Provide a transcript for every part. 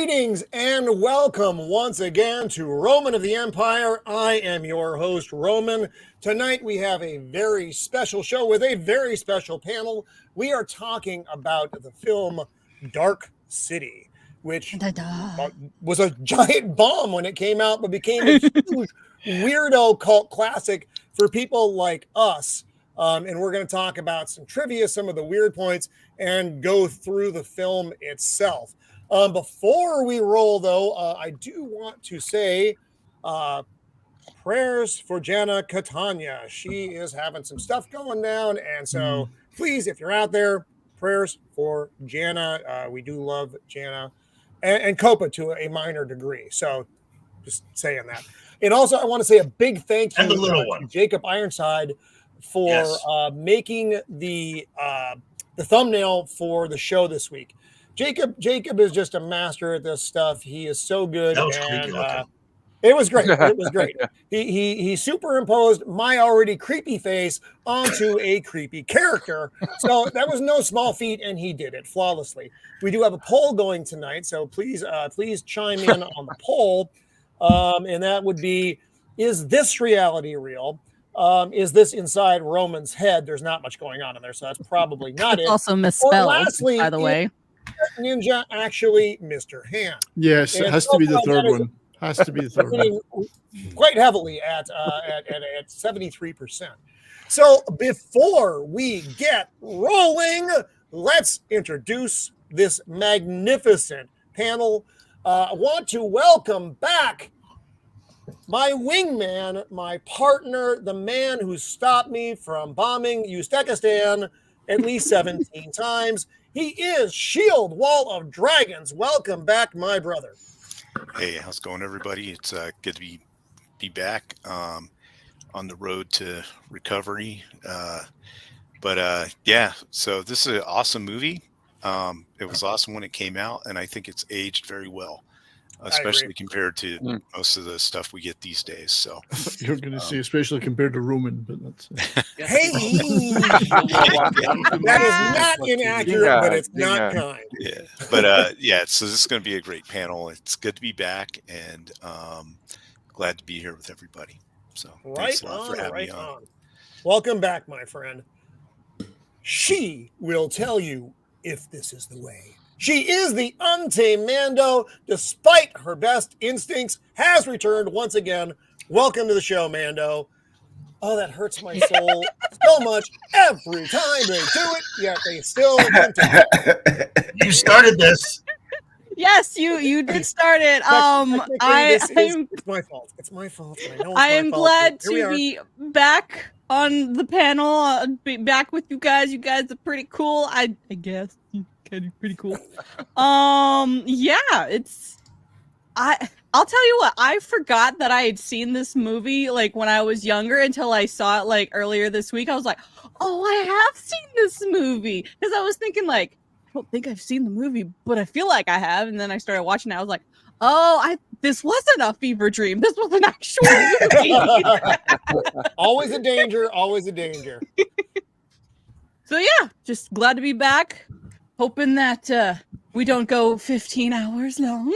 Greetings and welcome once again to Roman of the Empire. I am your host, Roman. Tonight we have a very special show with a very special panel. We are talking about the film Dark City, which was a giant bomb when it came out, but became a huge weirdo cult classic for people like us. And we're going to talk about some trivia, some of the weird points, and go through the film itself. Before we roll, though, I do want to say prayers for Jana Catania. She is having some stuff going down, and so please, if you're out there, prayers for Jana. We do love Jana and Copa to a minor degree. So just saying that. And also, I want to say a big thank you to Jacob Ironside for making the thumbnail for the show this week. Jacob is just a master at this stuff. He is so good. That was creepy looking. It was great. It was great. He superimposed my already creepy face onto a creepy character. So that was no small feat, and he did it flawlessly. We do have a poll going tonight, so please chime in on the poll. And that would be, is this reality real? Is this inside Roman's head? There's not much going on in there, so that's probably not it. Also misspelled, lastly, by the way. Ninja actually Mr. Hand. Yes, it has to be the third one. Has to be the third one. Quite heavily at 73%. So before we get rolling, let's introduce this magnificent panel. I want to welcome back my wingman, my partner, the man who stopped me from bombing Uzbekistan at least 17 times. He is Shieldwall of Dragons. Welcome back, my brother. Hey, how's it going, everybody? It's good to be back on the road to recovery. Yeah, so this is an awesome movie. It was awesome when it came out, and I think it's aged very well, especially compared to most of the stuff we get these days. So you're going to say, especially compared to Roman, but that's hey, that is not inaccurate, but it's not kind. Yeah, but so this is going to be a great panel. It's good to be back, and glad to be here with everybody. So thanks a lot for having me on. Welcome back, my friend. She will tell you if this is the way. She is the untamed Mando, despite her best instincts, has returned once again. Welcome to the show, Mando. Oh, that hurts my soul so much every time they do it, yet they still continue. You started this. Yes, you did start it. It's my fault. It's my fault. I am glad to be back on the panel, be back with you guys. You guys are pretty cool, I guess. Pretty cool. I'll tell you what, I forgot that I had seen this movie like when I was younger until I saw it like earlier this week. I was like, oh, I have seen this movie, because I was thinking like, I don't think I've seen the movie, but I feel like I have. And then I started watching it. I was like, oh, this wasn't a fever dream. This was an actual movie. Always a danger. Always a danger. So yeah, just glad to be back. Hoping that we don't go 15 hours long.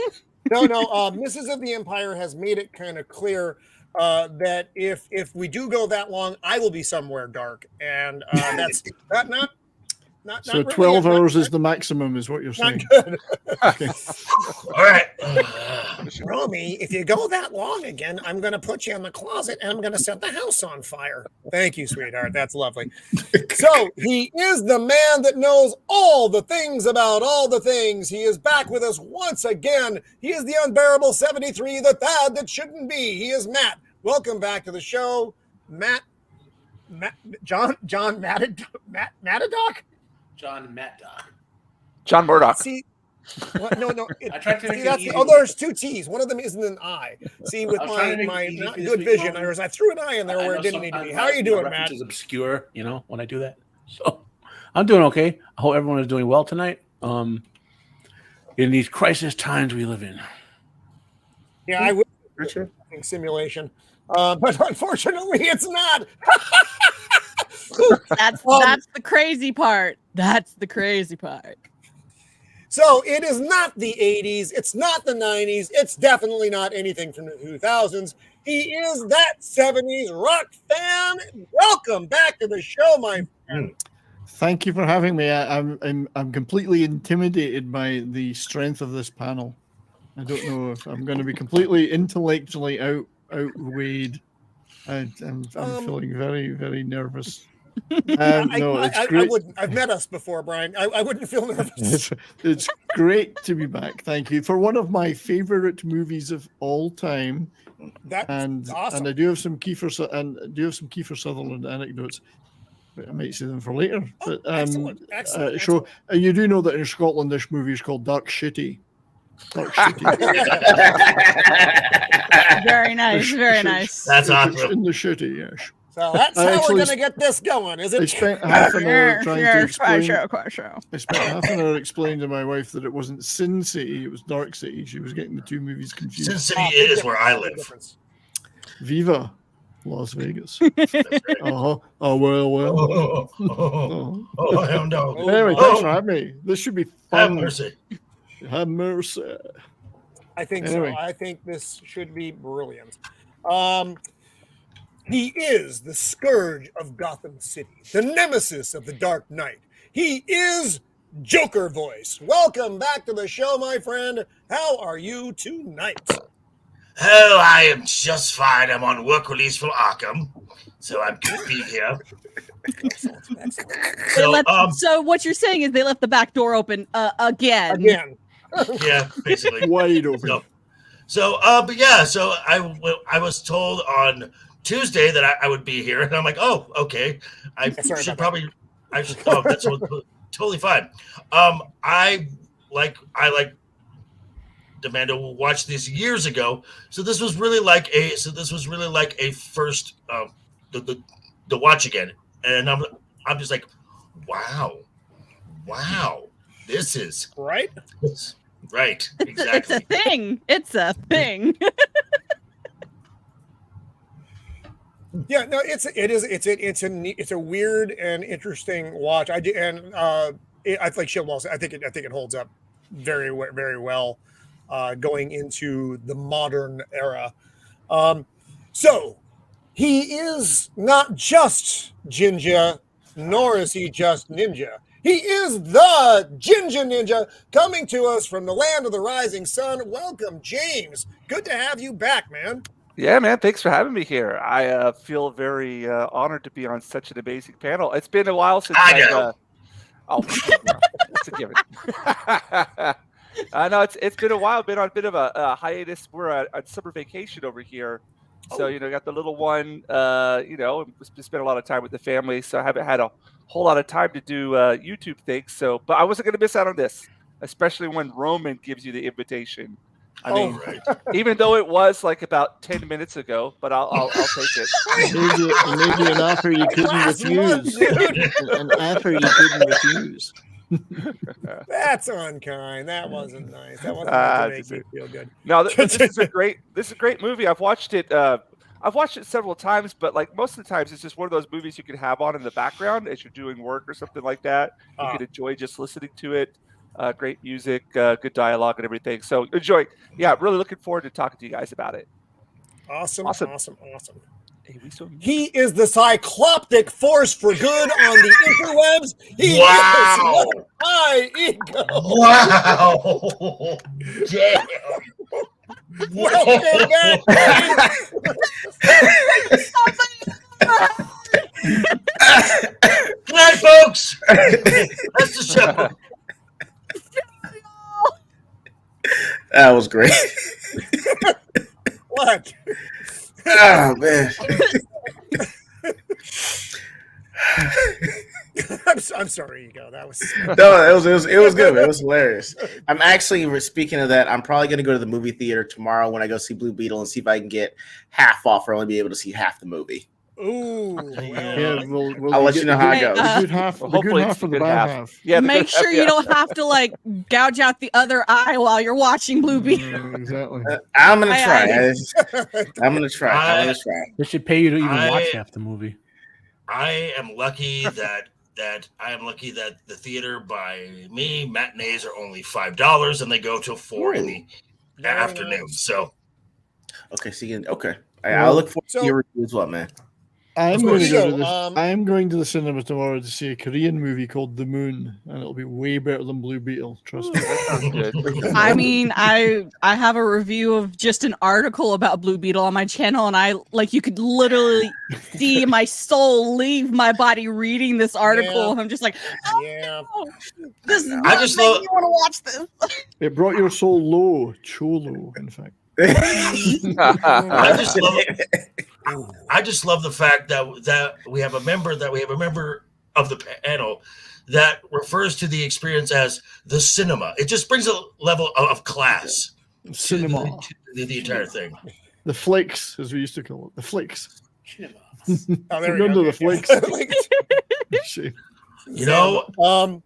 No. Mrs. of the Empire has made it kind of clear that if we do go that long, I will be somewhere dark, and that's not. So really 12 hours is the maximum, is what you're saying. Not good. Okay. All right. Romy, if you go that long again, I'm going to put you in the closet and I'm going to set the house on fire. Thank you, sweetheart. That's lovely. So he is the man that knows all the things about all the things. He is back with us once again. He is the unbearable 73, the Thad that shouldn't be. He is Matt. Welcome back to the show. John Matadoc? John Murdoch. See, what? No. I tried to make it easy. There's two T's. One of them isn't an I. See, with my not good vision, I threw an I in there where it didn't need to be. How are you doing, Matt? Is obscure, when I do that. So I'm doing okay. I hope everyone is doing well tonight. In these crisis times we live in. Yeah, I would think simulation, but unfortunately, it's not. That's the crazy part. That's the crazy part. So it is not the 80s. It's not the 90s. It's definitely not anything from the 2000s. He is that 70s rock fan. Welcome back to the show, my friend. Thank you for having me. I'm completely intimidated by the strength of this panel. I don't know if I'm going to be completely intellectually outweighed. I'm feeling very, very nervous. It's great. I've met us before, Brian. I wouldn't feel nervous. It's great to be back. Thank you for one of my favorite movies of all time. That's awesome. And I do have some Kiefer Sutherland anecdotes. But I might say them for later. But excellent. So you do know that in Scotland, this movie is called Dark Shitty. Dark Shitty. Very nice. Very nice. That's awesome. In the shitty, yes. So that's how we're going to get this going, is it? I spent half an hour trying to explain. Show. I spent half an hour explaining to my wife that it wasn't Sin City, it was Dark City. She was getting the two movies confused. Sin City is where I live. Viva Las Vegas. Oh, well. Oh, hell no. Anyway, thanks for having me. This should be fun. Have mercy. Have mercy. I think so. I think this should be brilliant. He is the scourge of Gotham City, the nemesis of the Dark Knight. He is Joker Voice. Welcome back to the show, my friend. How are you tonight? Oh, I am just fine. I'm on work release from Arkham, so I'm good to be here. Excellent. So what you're saying is they left the back door open again. Yeah, basically. Wide open. So I was told on Tuesday that I would be here, and I'm like, oh, okay. That's totally fine. I Amanda watched this years ago, so this was really like a first the watch again, and I'm just like, wow, this is right. Right, exactly. It's a thing. Yeah, no, it's a weird and interesting watch. I like Shieldwall. I think it holds up very, very well going into the modern era. So he is not just Jinja, nor is he just Ninja. He is the Jinga Ninja coming to us from the land of the rising sun. Welcome, James. Good to have you back, man. Yeah, man. Thanks for having me here. I feel very honored to be on such an amazing panel. It's been a while since it's a given. I know it's been a while. Been on a bit of a hiatus. We're on summer vacation over here, so got the little one. Spent a lot of time with the family, so I haven't had a whole lot of time to do YouTube things. So, but I wasn't going to miss out on this, especially when Roman gives you the invitation. I mean, even though it was like about 10 minutes ago, but I'll take it. Maybe an offer you couldn't refuse. An offer you couldn't refuse. That's unkind. That wasn't nice. That wasn't nice to make me feel good. No, this is a great movie. I've watched it several times, but like most of the times, it's just one of those movies you can have on in the background as you're doing work or something like that. You can enjoy just listening to it. Great music, good dialogue, and everything. So enjoy. Yeah, really looking forward to talking to you guys about it. Awesome. Hey, he is the cycloptic force for good on the interwebs. He is high ego. Wow. Damn. Welcome back. Good night, folks. That's the show. That was great. What? Oh man. I'm sorry, Ego. That was it was good. It was hilarious. I'm actually, speaking of that, I'm probably going to go to the movie theater tomorrow when I go see Blue Beetle and see if I can get half off or only be able to see half the movie. Ooh, we'll I'll let you know how it goes. The good half for the bad half. Yeah, make sure you don't have to like gouge out the other eye while you're watching Blue Beetle. Exactly. I'm gonna try. I'm gonna try. They should pay you to even watch half the movie. I am lucky that that I am lucky that the theater by me matinees are only $5 and they go till 4 in the Very afternoon. nice. So Okay, so you can, okay. I'll look forward to your review as well, man. I'm Of going to course. go to So, this. I'm going to the cinema tomorrow to see a Korean movie called The Moon, and it'll be way better than Blue Beetle. Trust me. That sounds good. I mean, I have a review of just an article about Blue Beetle on my channel, and I like you could literally see my soul leave my body reading this article. Yeah. And I'm just like, oh, Yeah. no, this is I just making love- me want to watch this. It brought your soul low, cholo, in fact. I just love the fact that we have a member of the panel that refers to the experience as the cinema. It just brings a level of class Cinema. to the entire thing. The flicks, as we used to call it. The flicks. Oh, there we Remember go. the flicks? Shame. You know, So,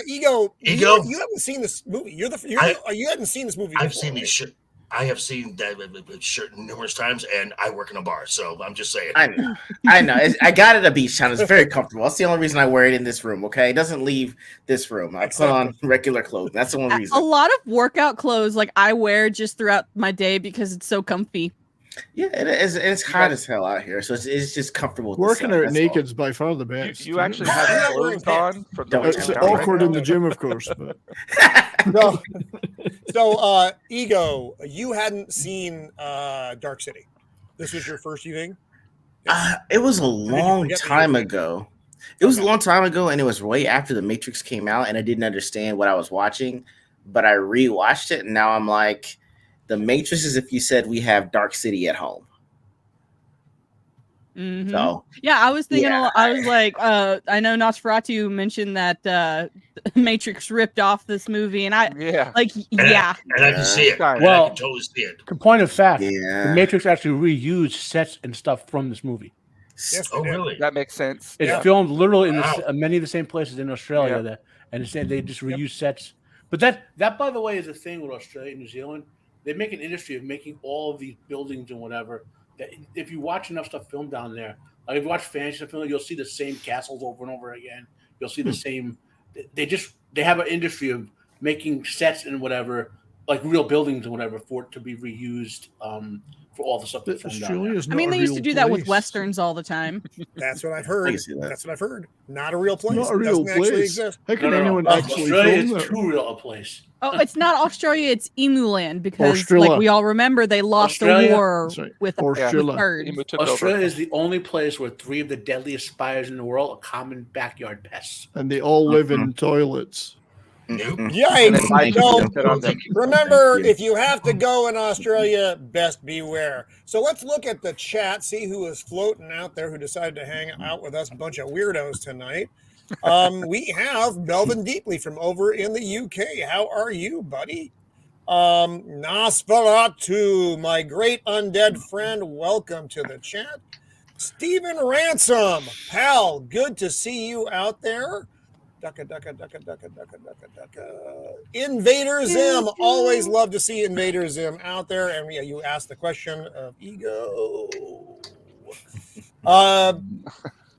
Ego, Ego? you haven't seen this movie. You hadn't seen this movie. I've before, seen right? these I have seen that shirt numerous times, and I work in a bar, so I'm just saying. I know. I got it at beach town. It's very comfortable. That's the only reason I wear it in this room. Okay, it doesn't leave this room. I put on regular clothes. That's the only reason. A lot of workout clothes like I wear just throughout my day because it's so comfy. Yeah, it is. It's hot as hell out here, so it's just comfortable. Working out naked's by far the best. You actually have your clothes on from the It's waist down, awkward right? in the gym, of course, but So, Ego, you hadn't seen Dark City. This was your first viewing? It was a long forget the time year? ago. It was a long time ago, and it was way after The Matrix came out, and I didn't understand what I was watching, but I rewatched it, and now I'm like, The Matrix is if you said we have Dark City at home. Mhm. So Yeah, I was thinking. Yeah. I was like, I know Nosferatu mentioned that Matrix ripped off this movie, and I like, yeah, and I can see it. Well, I can totally see it. Point of fact, Yeah. the Matrix actually reused sets and stuff from this movie. Yes, Oh, we did. really? That makes sense. It's Yeah. filmed literally in Wow. many of the same places in Australia, Yeah. that, and it's, they just reuse sets. But that, by the way, is a thing with Australia and New Zealand. They make an industry of making all of these buildings and whatever. That if you watch enough stuff filmed down there, like if you watch fantasy stuff filmed, you'll see the same castles over and over again. You'll see the same. They have an industry of making sets and whatever, like real buildings and whatever, for it to be reused for all the stuff that's filmed down there. Australia's I not mean, a they used to real do that with place. westerns all the time. That's what I've I heard. can see that. That's what I've heard. Not a real place. Not a It real doesn't actually place. exist. How can No. anyone actually Australia film is that? too real a place. Oh, it's not Australia; it's Emuland because, Australia. like we all remember, they lost Australia? the war That's right. with Australia. birds. Emu took Australia over. is the only place where 3 of the deadliest spiders in the world are common backyard pests. And they all live in toilets. Nope. And Yikes! then Mike No, jumped in on them. remember, Thank you. if you have to go in Australia, best beware. So let's look at the chat, see who is floating out there who decided to hang out with us, a bunch of weirdos tonight. We have Melvin Deeply from over in the UK. How are you, buddy? Nosferatu, my great undead friend, welcome to the chat. Stephen Ransom, pal, good to see you out there. Invader Zim, always love to see Invader Zim out there. And yeah, you asked the question of Ego.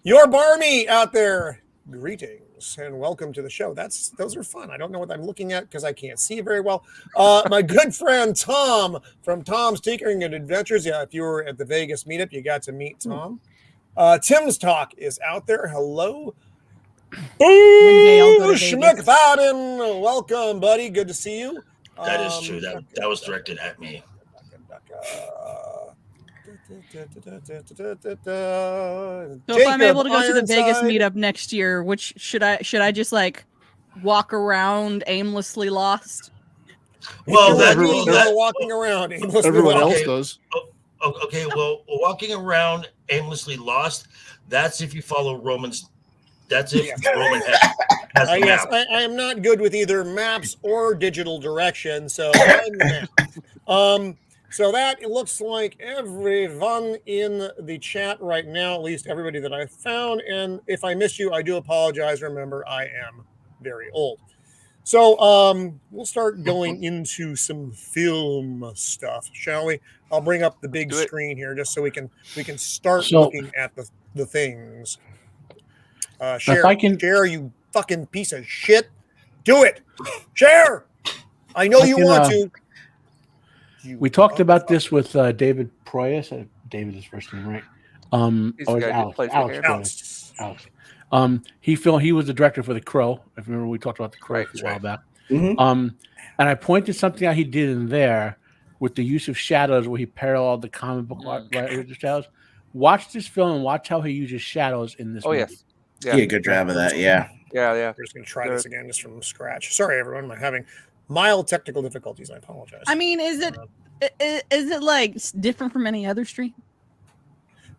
Your Barney out there, greetings and welcome to the show. Those are fun. I don't know what I'm looking at because I can't see very well. My good friend Tom from Tom's Tinkering and Adventures. Yeah, if you were at the Vegas meetup, you got to meet Tom. Tim's Talk is out there. Hello. day I'll go to Vegas. McFadden, welcome, buddy. Good to see you. That is true. That was directed at me. So So if I'm able to go to the Vegas meetup next year, which should I just like walk around aimlessly lost? Well, that walking around aimlessly Everyone lost. else does. Okay. Well, walking around aimlessly lost. That's if you follow Roman's. That's if Roman has the Yes, map. I am not good with either maps or digital direction, so I'm map. So that it looks like everyone in the chat right now, at least everybody that I found. And if I missed you, I do apologize. Remember, I am very old. So we'll start going into some film stuff, shall we? I'll bring up the big screen here just so we can start looking at the things. Share, you fucking piece of shit. Do it. Share. I know you want to. We talked about this with David Proyas. David is first name, right? Alex. He was the director for The Crow. If you remember, we talked about The Crow a while back. Mm-hmm. And I pointed something out he did in there with the use of shadows, where he paralleled the comic book writers with shadows. Watch this film and watch how he uses shadows in this movie. Yes. Yeah. He did a good job of that. Yeah. Yeah. We're just going to try this again just from scratch. Sorry, everyone. I'm having mild technical difficulties. I apologize. I mean, is it like different from any other stream?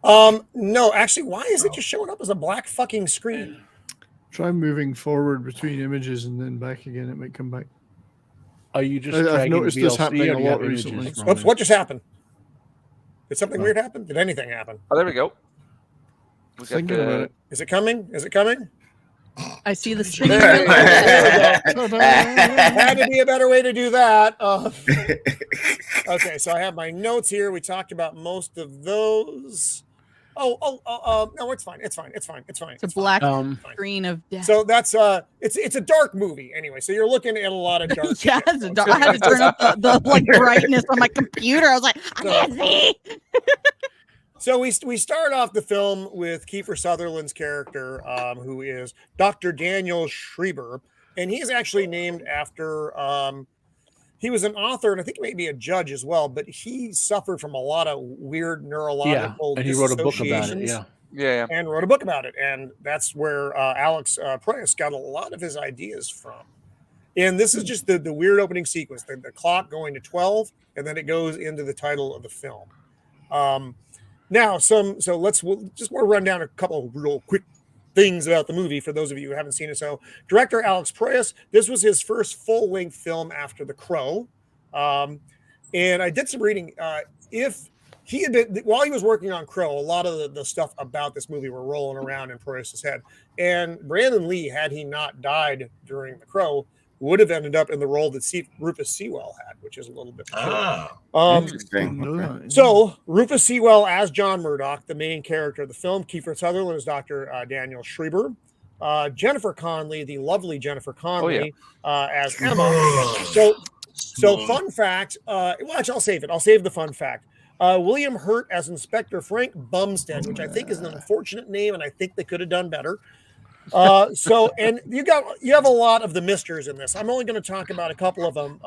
No, actually, why is it just showing up as a black fucking screen? Try moving forward between images and then back again. It might come back. Are you just? I've noticed this happening a lot images recently. Oops, what just happened? Did something weird happen? Did anything happen? Oh, there we go. Thinking about it. Is it coming? Is it coming? I see the spinning. There we go. Had to be a better way to do that. Okay, so I have my notes here. We talked about most of those. No, it's fine. It's fine. It's a black screen of death. So that's it's a dark movie anyway. So you're looking at a lot of dark. Yeah, it's a dark. I had to turn up the like brightness on my computer. I was like, I can't see. So we start off the film with Kiefer Sutherland's character, who is Dr. Daniel Schreiber, and he is actually named after. He was an author, and I think maybe a judge as well. But he suffered from a lot of weird neurological and he wrote a book about it. Yeah, and wrote a book about it, and that's where Alex Proyas got a lot of his ideas from. And this is just the weird opening sequence, the clock going to 12, and then it goes into the title of the film. Now, we'll just want to run down a couple of real quick things about the movie for those of you who haven't seen it. So, director Alex Proyas, this was his first full-length film after The Crow. And I did some reading. If he had been, while he was working on Crow, a lot of the stuff about this movie were rolling around in Proyas' head. And Brandon Lee, had he not died during The Crow, would have ended up in the role that Rufus Sewell had, which is a little bit Interesting. So Rufus Sewell as John Murdoch, the main character of the film. Kiefer Sutherland is Dr. Daniel Schreiber. Jennifer Connelly, the lovely Jennifer Connelly, as Emma. So fun fact. Actually, I'll save it. I'll save the fun fact. William Hurt as Inspector Frank Bumstead, which I think is an unfortunate name, and I think they could have done better. And you have a lot of the misters in this. I'm only going to talk about a couple of them.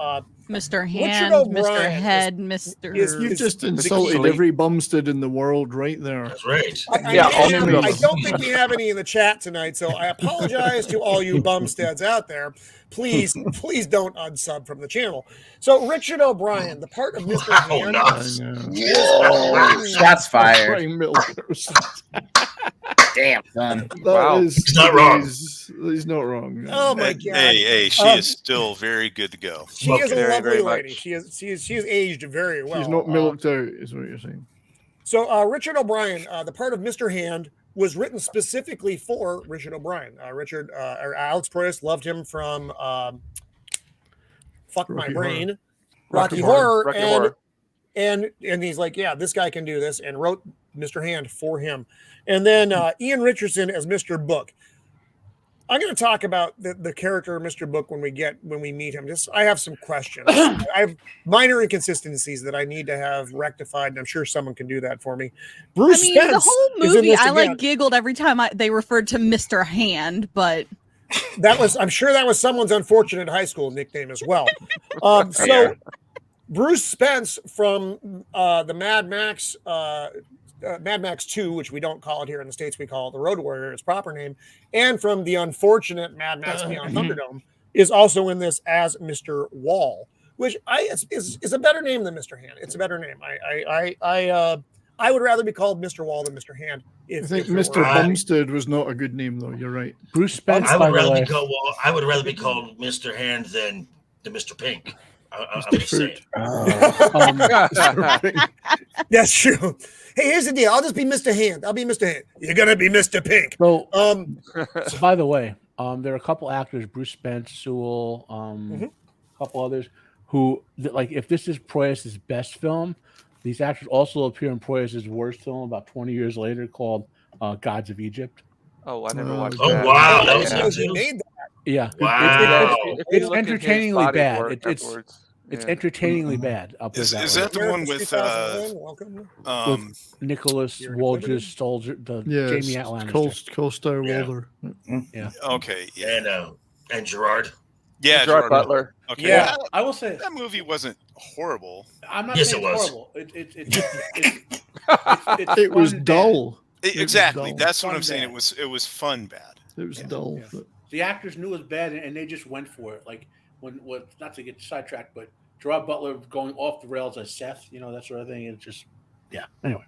Mr. Hand, Mr. Head, Mr. You just insulted every Bumstead in the world right there. That's right. I don't think we have any in the chat tonight, so I apologize to all you Bumsteads out there. Please don't unsub from the channel. So Richard O'Brien, the part of Mr. Hand. Shots fired. Damn, son. He's not wrong. He's not wrong. No. Oh my god. Hey, she is still very good to go. She is a lovely lady. She is aged very well. She's not milked out, is what you're saying. So Richard O'Brien, the part of Mr. Hand, was written specifically for Richard O'Brien. Alex Proyas loved him from Rocky Horror. And he's like, yeah, this guy can do this, and wrote Mr. Hand for him. And then Ian Richardson as Mr. Book. I'm going to talk about the character of Mr. Book when we meet him. I have some questions. I have minor inconsistencies that I need to have rectified, and I'm sure someone can do that for me. Bruce Spence, the whole movie, I giggled every time they referred to Mr. Hand, but I'm sure that was someone's unfortunate high school nickname as well. Bruce Spence from the Mad Max 2, which we don't call it here in the States, we call it the Road Warrior, its proper name, and from the unfortunate Mad Max Beyond Thunderdome, is also in this as Mr. Wall, which is a better name than Mr. Hand. It's a better name. I would rather be called Mr. Wall than Mr. Hand. I think Mr. Bumstead was not a good name, though. You're right. Bruce Spence. I would rather be called Mr. Hand than Mr. Pink. I'm just saying. That's true. Hey, here's the deal. I'll just be Mr. Hand. I'll be Mr. Hand. You're gonna be Mr. Pink. So, by the way, there are a couple actors, Bruce Spence, Sewell, a couple others, who if this is Proyas' best film, these actors also appear in Proyas' worst film about 20 years later called Gods of Egypt. Oh, I never watched Oh that. wow, that Oh, was because it. you made that. Yeah. Wow. It's entertainingly bad. It's Yeah. entertainingly bad. I'll put it Is that way. that the one America's with 2001, welcome. With Nicholas You're Walters, limited. Soldier, the Yeah, Jamie it's Lannister. Co-star Yeah. Walder. Yeah. Okay, yeah, And Gerard. yeah, Gerard Butler. Okay, Yeah. that, I will say that movie wasn't horrible. I'm not Yes, saying it it's was. horrible. It's It was fun bad. dull. It was Exactly, dull. that's what Fun I'm saying. bad. It was fun bad. It was dull. Yeah. But The actors knew it was bad, and they just went for it. Like when not to get sidetracked, but Gerard Butler going off the rails as Seth, that sort of thing. It's just, yeah. Anyway,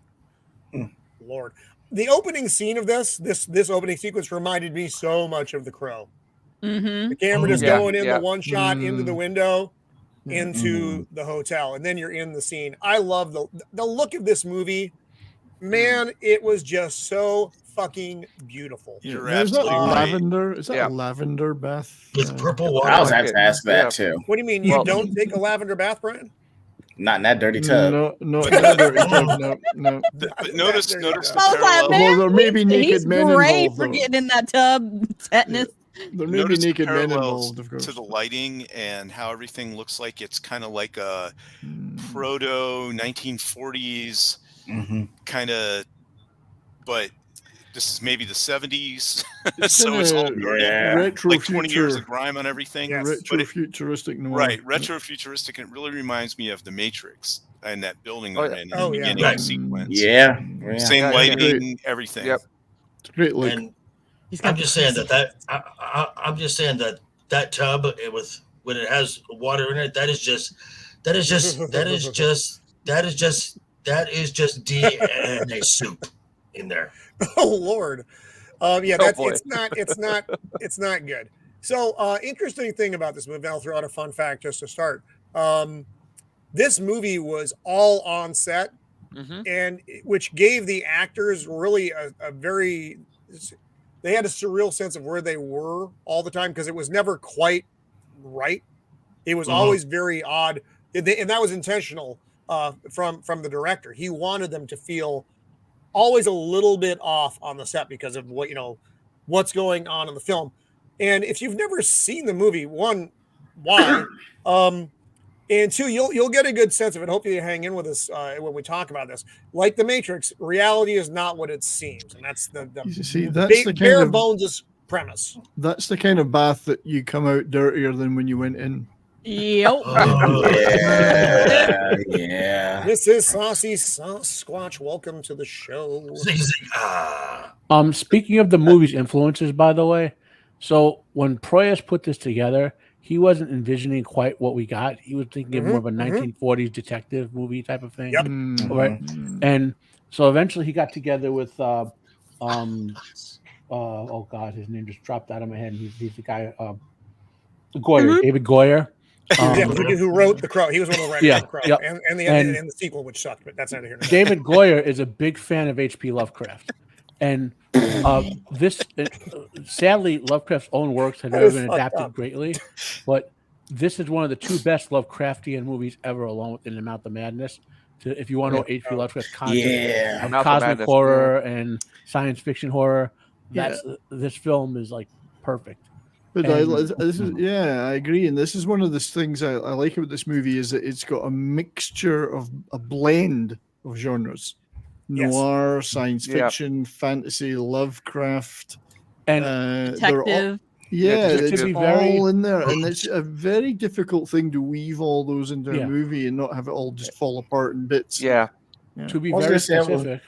Lord, the opening scene of this opening sequence reminded me so much of The Crow. Mm-hmm. The camera just Yeah, going in yeah. the one shot into the window, Yeah. into the hotel, and then you're in the scene. I love the look of this movie. Man, it was just so fucking beautiful. You're Is that absolutely right. lavender? Is that Yeah. lavender bath? With purple water. I was have Okay. to ask that Yeah. too. What do you mean you Well- don't take a lavender bath, Brian? Not in that dirty tub. No, no, no. But notice the I was like, parallel. man, Well, there may be naked he's men great involved, for though. getting in that tub. Tetanus. There may be Notice the naked men parallels involved, of course. to the lighting and how everything looks like it's kind of like a Mm. proto 1940s Mm-hmm. kind of, but this is maybe the 70s, It's so it's all kinda dirty, retro like 20 years of future, grime on everything. Yes. But retro it- futuristic noir. right, retro futuristic. It really reminds me of the Matrix and that building Oh, they're yeah. in Oh, the yeah. beginning Right. sequence. Yeah. Same Yeah, yeah. lighting, everything. Yep. It's a great look. And He's got I'm the just saying crazy- I'm just saying that tub when it has water in it, that is just DNA soup in there. Oh Lord, yeah, Oh, that's boy. it's not good. So, interesting thing about this movie, I'll throw out a fun fact just to start. This movie was all on set, Mm-hmm. and which gave the actors really a very, they had a surreal sense of where they were all the time because it was never quite right. It was always very odd, and that was intentional from the director. He wanted them to feel always a little bit off on the set because of what's going on in the film. And if you've never seen the movie, one, why? And two, you'll get a good sense of it. Hopefully you hang in with us when we talk about this. Like the Matrix, reality is not what it seems. And that's the You see, that's the bare kind of bones premise. that's the kind of bath that you come out dirtier than when you went in. Yep. Oh, Yeah. Yeah. This is Saucy Squatch. Welcome to the show. zing, zing, ah. Speaking of the movie's influences, by the way, so when Proyas put this together, he wasn't envisioning quite what we got. He was thinking of more of a 1940s detective movie type of thing. Yep. Right. And so eventually he got together with oh God, his name just dropped out of my head. He's the guy Goyer, David Goyer. Yeah, who wrote The Crow. He was one of the writers Yeah, of The Crow. yep. And the sequel, which sucked, but that's not here. David Goyer is a big fan of H.P. Lovecraft. And this, sadly, Lovecraft's own works have never been adapted greatly, but this is one of the two best Lovecraftian movies ever, along with In the Mouth of Madness. If you want to know H.P. Lovecraft's concept Yeah. of Mouth of cosmic Madness, horror and science fiction horror, Yeah. this film is like perfect. But And- this is, yeah, I agree. And this is one of the things I like about this movie is that it's got a mixture of a blend of genres. Yes. Noir, science Yeah. fiction, fantasy, Lovecraft. And they're all, Detective. yeah, to it's be all very- in there. And it's a very difficult thing to weave all those into Yeah. a movie and not have it all just fall apart in bits. Yeah. to be I was very gonna say, I was- specific,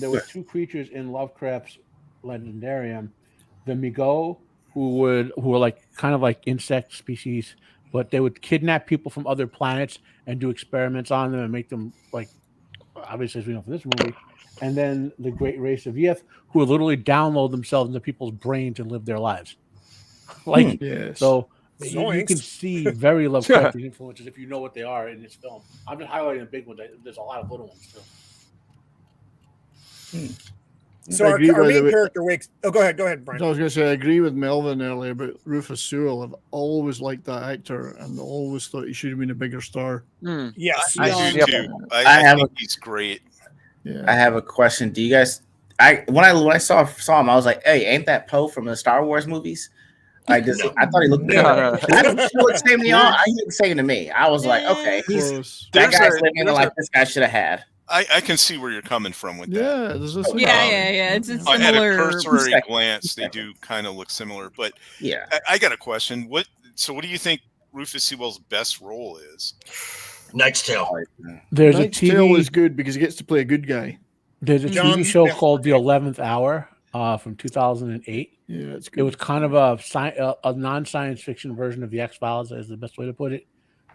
there were two creatures in Lovecraft's legendarium: the Migo, who were like kind of like insect species, but they would kidnap people from other planets and do experiments on them and make them like, obviously as we know from this movie. And then the great race of Yeth, who would literally download themselves into people's brains and live their lives. Like Yes. so. You Zoinks. can see very Lovecraftian influences if you know what they are in this film. I'm just highlighting the big ones. There's a lot of little ones too. So I our agree, by the main way. character wakes. Oh, go ahead, Brian. I was going to say, I agree with Melvin earlier about Rufus Sewell. I've always liked that actor and always thought he should have been a bigger star. Yes. I do Yep. too. I I have think he's great. Yeah. I have a question. Do you guys when I saw him, I was like, "Hey, ain't that Poe from the Star Wars movies?" I thought he looked. No. I don't know the same to y'all. I didn't say to me. I was like, "Okay, Close. that There's guy's a- living there's like a- this guy should have had." I can see where you're coming from with that. Yeah, there's a Yeah. It's a At a similar. cursory glance, they do kind of look similar. But Yeah, I got a question. What do you think Rufus Sewell's best role is? Knight's Tale. There's Knight's a Tale TV. is good because he gets to play a good guy. There's a John TV show Smith. called The 11th Hour from 2008. Yeah, it's It good. was kind of a non-science fiction version of the X-Files, is the best way to put it.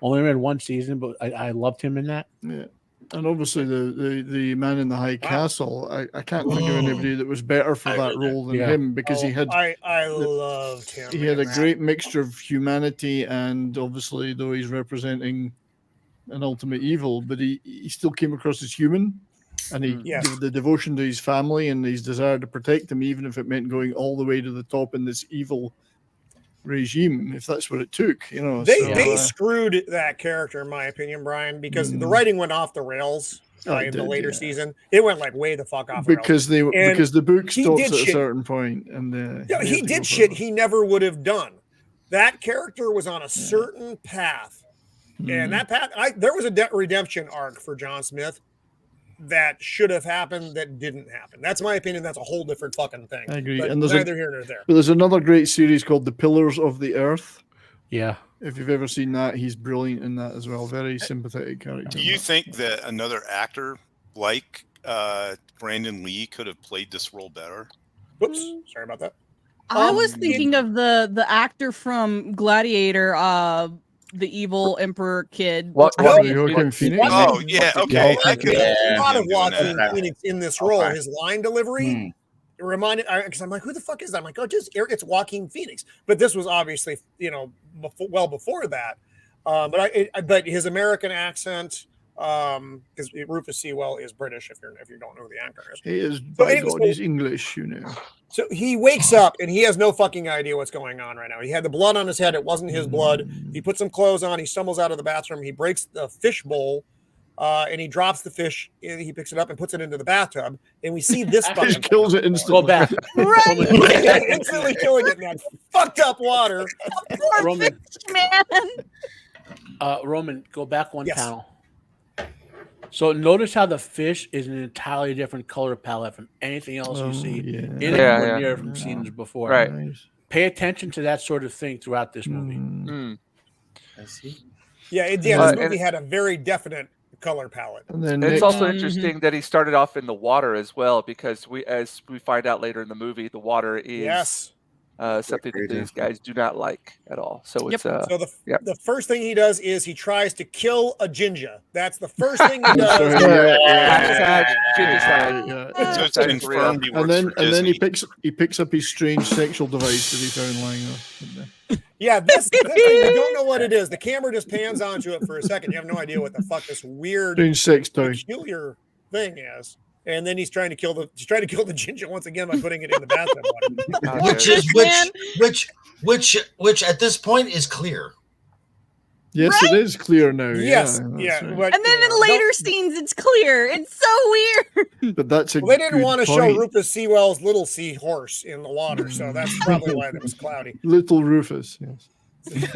Only ran one season, but I loved him in that. Yeah. And obviously the man in the high castle, I can't think of anybody that was better for I that read that. role than Yeah. him because he had I loved him. he had in a that. great mixture of humanity and obviously though he's representing an ultimate evil, but he still came across as human. And he Yes. the devotion to his family and his desire to protect them, even if it meant going all the way to the top in this evil regime, if that's what it took, you know. They screwed that character, in my opinion, Brian, because the writing went off the rails in the later season. It went like way the fuck off the rails. because the book he stops did at a shit. certain point, and Yeah, he did shit he never would have done. That character was on a certain path, and that path, there was a redemption arc for John Smith that should have happened that didn't happen. That's my opinion. That's a whole different fucking thing. I agree. But And there's neither here nor there. But there's another great series called The Pillars of the Earth. Yeah. If you've ever seen that, he's brilliant in that as well. Very sympathetic character. Do you think that another actor like Brandon Lee could have played this role better? Whoops, sorry about that. I was thinking of the actor from Gladiator, the evil emperor kid. What? Joaquin Phoenix? Oh yeah, okay. I could A lot of him doing Joaquin that. Phoenix in this role. Okay. His line delivery it reminded, because I'm like, who the fuck is that? I'm like, oh, it's Joaquin Phoenix. But this was obviously, well before that. But his American accent, because Rufus Sewell is British. If you don't know who the actor is, He is. So By anyways, God, he's English, you know. so he wakes up and he has no fucking idea what's going on right now. He had the blood on his head. It wasn't his blood. He puts some clothes on. He stumbles out of the bathroom. He breaks the fish bowl and he drops the fish. And he picks it up and puts it into the bathtub. And we see this He fucking kills it instantly. Go back. Right, instantly killing it in that fucked up water. Roman, man. Roman, go back one Yes. panel. So notice how the fish is an entirely different color palette from anything else you see in it or near from scenes before. Right. Nice. Pay attention to that sort of thing throughout this movie. Mm. I see. Yeah, it did. But- This movie had a very definite color palette. And then It's Nick- also interesting that he started off in the water as well, because as we find out later in the movie, the water is Yes. something that these guys do not like at all. So it's So yep. the first thing he does is he tries to kill a Jinja. That's the first thing he does. Sorry, Hashtag genocide. yeah. So it's That's confirmed he And works for then he Disney. picks up his strange sexual device that he found lying there. Yeah, this thing, you don't know what it is. The camera just pans onto it for a second. You have no idea what the fuck this weird, Strange sex toy. peculiar thing is. And then he's trying to kill the Jinja once again by putting it in the bathtub water. Which is which at this point is clear. Yes, it is clear now. Yes, that's yeah. right. But, And then in later scenes, it's clear. It's so weird. But that's a well, they didn't good want to show point. Rufus Sewell's little seahorse in the water, so that's probably why it was cloudy. Little Rufus. Yes.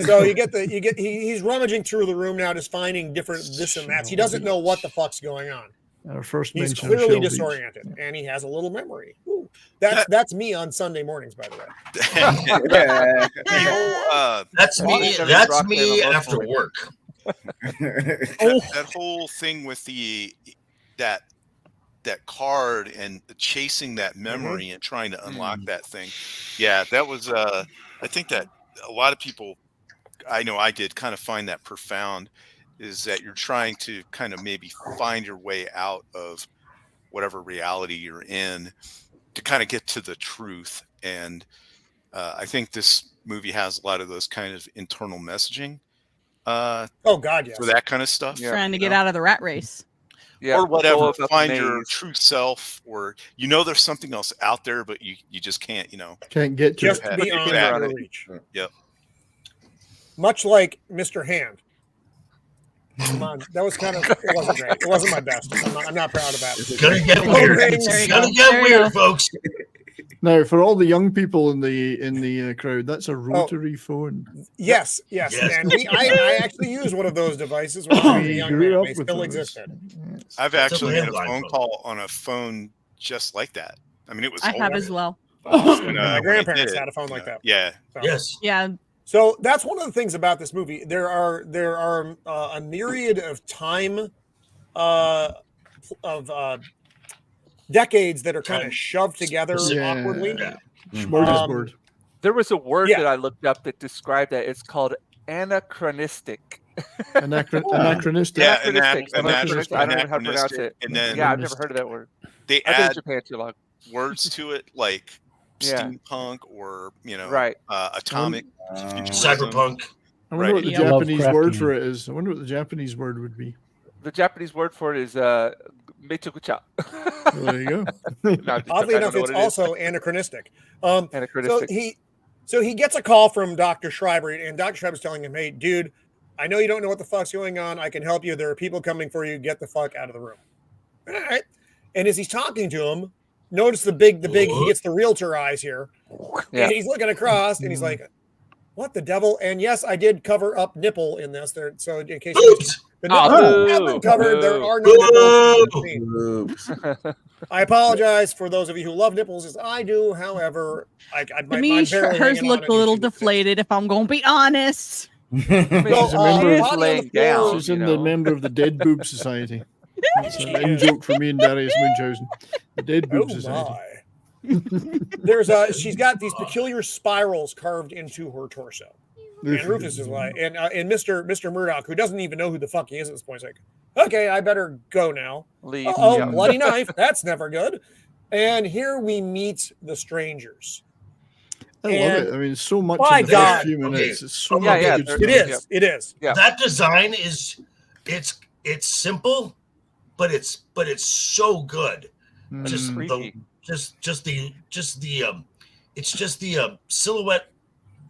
So he's rummaging through the room now, just finding different this and that. He doesn't know what the fuck's going on. Our first He's mention of clearly Shelby's. disoriented, and he has a little memory. Ooh, that's me on Sunday mornings, by the way. The whole, That's me. Rockfan That's me emotionally. after work. that whole thing with that card and chasing that memory and trying to unlock that thing. Yeah, that was I think that a lot of people, I know I did, kind of find that profound, is that you're trying to kind of maybe find your way out of whatever reality you're in to kind of get to the truth. And I think this movie has a lot of those kind of internal messaging Oh God, yes. for that kind of stuff. Yeah. Trying to get out of the rat race. Yeah, or whatever, go up find the your maze. true self, or there's something else out there, but you just can't, Can't get to Just it. beyond Yeah. your reach. Yep. Much like Mr. Hand. Come on, that was kind of. It wasn't great. It wasn't my best. I'm not proud of that. It's gonna get weird. There It's you gonna go. get There you weird, go. folks. Now, for all the young people in the crowd, that's a rotary phone. Yes, Yes. and I actually used one of those devices when I was a We young grew man. up They with still those. existed. Yes. I've It's a actually made a landline phone phone. call on a phone just like that. I mean, it was I have horrible. as well. When, My when I grandparents did, had a phone like that. Yeah. So. Yes. Yeah. So that's one of the things about this movie. There are a myriad of time of decades that are kind Time of shoved together specific. awkwardly. Yeah. Smorgasbord. There was a word Yeah. that I looked up that described that. It's called anachronistic. Anachronistic. Yeah, Anachronistic. anachronistic. I don't know how to pronounce it. And then Yeah, I've never heard of that word. they I've been in add Japan too long. words to it like Yeah. steampunk or Right. atomic futurism. Cyberpunk. I wonder what the Yeah. Japanese word Lovecraftian. for it is. I wonder what the Japanese word would be. The Japanese word for it is mechokucha. Well, there you go. No, I'm just Oddly joking. I enough, don't know it's what it is. also anachronistic. Anachronistic. So he gets a call from Dr. Schreiber, and Dr. Schreiber's telling him, "Hey, dude, I know you don't know what the fuck's going on. I can help you. There are people coming for you. Get the fuck out of the room." All right. And as he's talking to him, notice the big. He gets the realtor eyes here, Yeah. and he's looking across, and he's like, "What the devil?" And yes, I did cover up nipple in this. There, so in case Oops. the nipples have been covered, there are no nipples. in the scene. I apologize for those of you who love nipples, as I do. However, To me, hers looked a little deflated, if I'm going to be honest. She's a member She's of, laying down. she's you in the know. member of the Dead Boob Society. It's an in joke for me and Darius Munchausen. The Dead Boob Society. She's got these peculiar spirals carved into her torso. And Rufus is like, and Mr. Murdoch, who doesn't even know who the fuck he is at this point, is like, okay, I better go now. Leave. Oh, Yeah. bloody knife. That's never good. And here we meet the strangers. I love it. I mean, so much My in the God. first few minutes. It's so Yeah, much yeah, good there- stuff. It is. It is. Yeah. That design is it's simple, but it's so good. Just Mm. the just the silhouette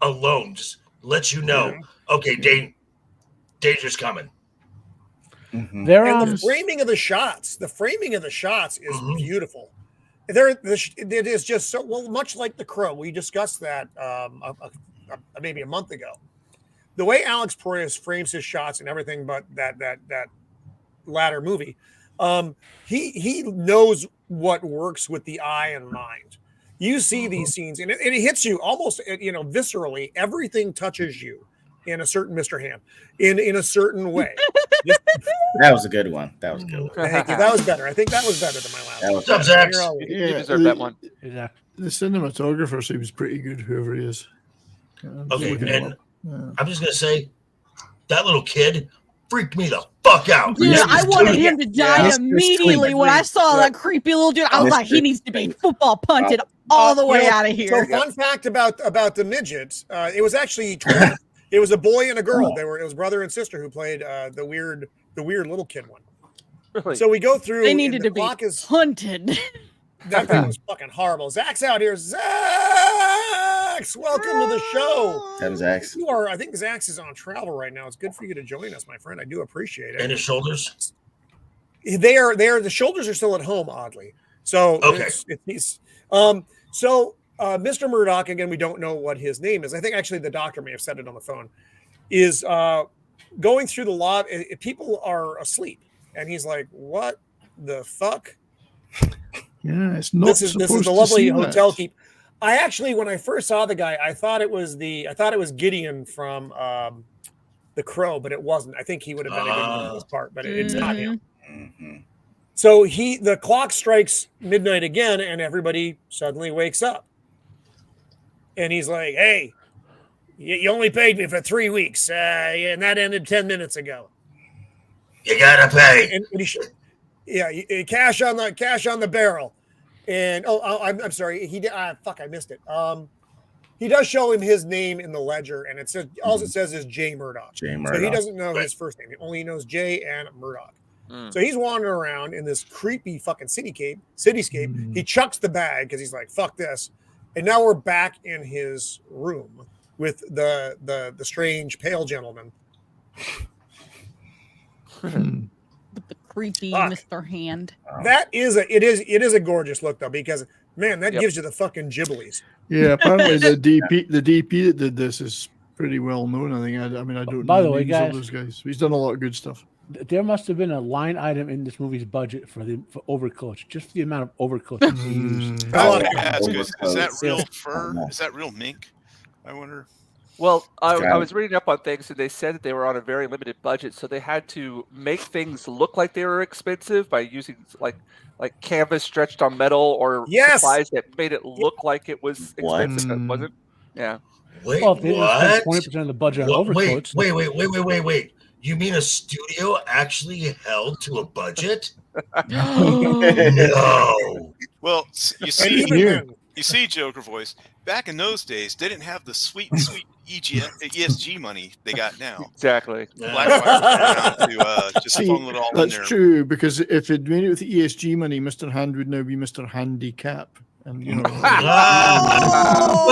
alone just lets you know, okay, danger's coming. There And the framing of the shots is Mhm. beautiful. It is just so well, much like The Crow. We discussed that maybe a month ago. The way Alex Proyas frames his shots and everything, but that latter movie, he knows what works with the eye and mind. You see these scenes, and it hits you almost, viscerally. Everything touches you in a certain Mr. Ham, in a certain way. That was a good one. That was a good one. Thank you. That was better. I think that was better than my last That one. was What's up, Zax? You deserve that one. Yeah. The cinematographer seems pretty good, whoever he is. Okay, Looking him and up. Yeah. I'm just gonna say that little kid freaked me the fuck out. Dude, I wanted him to die Yeah. immediately when I saw that creepy little dude. I was like, he needs to be football punted all the way out of So, here. fun fact about the midgets, it was actually twins. It was a boy and a girl. It was brother and sister who played the weird little kid one. Really? So we go through. They and needed the to be clock is hunted. that thing was fucking horrible. Zach's out here. Zax, welcome to the show. That was X. I think Zax is on travel right now. It's good for you to join us, my friend. I do appreciate And it. his shoulders. They are the shoulders are still at home, oddly. So Okay. Mr. Murdoch, again, we don't know what his name is. I think actually the doctor may have said it on the phone, is going through the lot. People are asleep. And he's like, what the fuck? Yeah, it's not This is supposed the to lovely see hotel that. keep. I actually, when I first saw the guy, I thought it was Gideon from The Crow, but it wasn't. I think he would have been a good one for this part, but it's not him. Mhm. So the clock strikes midnight again, and everybody suddenly wakes up. And he's like, "Hey, you only paid me for 3 weeks, and that ended 10 minutes ago." You gotta pay. And cash on the barrel. And I'm sorry, he did. Fuck, I missed it. He does show him his name in the ledger, and it says all it says is J. Murdoch. Jay So he Murdoch. doesn't know Right. his first name. He only knows J and Murdoch. Mm. So he's wandering around in this creepy fucking cityscape. He chucks the bag because he's like, fuck this. And now we're back in his room with the strange pale gentleman. With the creepy Fuck. Mr. Hand. That is it is a gorgeous look though, because man, that Yep. gives you the fucking gibblies. Yeah, apparently the DP that did this is pretty well known. I think. I mean, I don't By know the way, names guys- of those guys. He's done a lot of good stuff. There must have been a line item in this movie's budget for overcoats, just for the amount of overcoats that he used. A lot of Is that real Overcoats. fur? Is that real mink? I wonder. Well, I Got was reading up on things, and they said that they were on a very limited budget, so they had to make things look like they were expensive by using like canvas stretched on metal or Yes! supplies that made it look like it was What? expensive. But it wasn't. Yeah. Wait, Well, if they didn't spend what? 20% of the budget on What? overcoats. Wait. You mean a studio actually held to a budget? No. Well, you And see, even Here. then, you see, Joker voice. Back in those days, they didn't have the sweet ESG money they got now. Exactly. Blackfire was around to just See, funnel it all in that's there. true, because if it made it with ESG money, Mr. Hand would now be Mr. Handicap. And, you know. Ah,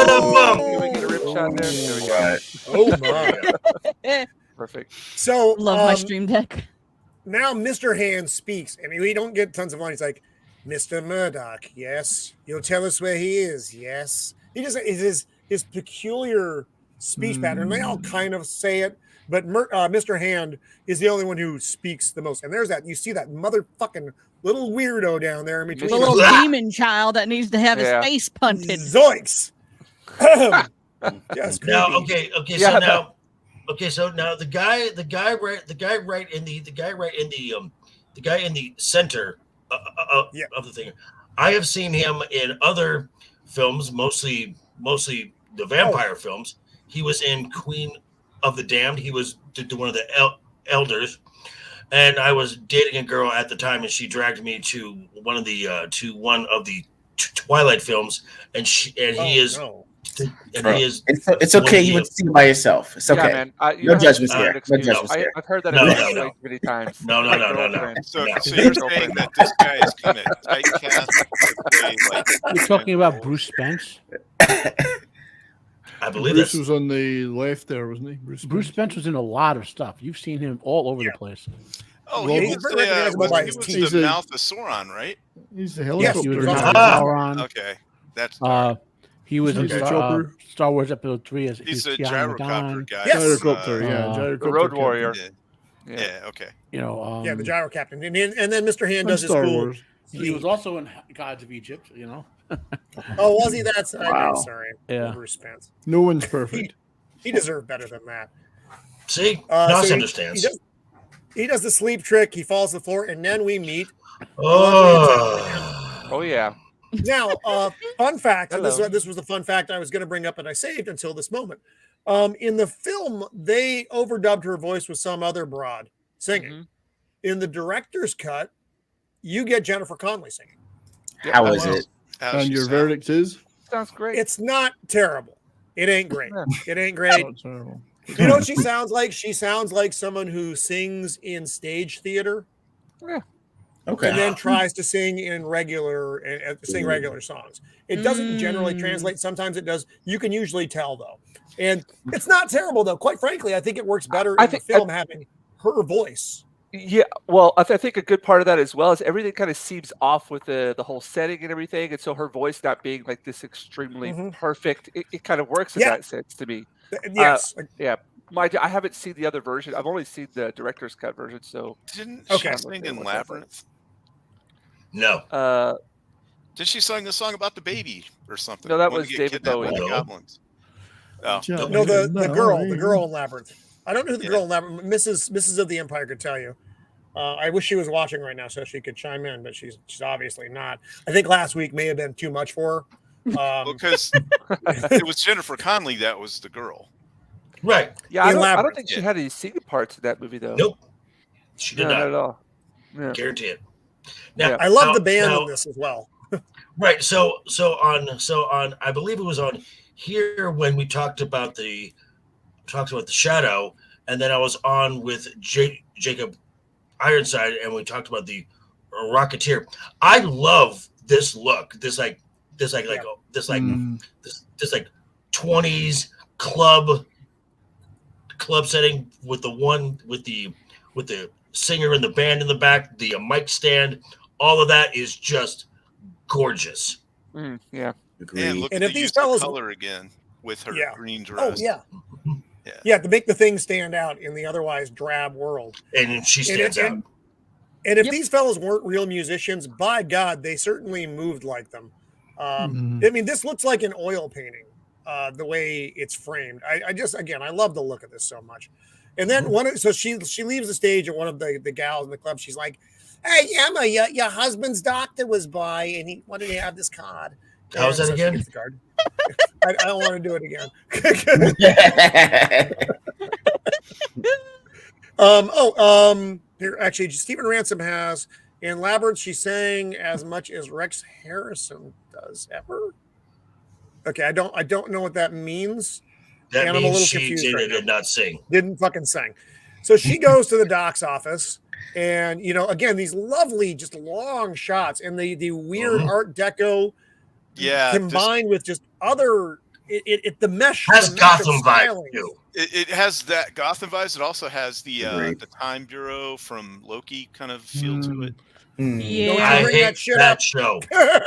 Can we get a rip shot there? There we go. Right. oh my. Perfect. So Love my stream deck. now Mr. Hand speaks, and we don't get tons of lines. He's like, Mr. Murdoch, yes. You'll tell us where he is, yes. He just is his peculiar speech pattern. They all kind of say it, but Mr. Hand is the only one who speaks the most. And there's that. You see that motherfucking little weirdo down there in The between. little Ah! demon child that needs to have Yeah. his face punted. Zoinks. Yes, Now, creepy. Yeah, so now the guy in the center Yeah. of the thing. I have seen him in other films, mostly the vampire films. He was in Queen of the Damned. He was one of the elders, and I was dating a girl at the time, and she dragged me to one of the Twilight films, and he is. No. And Bro, he is. It's okay. You would see it by yourself. It's okay. Yeah, man. You No don't have to judgments give here. an No excuse. judgments here. I've heard that No, explained no. many times. No. My girlfriend. So, No. so you're saying that this guy is kind of typecast to play like You're talking about Bruce Spence. I believe Bruce that's was on the left there, wasn't he? Bruce Spence was in a lot of stuff. You've seen him all over the place. Oh, Well, he he's was very recognizable by his teeth. He's the a- mouth of Sauron, right? He's the He helicopter. was in Yes, Sauron. Okay, that's He was in He's a Star, chopper. Star Wars Episode 3 as he's a Tiana gyrocopter Madan. guy. Yes. Gyrocopter, yeah. Uh, Gyrocopter The Road captain. Warrior. Yeah. Okay. You know, Yeah, the gyro captain. And then Mr. Hand And does his Star cool. Wars. he was also in Gods of Egypt. You know, Oh, was he? That's Wow. I'm sorry. Yeah. Bruce Spence. No one's perfect. He deserved better than that. see. So Nos he- understands. He does the sleep trick. He falls to the floor, and then we meet. Oh. Oh yeah. Now, fun fact. Hello. This was the fun fact I was going to bring up, and I saved until this moment. In the film, they overdubbed her voice with some other broad singing. Mhm. In the director's cut, you get Jennifer Connelly singing. How is it? How's And she your sound? verdict is? Sounds great. It's not terrible. It ain't great. Yeah. It ain't great. Not terrible. You know what she sounds like? She sounds like someone who sings in stage theater Okay. and then tries to sing in regular songs. It doesn't generally translate. Sometimes it does. You can usually tell though, and it's not terrible though. Quite frankly, I think it works better I in the think- film having her voice. Yeah, well, I think a good part of that as well is everything kind of seems off with the whole setting and everything, and so her voice not being like this extremely Mhm. perfect, it kind of works in Yeah. that sense to me. Yes, Yeah, I haven't seen the other version. I've only seen the director's cut version. So, Didn't Okay. she sing in Labyrinth? No. Did she sing the song about the baby or something? No, that When was they get David kidnapped by Bowie. the No. goblins. Oh, Yeah. no, the No, girl in Labyrinth. I don't know who the Yeah. girl in Labyrinth. Mrs. of the Empire could tell you. I wish she was watching right now so she could chime in, but she's obviously not. I think last week may have been too much for her. because it was Jennifer Connelly that was the girl. Right. yeah, I don't Labyrinth, think she yeah. had any singing parts in that movie though. Nope. She did No, not not. at all. Yeah. Guarantee it. Now, Yeah. I love now- the band now- in this as well. Right. So on I believe it was on here when we talked about the shadow, and then I was on with Jacob Ironside, and we talked about the Rocketeer. I love this look. This 20s club setting with the singer in the band in the back, the mic stand, all of that is just gorgeous. Yeah. And look And at if the these use of fellas- color again with her Yeah. green Oh dress. yeah. Yeah. Yeah, to make the thing stand out in the otherwise drab world. And she stands out. And if Yep. these fellas weren't real musicians, by God, they certainly moved like them. Mhm. I mean, this looks like an oil painting, the way it's framed. I just, again, I love the look of this so much. And then so she leaves the stage, and one of the gals in the club, she's like, "Hey, Emma, your husband's doctor was by, and he wanted to have this card." How was And that so she again? gets the card. I don't want to do it again. Here, actually, Stephen Ransom has in Labyrinth. She sang as much as Rex Harrison does ever. Okay, I don't know what that means. That And I'm a means little she confused right did not sing. Didn't fucking sing. So she goes to the doc's office, and again, these lovely, just long shots, and the weird Art Deco, combined with just other. The mesh has the mesh of Gotham vibe styling. too. It has that Gotham vibes. It also has the Time Bureau from Loki kind of feel to it. Yeah. I bring hate that shit that up. show.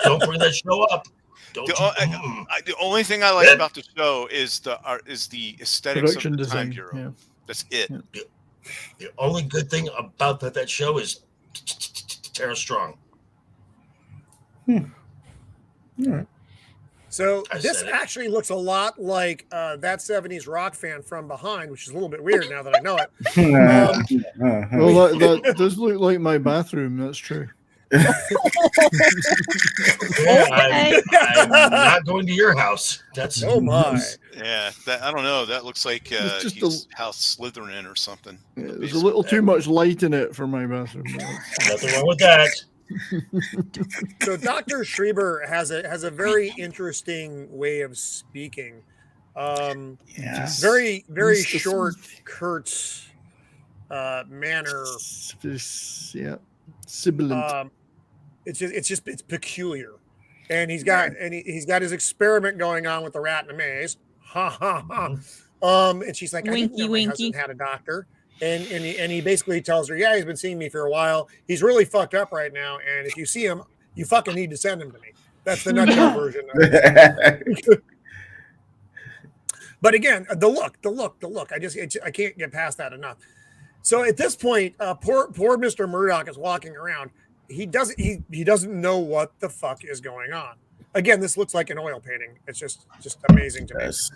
Don't bring that show up. Don't The only thing I like about the show is the aesthetics Production of the design. Time Bureau. Yeah. That's it. Yeah. The only good thing about that show is Tara Strong. So I this said it. actually looks a lot like that 70s Rockfan From Behind, which is a little bit weird now that I know it. Well, that does look like my bathroom. That's true. Yeah, Okay. I'm not going to your house. That's Oh my. Yeah, I don't know. That looks like It's just he's House Slytherin or something. Yeah, there's a little too much light in it for my bathroom. Nothing wrong with that. So Dr. Schreiber has a very interesting way of speaking. Very, very short, curt manner. Yeah. Sibilant. It's peculiar. And he's got he's got his experiment going on with the rat in the maze. Ha ha ha. And she's like, I didn't know my husband had a doctor. And he basically tells her, yeah, he's been seeing me for a while. He's really fucked up right now. And if you see him, you fucking need to send him to me. That's the nutshell version of it. But again, the look. I can't get past that enough. So at this point, poor Mr. Murdoch is walking around. He doesn't know what the fuck is going on. Again, this looks like an oil painting. It's just amazing to me. Yes,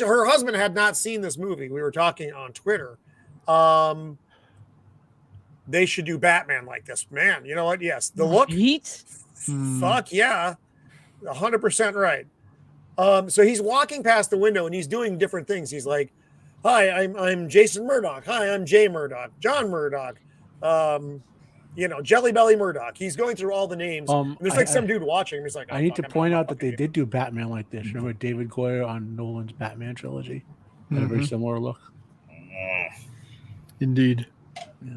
her husband had not seen this movie. We were talking on Twitter. They should do Batman like this. Man, you know what? Yes, the look. Fuck yeah, 100% right. So he's walking past the window and he's doing different things. He's like, "Hi, I'm Jason Murdoch. Hi, I'm Jay Murdoch. John Murdoch. Jelly Belly Murdoch." He's going through all the names. And there's like some dude watching him. He's like, I need to point out that they did do Batman like this. Remember David Goyer on Nolan's Batman trilogy? Had a very similar look. Indeed. Yeah.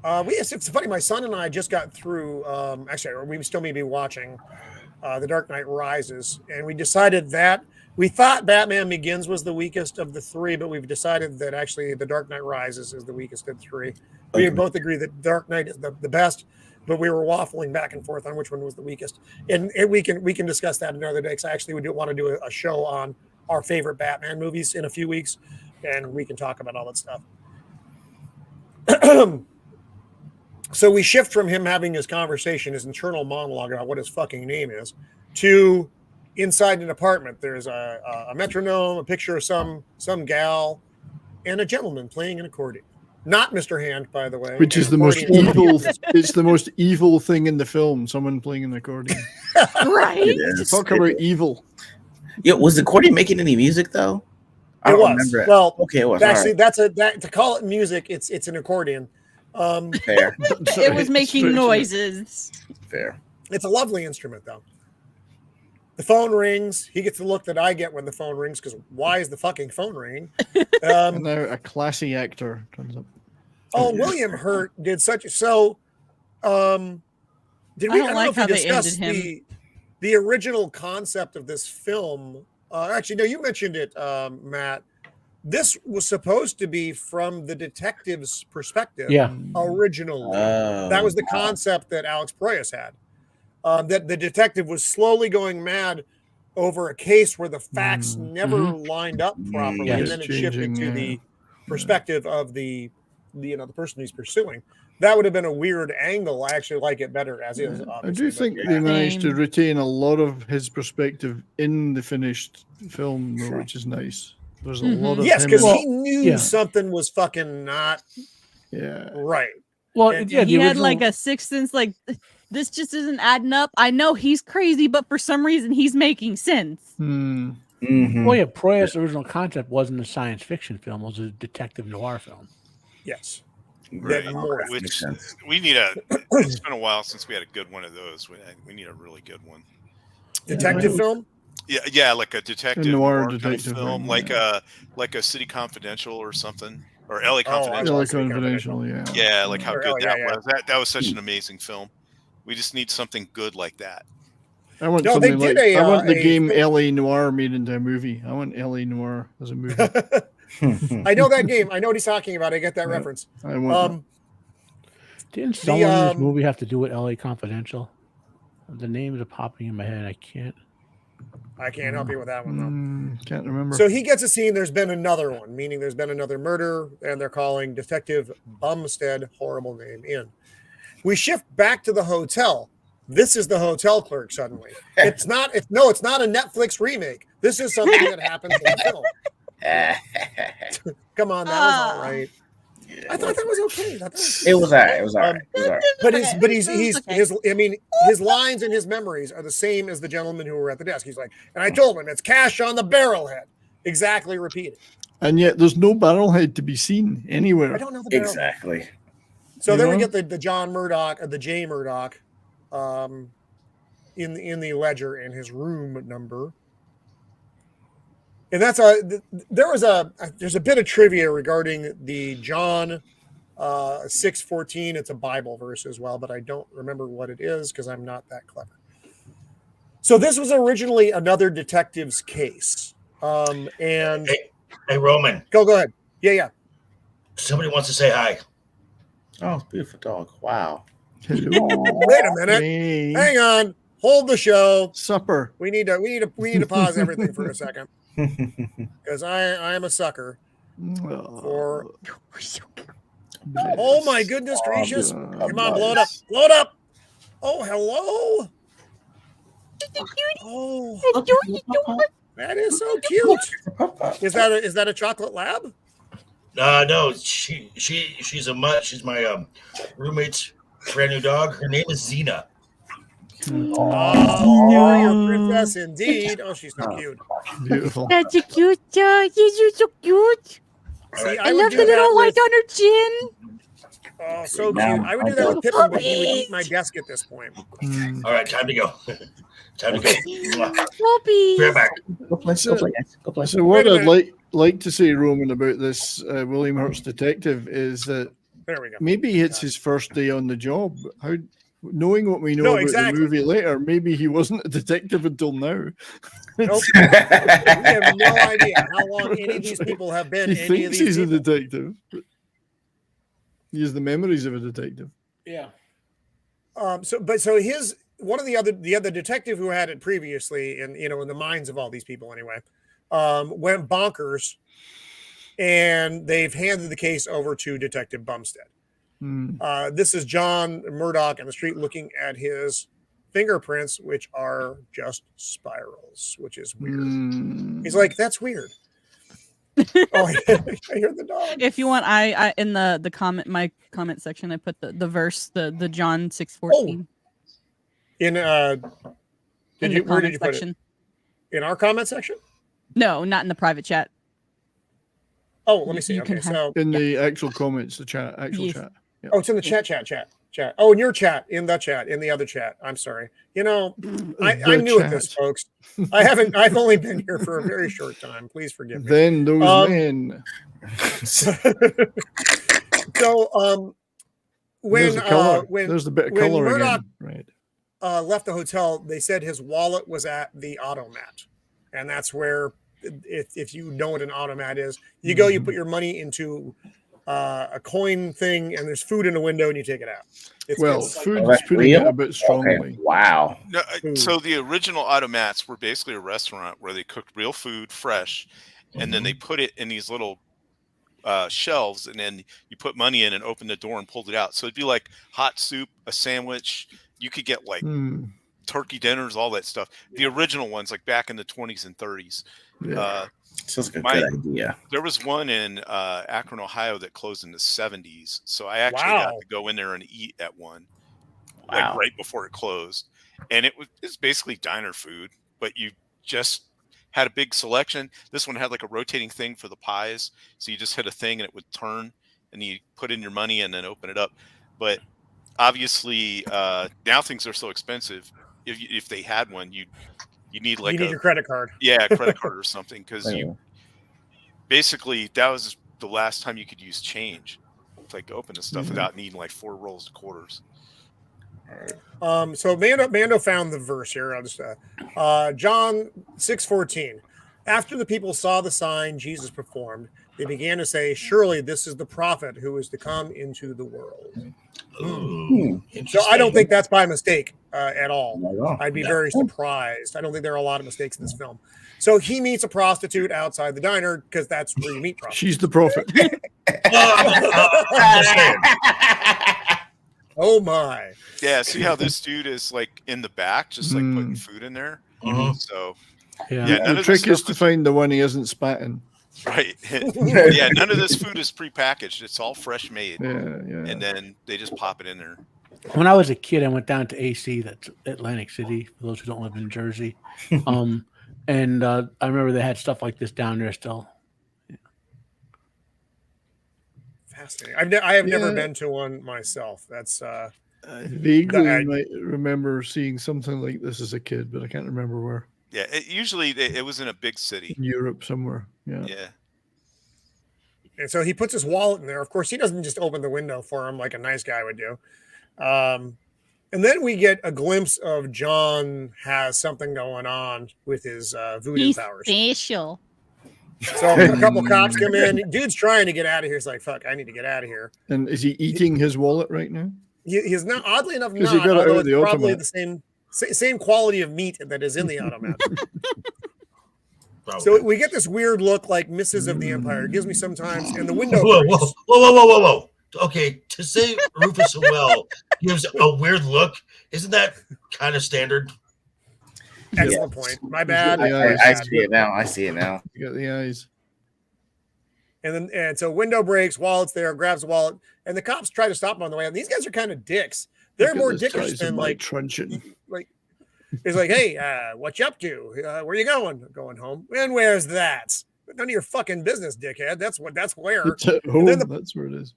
It's funny. My son and I just got through. Actually, we still may be watching The Dark Knight Rises, and we decided that we thought Batman Begins was the weakest of the three, but we've decided that actually The Dark Knight Rises is the weakest of the three. We both agree that Dark Knight is the best, but we were waffling back and forth on which one was the weakest. And we can discuss that another day, because I actually would want to do a show on our favorite Batman movies in a few weeks, and we can talk about all that stuff. So we shift from him having his conversation, his internal monologue about what his fucking name is, to inside an apartment. There's a metronome, a picture of some gal, and a gentleman playing an accordion. Not Mr. Hand, by the way. Which is the most evil. It's the most evil thing in the film. Someone playing an accordion. Right? Talk about evil. Yeah, was the accordion making any music though? I don't remember it. Well, okay, it was actually to call it music. It's an accordion. Fair. It was making noises. Fair. It's a lovely instrument, though. The phone rings. He gets the look that I get when the phone rings, because why is the fucking phone ringing? And now a classy actor turns up. Oh, William Hurt did such a so. Did we? I don't like know how if we they discussed ended him. the original concept of this film. Actually, no, you mentioned it, Matt. this was supposed to be from the detective's perspective. Yeah. Originally, Oh, that was the concept that Alex Proyas had. That the detective was slowly going mad over a case where the facts never lined up properly, Yes. and then it shifted Changing, to the perspective of the the person he's pursuing. That would have been a weird angle. I actually like it better as is. I do Obviously, think but they managed to Same. retain a lot of his perspective in the finished film, though, which is nice. There's a lot of yes, him because in- he knew something was fucking not yeah. right. Well, And yeah, He the had like original- a sixth sense, like this just isn't adding up. I know he's crazy, but for some reason he's making sense. Hmm. Well, yeah, Proyas' original concept wasn't a science fiction film; it was a detective noir film. Yes. Right. That more Makes Which sense. we need a. It's been a while since we had a good one of those. We need a really good one. detective film. Yeah, like a detective noir kind of detective film, thing, like a City Confidential or something, or LA I Confidential. love Like City Confidential, yeah. Yeah, like how Or good LA, that yeah. was. That was such an amazing film. We just need something good like that. I want No, they something did like a, I want the a game film- LA Noir made into a movie. I want LA Noir as a movie. I know that game. I know what he's talking about. I get that Yeah. reference. I want Didn't someone in this um, movie have to do with LA Confidential? The names are popping in my head. I can't. I can't help you with that one though. can't remember. So he gets a scene. There's been another one, meaning there's been another murder, and they're calling Detective Bumstead, horrible name, in. We shift back to the hotel. This is the hotel clerk. Suddenly, it's not. It's not a Netflix remake. This is something that happens in the film. Come on, that was all right. I thought that was okay. It was all right. It was all right. It was all right. But he's Okay. his. I mean, his lines and his memories are the same as the gentleman who were at the desk. He's like, and I told him it's cash on the barrelhead. Exactly repeated. And yet there's no barrelhead to be seen I anywhere. don't know the barrelhead. Exactly. So You then we know? get the John Murdoch, the J Murdoch, in the ledger in his room number. And that's there's a bit of trivia regarding the John 6:14. It's a Bible verse as well, but I don't remember what it is because I'm not that clever. So this was originally another detective's case. And Hey, Roman, go ahead. Yeah. somebody wants to say hi. Oh, beautiful dog. Wow. Hello. Wait a minute. Hey. Hang on. Hold the show. Supper. We need to pause everything for a second because I am a sucker for. Oh my goodness gracious! Come on, blow it up! Blow it up! Oh, hello! Oh, that is so cute. Is that a chocolate lab? No, she's a mutt. She's my roommate's brand new dog. Her name is Xena. Oh, you're a princess indeed. Oh, she's so cute. Beautiful. That's a cute dog. You're so cute. See, I would love do the that little light with- on her chin. Oh, so cute. I would do that with Pippin, but he would eat my desk at this point. All right, time to go. Time to go. Mwah. Puppy. Be right back. Go play, guys. Go play. So what Wait a I'd like to say, Roman, about this William Hurt's detective is that There we go. maybe it's his first day on the job. How, knowing what we know No, about exactly. the movie later, maybe he wasn't a detective until now. Nope. We have no idea how long any of these people have been. He Any of thinks these he's a people. detective. He has the memories of a detective. Yeah. So his one of the other detective who had it previously, in the minds of all these people anyway, went bonkers, and they've handed the case over to Detective Bumstead. This is John Murdoch on the street looking at his fingerprints, which are just spirals, which is weird. He's like, that's weird. Oh, I hear the dog. If you want, I in the comment section, I put the verse, the John 6:14 In in the where comment did you put section. it? In our comment section? No, not in the private chat. Oh, let me see. You can Okay, have- so In the actual comments, the chat, actual Yes. chat. Yeah. it's in the chat. Oh, in your chat, in the other chat. I'm sorry. I'm The new at this, chat. folks. I've only been here for a very short time. Please forgive me. Then those men. So, There's the color. when There's the bit of when color Murdoch- again. Right. left the hotel, they said his wallet was at the automat, and that's where if you know what an automat is. You go, you put your money into a coin thing, and there's food in the window, and you take it out. Food is that's putting it real? a bit strongly. Okay. Wow. No, so the original automats were basically a restaurant where they cooked real food fresh, and then they put it in these little shelves, and then you put money in and open the door and pulled it out. So it'd be like hot soup, a sandwich. You could get like turkey dinners, all that stuff. The original ones, like back in the 20s and 30s. Sounds like a good idea. There was one in Akron, Ohio that closed in the 70s. So I actually got to go in there and eat at one, like right before it closed. And it's basically diner food, but you just had a big selection. This one had like a rotating thing for the pies. So you just hit a thing and it would turn, and you put in your money and then open it up. But obviously now things are so expensive. If they had one, you need like your credit card. Yeah, a credit card or something, because you basically that was the last time you could use change to like open this stuff without needing like 4 rolls of quarters. So Mando found the verse here. I'll just John 6:14. After the people saw the sign Jesus performed, they began to say, "Surely this is the prophet who is to come into the world." So I don't think that's by mistake at all. I'd be very surprised. I don't think there are a lot of mistakes in this film. So he meets a prostitute outside the diner, because that's where you meet prostitutes. She's the prophet. Oh my. Yeah, see how this dude is like in the back, just like putting food in there. So the trick is to find the one he isn't spatting. Right. Yeah, none of this food is prepackaged. It's all fresh made. Yeah. And then they just pop it in there. When I was a kid, I went down to AC, that's Atlantic City, for those who don't live in Jersey. And I remember they had stuff like this down there still. Fascinating. I have never been to one myself. That's vaguely might remember seeing something like this as a kid, but I can't remember where. Yeah, usually it was in a big city. In Europe somewhere. Yeah. And so he puts his wallet in there. Of course, he doesn't just open the window for him like a nice guy would do. And then we get a glimpse of John has something going on with his voodoo powers. Special. So a couple cops come in. Dude's trying to get out of here. He's like, "Fuck, I need to get out of here." And is he eating his wallet right now? He's not. Oddly enough, Because he not. got it out Although of the it's probably automat. the same quality of meat that is in the automat. So we get this weird look like Misses of the Empire. It gives me sometimes, and the window. Whoa. Okay, to say Rufus Howell gives a weird look, isn't that kind of standard? Excellent point. My bad. I see it now. You got the eyes. And so window breaks, wallet's there, grabs the wallet, and the cops try to stop him on the way out. These guys are kind of dicks. They're more dickish than like truncheon. Like it's like, "Hey, what you up to? Where you going? Going home. And where's that? None of your fucking business, dickhead. That's where. It's at home. That's where it is.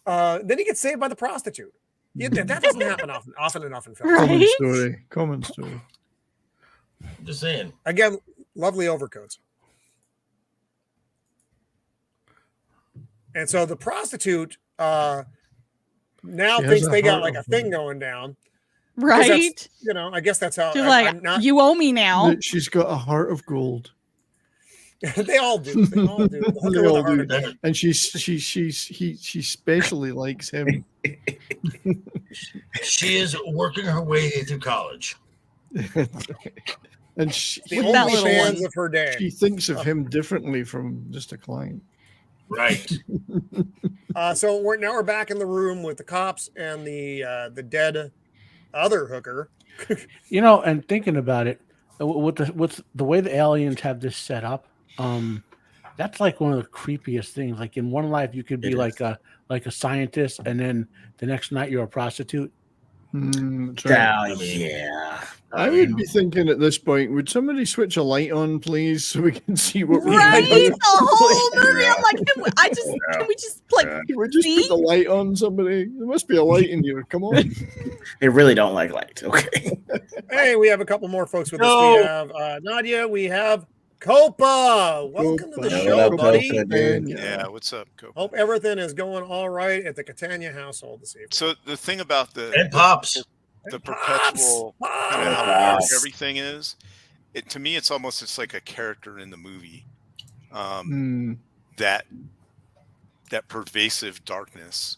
Then he gets saved by the prostitute. That doesn't happen often enough in films. Right? Common story. Just saying. Again, lovely overcoats. And so the prostitute now thinks they got like a thing going down. Right? I guess that's how. They're like, you ow me now. She's got a heart of gold. They all do. They all do. They all do. And she especially likes him. She is working her way through college. And she, the only fans of her day. She thinks of him differently from just a client. Right. So we're back in the room with the cops and the dead other hooker. And thinking about it, with the way the aliens have this set up, that's like one of the creepiest things. Like in one life, you could be like a scientist, and then the next night you're a prostitute. Yeah. I would be thinking at this point, would somebody switch a light on, please, so we can see what we right? do? The whole movie, I'm like, can we just like Can we just put the light on somebody? There must be a light in here. Come on. They really don't like light. Okay. Hey, we have a couple more folks with us. We have Nadia. We have Copa. Welcome to the show, buddy. Yeah, what's up, Copa? Hope everything is going all right at the Catania household this evening. So the thing about and Pops, the perpetual kind of how dark everything is to me, it's almost just like a character in the movie. That pervasive darkness.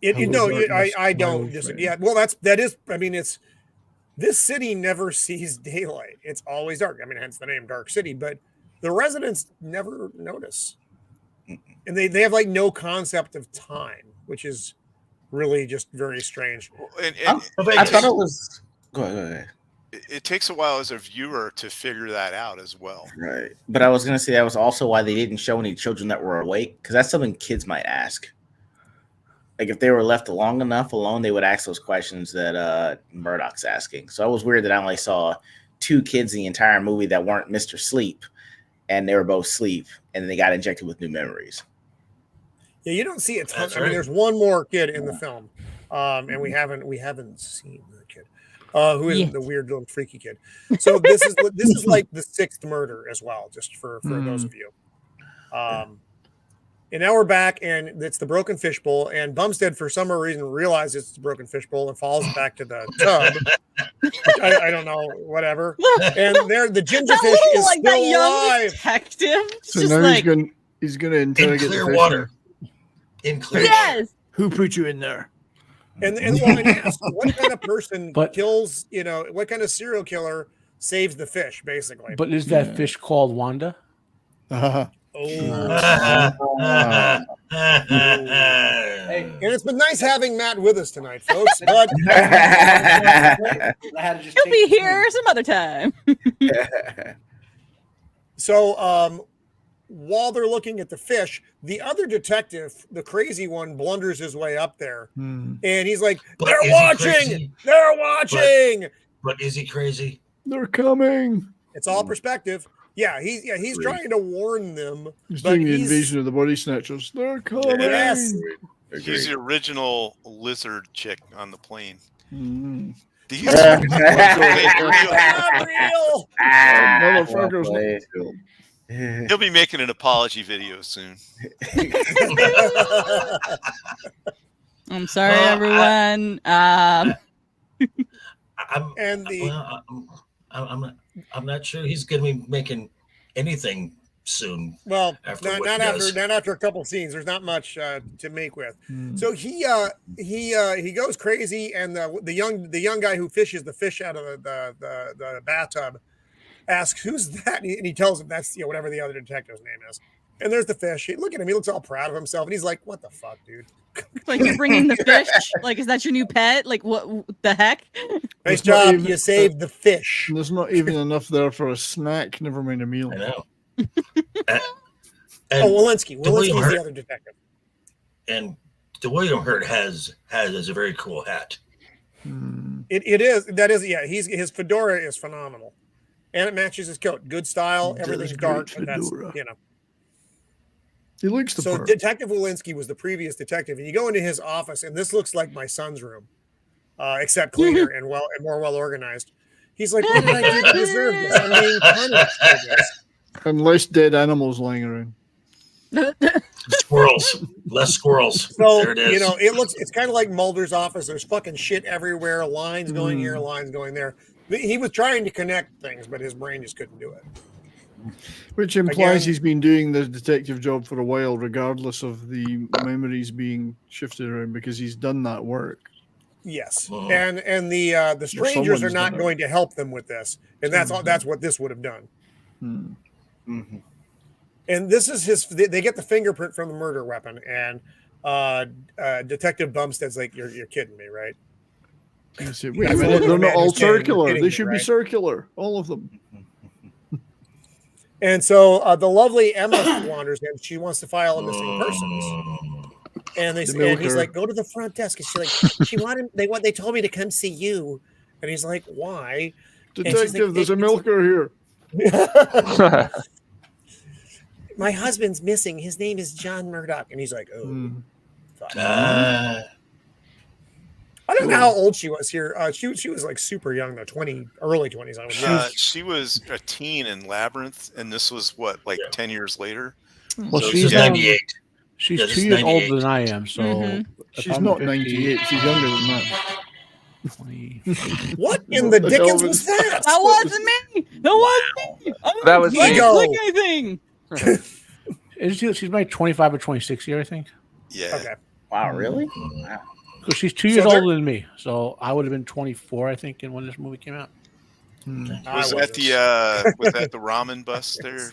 I don't disagree. Yeah, well, that is. I mean, this city never sees daylight. It's always dark. I mean, hence the name Dark City. But the residents never notice, and they have like no concept of time, which is really just very strange. And I thought it was. Go ahead. It takes a while as a viewer to figure that out as well. Right. But I was going to say that was also why they didn't show any children that were awake, because that's something kids might ask. Like if they were left long enough alone, they would ask those questions that Murdoch's asking. So it was weird that I only saw 2 kids in the entire movie that weren't Mr. Sleep, and they were both sleep, and then they got injected with new memories. Yeah, you don't see a ton. That's I mean, right. there's one more kid in the film, and we haven't seen the kid. Who is the weird little freaky kid? So this is like the 6th murder as well, just for those of you. And now we're back, and it's the broken fishbowl. And Bumstead, for some reason, realizes it's the broken fishbowl and falls back to the tub. I don't know, whatever. And there, the ginger fish is like still that young alive. detective. So Just now like, he's gonna interrogate In clear the fish water. now. In clear. yes. Who put you in there? And ask what kind of person kills? What kind of serial killer saves the fish, basically? But is that fish called Wanda? And it's been nice having Matt with us tonight, folks. But He'll be here some other time. so while they're looking at the fish, the other detective, the crazy one, blunders his way up there, and he's like, "They're watching! They're watching!" But is he crazy? They're coming. It's all perspective. Yeah, he's trying to warn them. He's but doing the invasion of the body snatchers. They're coming. Yes. He's the original lizard chick on the plane. These Not real. Motherfuckers. He'll be making an apology video soon. I'm sorry, everyone. I'm not sure he's going to be making anything soon. Well, after not after a couple scenes. There's not much to make with. So he goes crazy, and the young guy who fishes the fish out of the bathtub asks, "Who's that?" And he tells him that's whatever the other detective's name is. And there's the fish. Look at him; he looks all proud of himself, and he's like, "What the fuck, dude?" Like, you're bringing the fish? Like, is that your new pet? Like, what the heck? Nice job, you saved the fish. There's not even enough there for a snack. Never mind a meal. I know. Walensky. Walensky's the other detective. And the William Hurt has a very cool hat. It is. That is. Yeah. His fedora is phenomenal, and it matches his coat. Good style. Everything's dark. But that's He looks the part. Detective Walensky was the previous detective, and you go into his office, and this looks like my son's room, except cleaner and more well organized. He's like, "What did I do to deserve this? I'm being punished for this." And less dead animals lying around. Squirrels, less squirrels. So there it is. it's kind of like Mulder's office. There's fucking shit everywhere. Lines going here, lines going there. He was trying to connect things, but his brain just couldn't do it. Which implies he's been doing the detective job for a while, regardless of the memories being shifted around, because he's done that work. Yes, and the strangers are not going to help them with this, and that's what this would have done. And this is they get the fingerprint from the murder weapon, and Detective Bumstead's like, "You're kidding me, right?" Wait a minute, they're not all circular. They should be circular, all of them. And so the lovely Emma wanders in. She wants to file a missing persons. And he's like, "Go to the front desk." And she's like, they told me to come see you. And he's like, "Why?" Detective, like, there's a milker here. My husband's missing. His name is John Murdoch. And he's like, "Oh, fuck." I don't know how old she was here. She was like super young though, early 20s. I would guess. She was a teen in Labyrinth, and this was 10 years later. Well, so she's 98. She's 2 years older than I am, so she's not 98. She's younger than that. 20. What in the What the dickens hell was was that? That wasn't me. That wasn't me. That was I Ego. didn't click anything. She's like 25 or 26 here, I think. Yeah. Okay. Wow, really? Wow. Because she's 2 So years there- older than me. So I would have been 24, I think, when this movie came out. Was that the ramen bus there?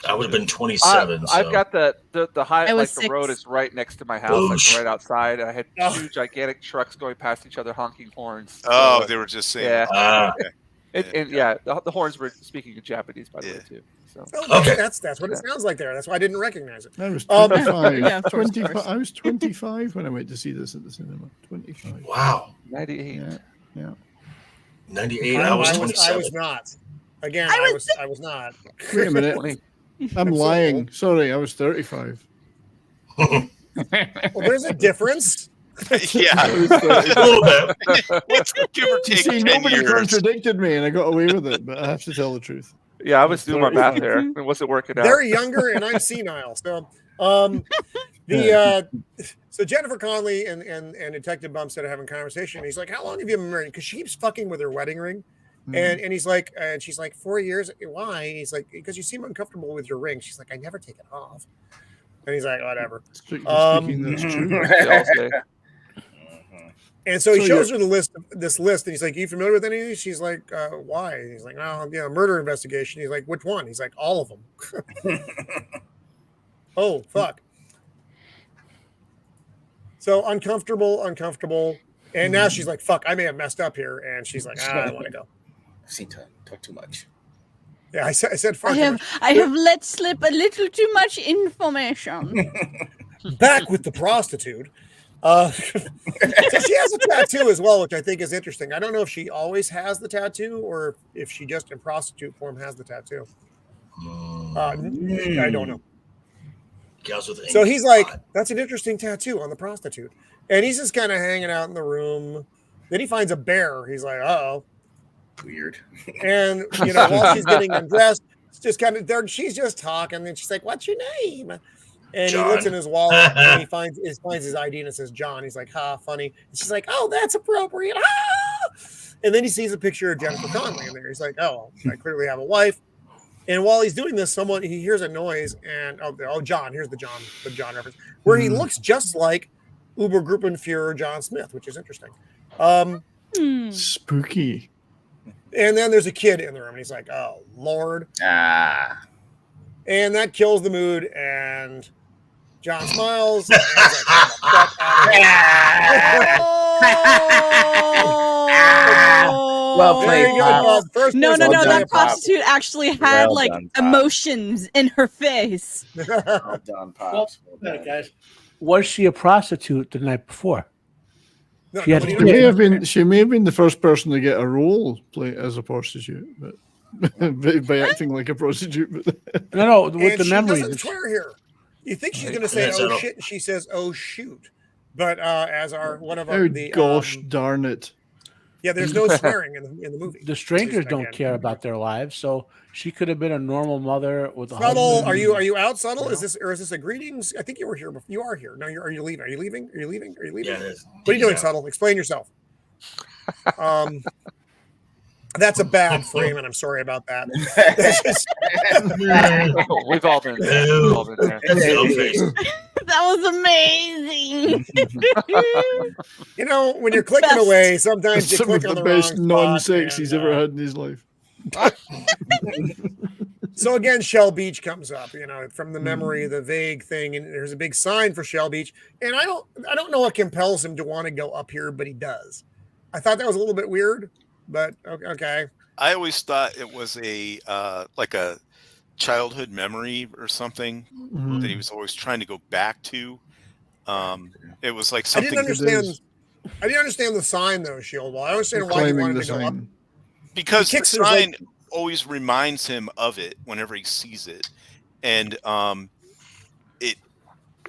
I would have been I've 27. got the high, I like was the road 6. is right next to my house, like Boosh. right outside. I had Oh. two gigantic trucks going past each other, honking horns. Oh, So, they were just saying. yeah. Ah. The horns were speaking in Japanese, by the way, too. So Oh, Okay. that's what it sounds like there. That's why I didn't recognize it. I was Um, 25. Yeah, of course, of 25 course. I was 25 when I went to see this at the cinema. 25. Wow. 98. Yeah. 98. I was 27. I was not. Again, I I was not. Wait a minute. 20. I'm so lying. old. Sorry, I was 35. Well, there's a difference. Yeah. I was A 35. little bit. Let's give or You take see, 10 nobody years. contradicted me, and I got away with it. But I have to tell the truth. Yeah, I was doing my math there. It wasn't working out. They're younger and I'm senile. So, so Jennifer Connelly and Detective Bumstead are having a conversation. He's like, "How long have you been married?" Because she keeps fucking with her wedding ring, and he's like, and she's like, 4 years. Why? And he's like, because you seem uncomfortable with your ring. She's like, I never take it off. And he's like, whatever. Strictly Um, speaking, that's true. They all say. And so he So shows her this list, and he's like, "You familiar with any of these?" She's like, "Why?" And he's like, "Oh, yeah, murder investigation." He's like, "Which one?" He's like, "All of them." Oh, fuck. So uncomfortable. And now she's like, "Fuck, I may have messed up here." And she's like, "I don't want to go." I seem to talk too much. Yeah, I said fuck. I have let slip a little too much information. Back with the prostitute. So she has a tattoo as well, which I think is interesting. I don't know if she always has the tattoo or if she just in prostitute form has the tattoo. I don't know. Gals with So ink he's like, spot. that's an interesting tattoo on the prostitute. And he's just kind of hanging out in the room. Then he finds a bear. He's like, uh-oh. Weird. And, while she's getting undressed, it's just kind of there. She's just talking. And she's like, what's your name? And John. he looks in his wallet and he finds his ID and it says John. He's like, ha, funny. And she's like, oh, that's appropriate. Ah! And then he sees a picture of Jennifer Connelly in there. He's like, oh, I clearly have a wife. And while he's doing this, he hears a noise and John, here's the John reference, where he looks just like Obergruppenführer John Smith, which is interesting. Spooky. And then there's a kid in the room and he's like, oh, Lord. Ah. And that kills the mood. And John smiles. And he's like, "Get the fuck out of here." Well played, Very good, Bob. Bob. First No, person no, to no. say That it, Bob. prostitute actually had Well done, Bob. emotions in her face. Well done, Pops. Well Well, done. guys, was she a prostitute the night before? No, She had nobody to She knows. may have been. She may have been the first person to get a role play as a prostitute, but by acting like a prostitute. But No, with And the she memory. doesn't swear here. You think she's going to say Yes, I "oh don't- shit" and she says "oh shoot," but as one of oh our the gosh darn it! yeah, there's no swearing in the movie. The strangers Again. don't care about their lives, so she could have been a normal mother with a Subtle, husband. are you out, Subtle? Is this a greetings? I think you were here before. You are here. No, are you leaving? Are you leaving? Are you leaving? Are you leaving? Yeah, What are you doing, yeah. Subtle? Explain yourself. That's a bad frame, and I'm sorry about that. That's just- We've all been there. We've all been there. That's no-face. That was amazing. when you're clicking Best. away, sometimes you Some click of on the the wrong best spot, non-sex and, he's ever had in his life. So again, Shell Beach comes up, from the memory, the vague thing, and there's a big sign for Shell Beach. And I don't know what compels him to want to go up here, but he does. I thought that was a little bit weird, but okay. I always thought it was a like a childhood memory or something Mhm. that he was always trying to go back to. It was like I something didn't understand. is. I didn't understand the sign though, Shieldwall. I understand why he Climbing wanted the to go up. sign. because He the kicks his leg- sign always reminds him of it whenever he sees it, and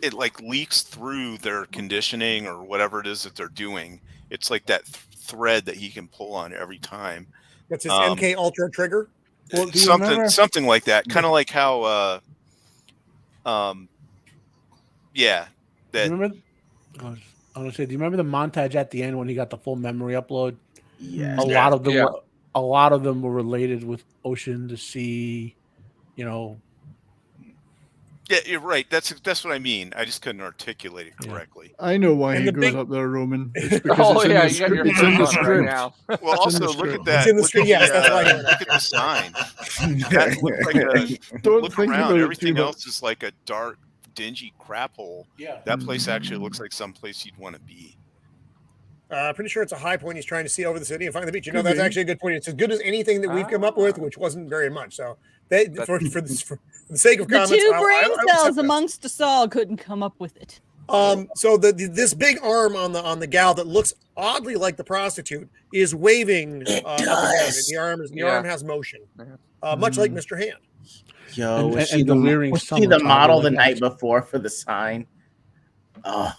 it like leaks through their conditioning or whatever it is that they're doing. It's like that thread that he can pull on every time. That's his MK Ultra trigger. Well, do you remember? Something like that. Kind of like how yeah, Do you that remember? I'm gonna say, do you remember the montage at the end when he got the full memory upload? Yes. A lot of them Yeah. were a lot of them were related with ocean, the sea, you know. Yeah, you're right. That's what I mean. I just couldn't articulate it correctly. I know why And he the goes big- up there, Roman. It's because Oh it's in yeah, the you got your script. It's in hands the on it right script. now. Well, It's in also the look script. at that. It's in the look script, at yes, the, that's why I went look at the sign. That looks like a Don't look think around. about it too Everything much. else is like a dark, dingy crap hole. Yeah. That place actually looks like some place you'd want to be. Pretty sure it's a high point. He's trying to see over the city and find the beach. You know, Could that's be. actually a good point. It's as good as anything that we've come up with, which wasn't very much. So, for the sake of The comments, two I'll brain accept cells that. amongst us all couldn't come up with it. So this big arm on the gal that looks oddly like the prostitute is waving up and down. And the arm has motion, much like Mr. Hand. Yo, was and she the leering was she summer the time, model like the that. night before for the sign? Oh,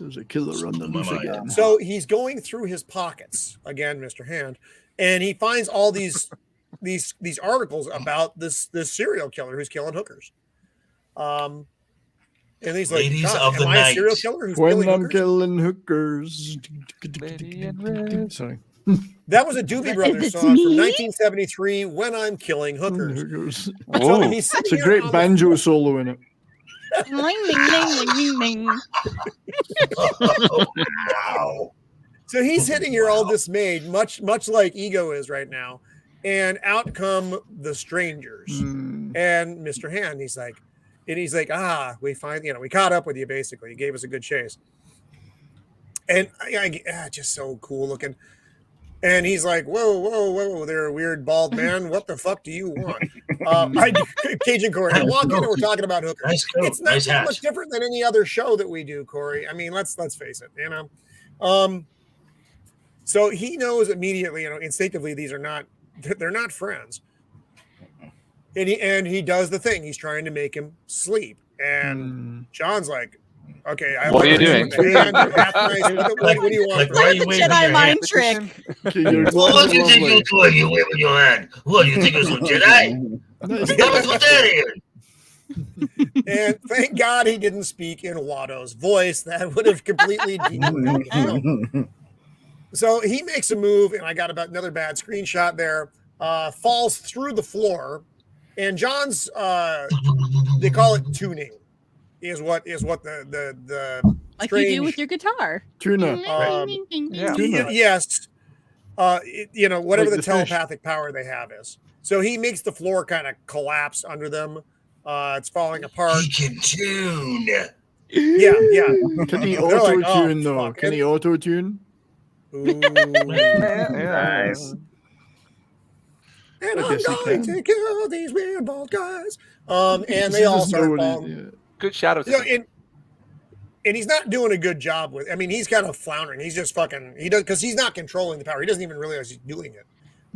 There's a killer on the loose again. So he's going through his pockets again, Mr. Hand, and he finds all these articles about this serial killer who's killing hookers. And he's like, Ladies "God, of the am I a serial night. killer who's When killing I'm hookers?" killing hookers. Lady in red. Sorry. That was a Doobie Brothers It's song me? from 1973. When I'm killing hookers. Hookers. So Oh, he's sitting it's a here great on the banjo floor. solo in it. Wow. So he's sitting here all dismayed, much like Ego is right now. And out come the strangers Mm. and Mr. Hand. He's like, we caught up with you basically. He gave us a good chase. And just so cool looking. And he's like, whoa, there, weird bald man. What the fuck do you want? Cajun Corey. I walk in and we're talking about hookers. Nice coat, It's not nice that hat. much different than any other show that we do, Corey. I mean, let's face it, you know. So he knows immediately, instinctively, they're not friends. And he does the thing. He's trying to make him sleep. And John's like, okay, What are you doing? What do you want? Like, why are you waving Jedi your mind hand? trick. Okay, you're Well, what do you think lovely. you're doing? You waving your hand. What do you think it was a Jedi? Get us with that here. And thank God he didn't speak in Watto's voice. That would have completely derailed the film. So he makes a move, and I got about another bad screenshot there. Falls through the floor, and John's they call it tuning, is what the Like you do with your guitar. Tuna. Yeah. yes, whatever Like the the fish. telepathic power they have is. So he makes the floor kind of collapse under them. It's falling apart. He can tune. Yeah. Can he They're like, auto tune oh, though? fuck. Can he auto tune? Ooh. nice. And I I'm guess he going can. to kill these weird bald guys. And He they all doesn't know start what he- falling. yeah. Good shadows. And he's not doing a good job with. I mean, he's kind of floundering. He's just fucking. He does because he's not controlling the power. He doesn't even realize he's doing it.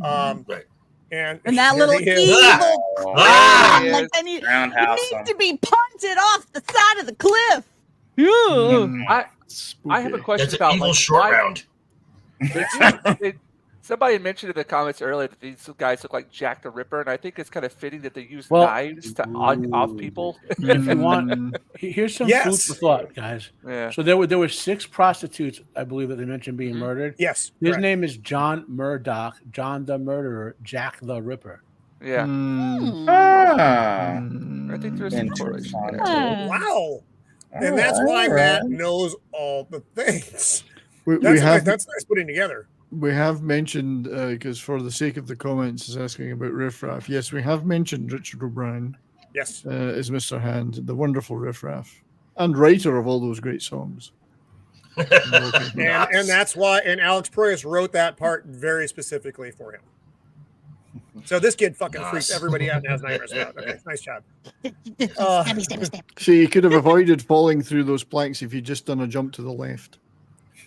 Right. And And that there little he is. evil Ah! crab, like, and he Roundhouse needs him. to be punted off the side of the cliff. Ooh. I have a question That's an about evil like, short why- round. Somebody mentioned in the comments earlier that these guys look like Jack the Ripper, and I think it's kind of fitting that they use Well- knives to off people. If you want, here's some Yes. food for thought, guys. Yeah. So there were 6 prostitutes, I believe, that they mentioned being murdered. Yes. His correct. name is John Murdoch, John the Murderer, Jack the Ripper. Yeah. Ah, I think there's some correlation there. Wow. And that's why Matt knows all the things. We That's have nice putting together. we have mentioned because for the sake of the comments is asking about Riffraff. Yes, we have mentioned Richard O'Brien Yes. as Mr. Hand, the wonderful Riffraff, and writer of all those great songs. And that's why, and Alex Proyas wrote that part very specifically for him. So this kid fucking freaks everybody out and has nightmares about. Okay, nice job. See, you could have avoided falling through those planks if you'd just done a jump to the left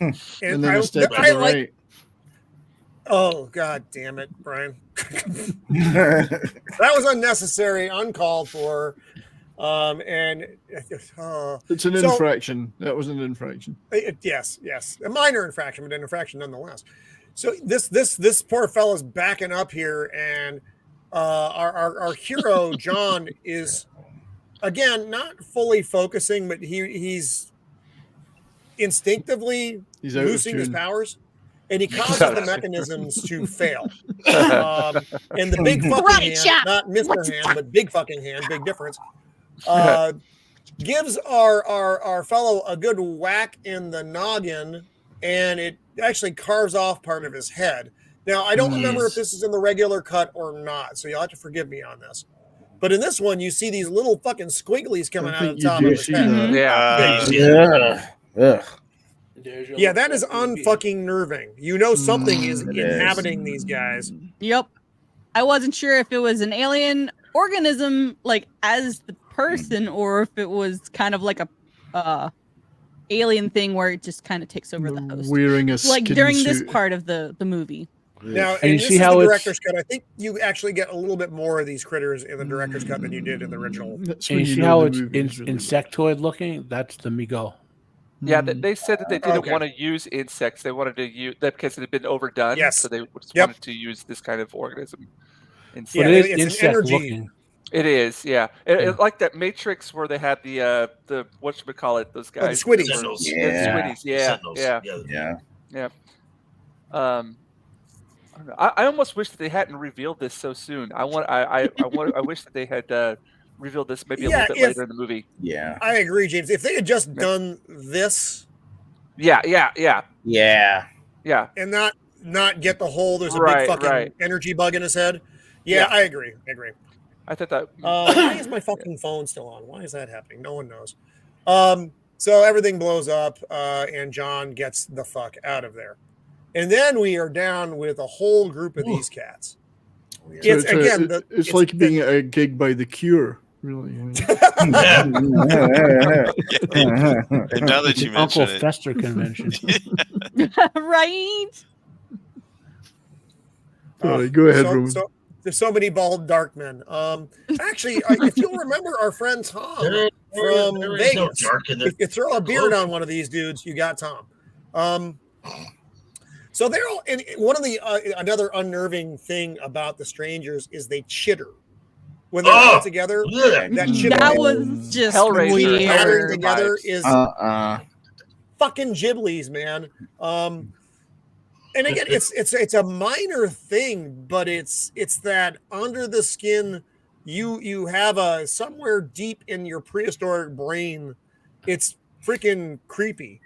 and then a step to I the like. right. Oh God damn it, Brian! That was unnecessary, uncalled for, and It's an So- infraction. That was an infraction. yes, a minor infraction, but an infraction nonetheless. So this poor fella's backing up here, and our hero John is again not fully focusing, but he's instinctively He's out of losing his tune. powers, and he causes out of the tune. mechanisms to fail. And the big fucking Right, hand, shot. not Mr. What's Hand, but big fucking hand, big difference, gives our fellow a good whack in the noggin, and it actually carves off part of his head. Now, I don't remember if this is in the regular cut or not, so you'll have to forgive me on this. But in this one, you see these little fucking squigglies coming out of the top of his head. Yeah. Ugh. Yeah, that is unfucking nerving. You know something is It inhabiting these guys. Yep. I wasn't sure if it was an alien organism, like as the person, or if it was kind of like a alien thing where it just kind of takes over the host. Wearing a Like skin during this suit. part of the movie. Now, And you this see is how the it's- director's cut. I think you actually get a little bit more of these critters in the director's cut than you did in the original. That's And when you see know how the it's movie is really good. insectoid looking? That's the Migo. Yeah, they said that they didn't Okay. want to use insects. They wanted to use that because it had been overdone. Yes. So they just Yep. wanted to use this kind of organism. But Yeah, it is it's an insect energy. looking. It is, yeah. It, like that Matrix where they had the whatchamacallit, those Oh, the guys. squiddies. Sentinels. Yeah, Squiddies, yeah, Sentinels. yeah. Yeah. I don't know. I almost wish that they hadn't revealed this so soon. I wish that they had revealed this maybe a Yeah, little bit later in the movie. Yeah. I agree, James. If they had just done this Yeah. Yeah. and not get the whole there's a Right, big fucking right. energy bug in his head. Yeah. I agree. I thought that. Why is my fucking phone still on? Why is that happening? No one knows. So everything blows up, and John gets the fuck out of there. And then we are down with a whole group of these cats. So It's again, it's like being at a gig by The Cure, really. And now that you Uncle mention it, Fester convention. Right? Sorry, go ahead, Roman. So there's so many bald dark men. Actually, if you'll remember our friend Tom from There is no Vegas, dark in the if you throw a beard on one of these dudes, you got Tom. So they're all, and one of the another unnerving thing about the strangers is they chitter when they're all together. Yeah. That chitter, That was just Hellraiser. gathering weird. together vibes. is Uh-uh. fucking Ghibli's, man. And again, it's a minor thing, but it's that under the skin, you have a somewhere deep in your prehistoric brain, it's freaking creepy.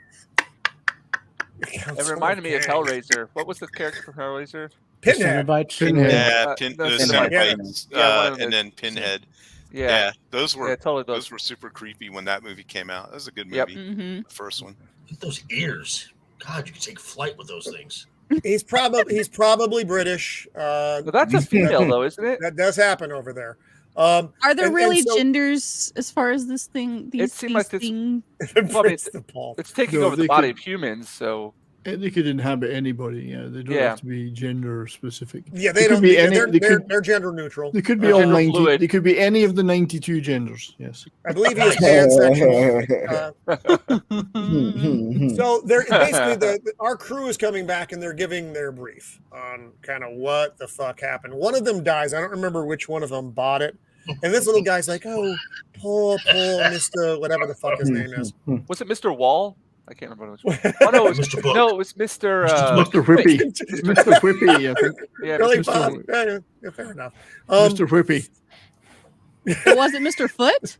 It reminded me of Hellraiser. What was the character from Hellraiser? Pinhead. Cenobites. Pinhead. yeah, no, the Cenobites. Cenobites, Yeah, one of and the- then Pinhead. Yeah, Yeah, those were totally those were super creepy when that movie came out. That was a good Yep. movie, Mm-hmm. the first one. Look at those ears. God, you could take flight with those things. He's probably British. But that's a female though, isn't it? That does happen over there. Are there And really so- genders as far as this thing? These, seemed like this- things? Prince the Paul. It's taking No, over the they body could- of humans, so They could inhabit anybody. Yeah, they don't Yeah. have to be gender specific. Yeah, They they could don't. be any- they could- They're gender neutral. They could be Or all gender 90. fluid. They could be any of the 92 genders. Yes. I believe he is pansexual. So they're basically our crew is coming back and they're giving their brief on kind of what the fuck happened. One of them dies. I don't remember which one of them bought it. And this little guy's like, "Oh, poor Mr. whatever the fuck his name is." was it Mr. Wall? I can't remember which one. Oh no, it was Mr. Book. no, it was Mr. Mr. Whippy. Mr. Whippy, I think. Yeah, Really, Mr. Bob? Yeah, fair enough. Mr. Whippy. Was it Mr. Foot?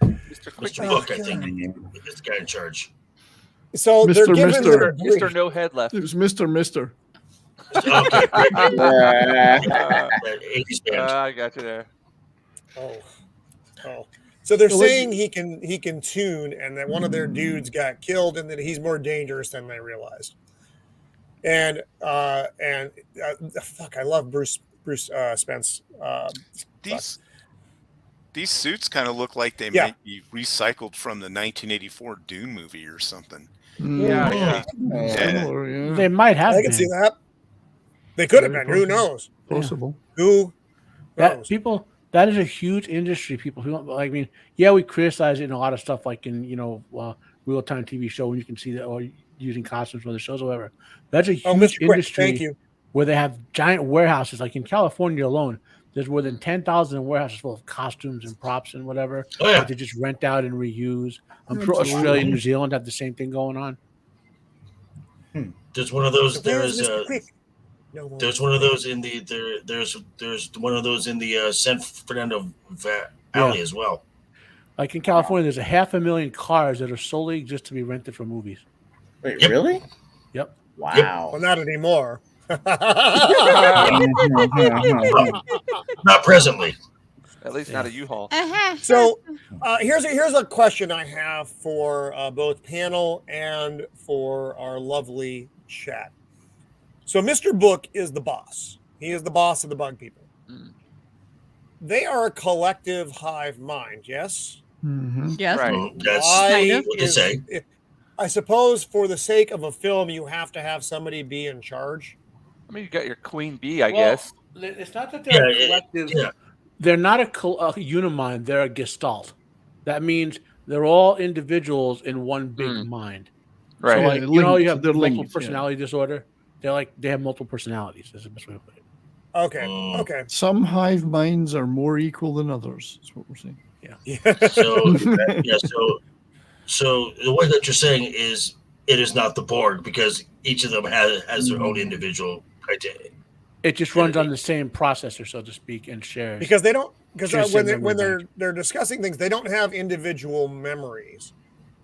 Mr. Quick. Mr. Book, I think, is the guy in charge. So they're Mr. giving Mr. their Mr. brief. No Head Left. It was Mr. Okay, great. That 80s band. I got you there. Oh. So they're So what- saying he can tune, and that one of their dudes got killed, and that he's more dangerous than they realized. And fuck, I love Bruce Spence. These suits kind of look like they Yeah. might be recycled from the 1984 Dune movie or something. Yeah, yeah. Similar, yeah. They might have I can been. see that. They could have Very been. Who possible. knows? Possible. Who That knows? people, that is a huge industry. People who don't, I mean, yeah, we criticize it in a lot of stuff, like in real time TV show when you can see that, or using costumes for the shows or whatever. That's a huge Oh, Mr. Quick, industry thank you. where they have giant warehouses. Like in California alone, there's more than 10,000 warehouses full of costumes and props and whatever Oh, yeah. that they just rent out and reuse. I'm sure Absolutely. Australia and New Zealand have the same thing going on. There's one of those. Where's Mr. Quick? No more. There's one of those in the there's one of those in the San Fernando Valley as well. Like in California, there's 500,000 cars that are solely exist to be rented for movies. Wait, Yep. really? Yep. Wow. Well, not anymore. Not presently. At least not a U-Haul. So here's a question I have for both panel and for our lovely chat. So Mr. Book is the boss. He is the boss of the bug people. They are a collective hive mind, yes? Yes. Right. That's Kind of. what they say. I suppose for the sake of a film, you have to have somebody be in charge. I mean, you got your queen bee, I guess. It's not that they're a collective. Yeah. They're not a unimind. They're a gestalt. That means they're all individuals in one big mind. Right. So, Yeah, like, they're you know, linked. you have They're multiple linked, personality disorder. They have multiple personalities. That's the best way to put it. Okay. Okay. Some hive minds are more equal than others. That's what we're saying. So the way that you're saying is it is not the Borg because each of them has their own individual identity. It just runs on the same processor, so to speak, and shares. Because they don't. Because Shares when same memory they're discussing things, they don't have individual memories.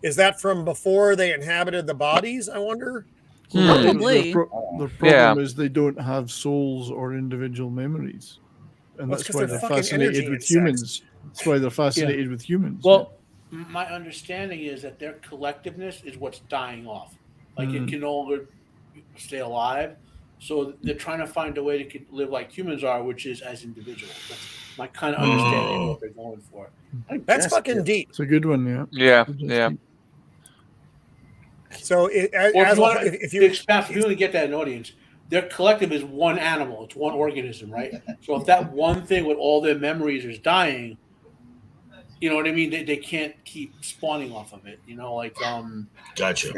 Is that from before they inhabited the bodies? I wonder. Probably. The problem is they don't have souls or individual memories, and Well, it's that's 'cause why they're they're fucking fascinated energy with insects. humans. That's why they're fascinated with humans. Well, my understanding is that their collectiveness is what's dying off. Like it can no longer stay alive. So they're trying to find a way to live like humans are, which is as individuals. That's my kind of understanding of what they're going for. That's fucking deep. It's a good one, yeah. Yeah. Good Yeah. deep. So Or if you expand, if you want to get that in audience, their collective is one animal. It's one organism, right? So if that one thing with all their memories is dying, you know what I mean? They can't keep spawning off of it. You know, like Gotcha.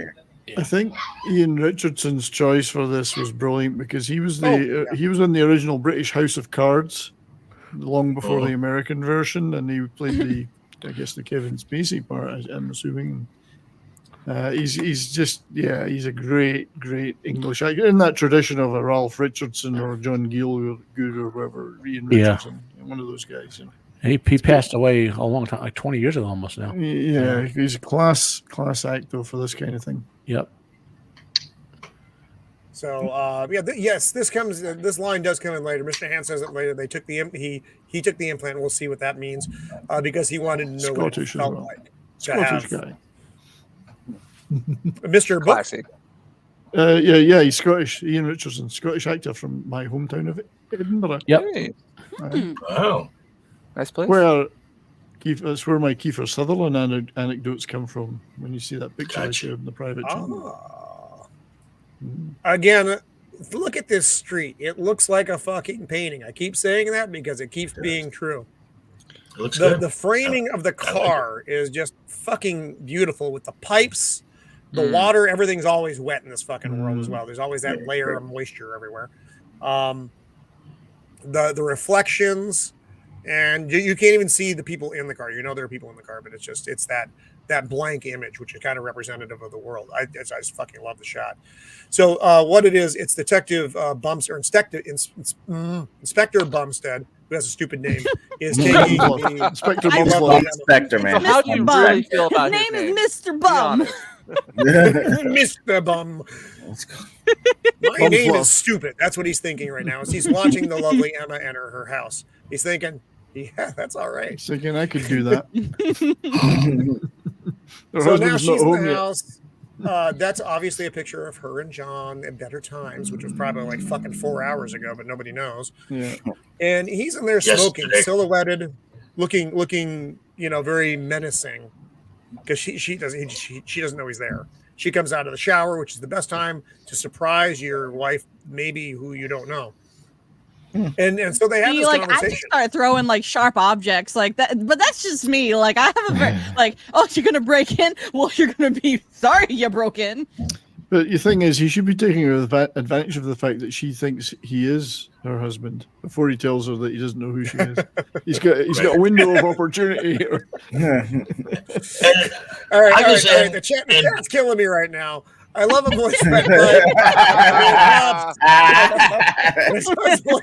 I think Ian Richardson's choice for this was brilliant because he was he was in the original British House of Cards long before the American version, and he played the the Kevin Spacey part. I'm assuming. He's just he's a great English actor in that tradition of a Ralph Richardson or John Gielgud or whoever. Ian Richardson, one of those guys. You know. he passed away a long time, like 20 years ago almost now. Yeah, he's a class actor for this kind of thing. Yep. So yes, this line does come in later. Mr. Han says it later. They took he took the implant. We'll see what that means because he wanted to know Scottish what it felt as well. like. Scottish guy. Mr. Book. Classic. He's Scottish. Ian Richardson, Scottish actor from my hometown of Edinburgh. Yep. Hey, Wow. nice place. That's where my Kiefer Sutherland anecdotes come from. When you see that picture I Gotcha. showed in the private channel. Again, look at this street. It looks like a fucking painting. I keep saying that because it keeps being true. It looks good. The framing of the car is just fucking beautiful with the pipes, the water. Everything's always wet in this fucking world as well. There's always that layer of moisture everywhere. The reflections, and you can't even see the people in the car. You know there are people in the car, but it's that blank image, which is kind of representative of the world. I just fucking love the shot. So what it is, it's Detective Inspector Bumstead, who has a stupid name, is taking the Inspector I love Bumstead. Inspector, man. So how do you Bum. really feel about His his name name? is Mr. Be Bum. honest. Mr. Bum. My Bum name fluff. is stupid. That's what he's thinking right now as he's watching the lovely Emma enter her house. He's thinking, yeah, that's all right. So again, I could do that. Her So now husband's she's not in home the yet. house. That's obviously a picture of her and John at Better Times, which was probably like fucking 4 hours ago, but nobody knows. Yeah. And he's in there smoking, silhouetted, looking, very menacing, because she doesn't know he's there. She comes out of the shower, which is the best time to surprise your wife, maybe who you don't know. And so they have this I just conversation. start throwing like sharp objects like that, but that's just me. Like I have a very oh, you're gonna break in. Well, you're gonna be sorry you broke in. But the thing is, he should be taking advantage of the fact that she thinks he is her husband before he tells her that he doesn't know who she is. He's got a window of opportunity here. All right. The chat's killing me right now. I love a voice like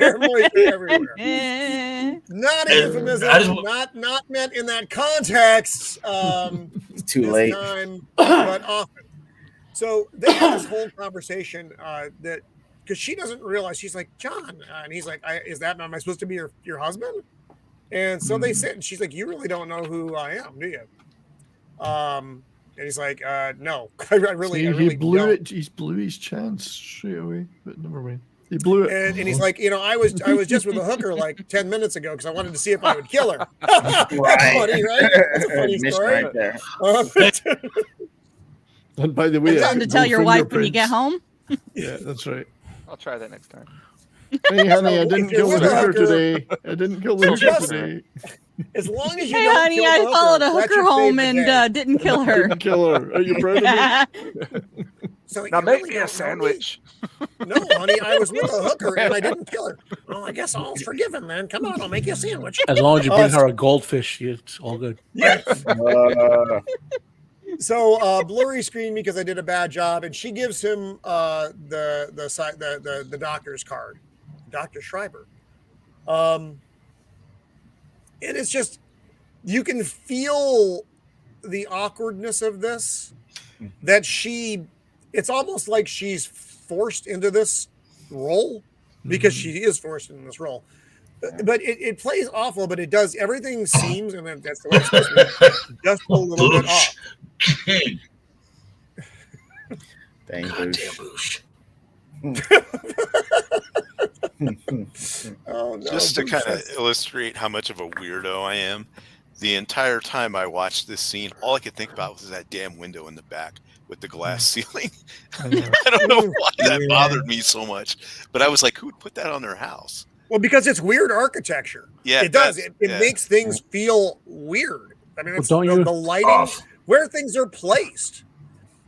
everywhere. Not a euphemism, not meant in that context. Too this late. time, but often. So they have this whole conversation that because she doesn't realize, she's like, John, and he's like, am I supposed to be your husband? And so they sit, and she's like, you really don't know who I am, do you? And he's like, no, I really he blew don't. it. He blew his chance straight away, but never mind. He blew it. And he's like, I was just with a hooker like 10 minutes ago because I wanted to see if I would kill her. Right. That's funny, right? That's a funny story. Right there. And by the way, Time to tell your wife when you get home. Yeah, that's right. I'll try that next time. Hey, honey, I didn't kill the with a hooker hooker- today. I didn't kill the hooker Just- today. As long as you Hey, don't honey, kill the I followed a that's hooker your home favorite and day. didn't kill her. Didn't kill her. Are you proud of me? So Now you make really me don't know a sandwich. No, honey, I was with a hooker and I didn't kill her. Well, I guess all's forgiven then. Come on, I'll make you a sandwich. As long as you bring her a goldfish, it's all good. Yeah. Uh, So Blurry screened me because I did a bad job, and she gives him the doctor's card, Dr. Schreiber. And it's just, you can feel the awkwardness of this, that it's almost like she's forced into this role because she is forced into this role. But it plays awful, but it does, everything seems, and that's the way it's supposed to be, just a little bit off. Dang, Goddamn Boosh. boosh. Oh, no, Just to Boosh, kind of that's- illustrate how much of a weirdo I am, the entire time I watched this scene, all I could think about was that damn window in the back with the glass ceiling. I know. I don't know why that bothered me so much, but I was like, who would put that on their house? Well, because it's weird architecture. Yeah, it does. that's- It yeah. makes things feel weird. I mean, it's don't you- the lighting, Off. where things are placed.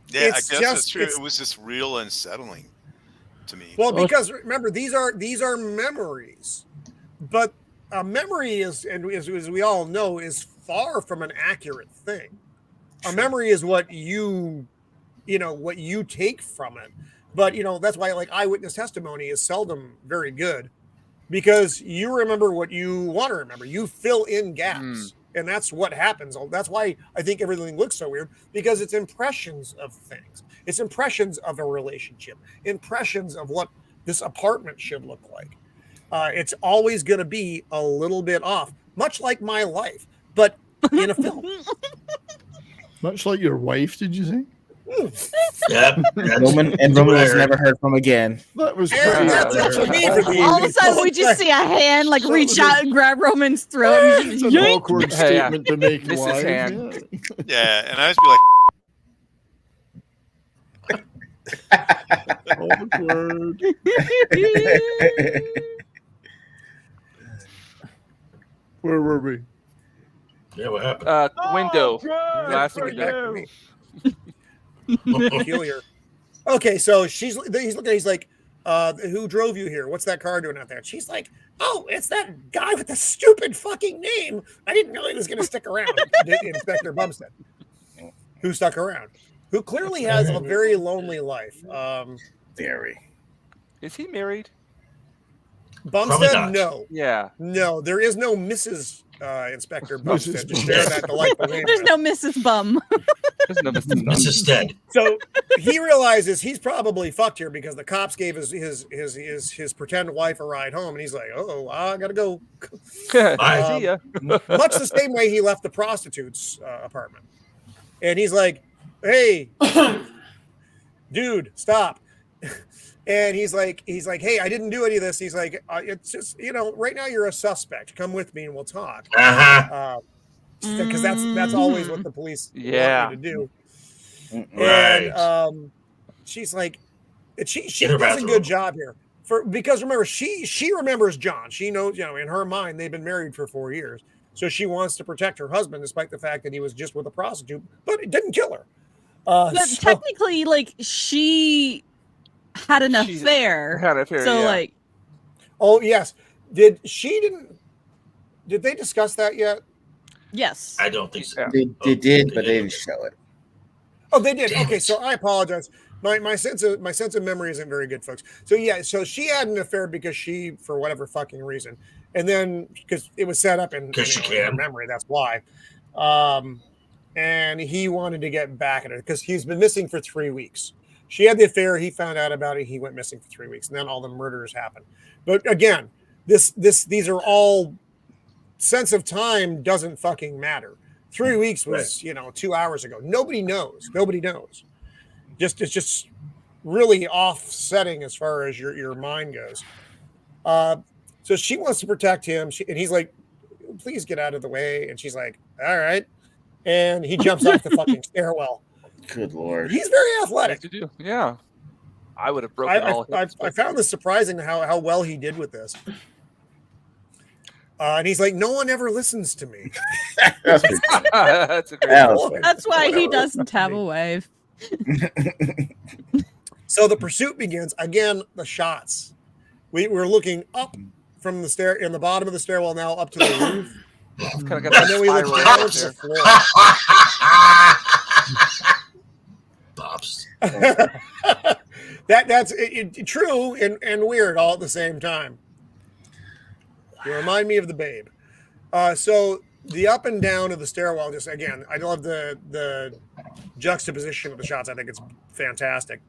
Yeah, I It's guess that's just- true. it's- It was just real unsettling to me. Well, Well, because remember, these are memories, but a memory is, and as we all know, is far from an accurate thing. A memory is what you take from it. But that's why like eyewitness testimony is seldom very good, because you remember what you want to remember. You fill in gaps. And that's what happens. That's why I think everything looks so weird, because it's impressions of things. It's impressions of a relationship, impressions of what this apartment should look like. It's always going to be a little bit off, much like my life, but in a film. Much like your wife, did you say? Yep. Roman was never heard from again. That was And that's it for me for the All of a evening. sudden, we just see a hand like reach out and grab Roman's throat. And It's just an yank. awkward Hey, yeah. statement to make Mrs. live. Hand. Yeah. Yeah, and I was be like, Awkward. Where were we? Yeah, what happened? Window. Last Bring it back to window. me. Peculiar. Okay, so he's looking. He's like, "Who drove you here? What's that car doing out there?" And she's like, "Oh, it's that guy with the stupid fucking name. I didn't know he was going to stick around." Inspector Bumstead, who stuck around, who clearly has a very lonely life. Very. Is he married? Probably Bumstead, not. Yeah. no, there is no Mrs. Inspector Bumstead to share that delightful name. There's with. no Mrs. Bum. There's no Mr. Nunn. Mrs. Stead. So he realizes he's probably fucked here because the cops gave his pretend wife a ride home, and he's like, "Oh, I gotta go." Bye. See ya. Much the same way he left the prostitute's apartment, and he's like, "Hey, dude, stop." And he's like, "Hey, I didn't do any of this." He's like, "It's just, right now you're a suspect. Come with me and we'll talk." Uh-huh. Because that's always what the police Yeah. want me to do. Right. And she's like, she In her does a bathroom. good job here because remember, she remembers John. She knows, in her mind they've been married for 4 years, so she wants to protect her husband despite the fact that he was just with a prostitute, but it didn't kill her. But So- technically, like, she had an She affair. had an affair, So, yeah. like, oh yes, did they discuss that yet? yes. I don't think so. Yeah. They did, but they didn't show it. Oh, they did. Damn Okay, it. so I apologize. My sense of memory isn't very good, folks. So yeah, so she had an affair because she, for whatever fucking reason, and then because it was set up in her memory, that's why. And he wanted to get back at her because he's been missing for 3 weeks. She had the affair. He found out about it. He went missing for 3 weeks, and then all the murders happened. But again, these are all sense of time doesn't fucking matter. 3 weeks was 2 hours ago. Nobody knows. It's just really offsetting as far as your mind goes. So she wants to protect him, and he's like, "Please get out of the way." And she's like, "All right." And he jumps off the fucking stairwell. Good Lord. He's very athletic. To do. Yeah. I would have broken all his I found this surprising how well he did with this. And he's like, "No one ever listens to me." That's a great That's why he doesn't have a wife. So the pursuit begins. Again, the shots. We're looking up from the stair in the bottom of the stairwell now up to the roof. And then we look down to the floor. Pops. That's true and weird all at the same time. You remind me of the Babe. So the up and down of the stairwell, just again, I love the juxtaposition of the shots. I think it's fantastic.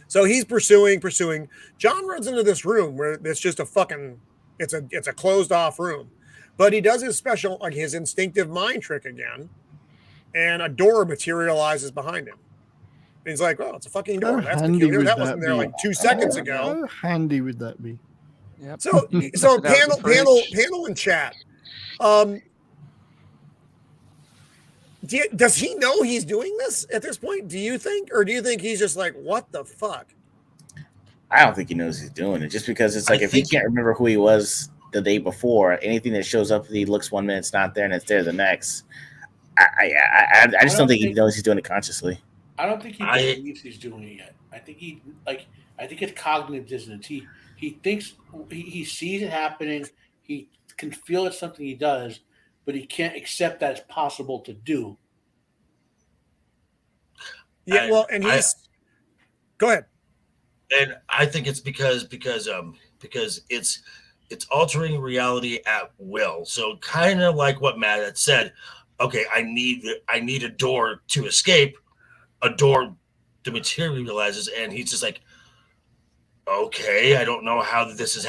So he's pursuing. John runs into this room where it's just it's a closed off room. But he does his special, like his instinctive mind trick again, and a door materializes behind him. And he's like, "Oh, it's a fucking door. That's peculiar. That wasn't there like 2 seconds ago." How handy would that be? Yep. So panel and chat. Does he know he's doing this at this point? Do you think, or do you think he's just like, "What the fuck"? I don't think he knows he's doing it. Just because it's like if he can't remember who he was the day before, anything that shows up, he looks 1 minute, it's not there, and it's there the next. I just don't think he knows he's doing it consciously. I don't think he believes he's doing it yet. I think it's cognitive dissonance. He thinks he sees it happening. He can feel it's something he does, but he can't accept that it's possible to do. Yeah, well, and go ahead. And I think it's because it's altering reality at will. So kind of like what Matt had said. Okay, I need a door to escape. A door that materializes, and he's just like, okay, I don't know how this is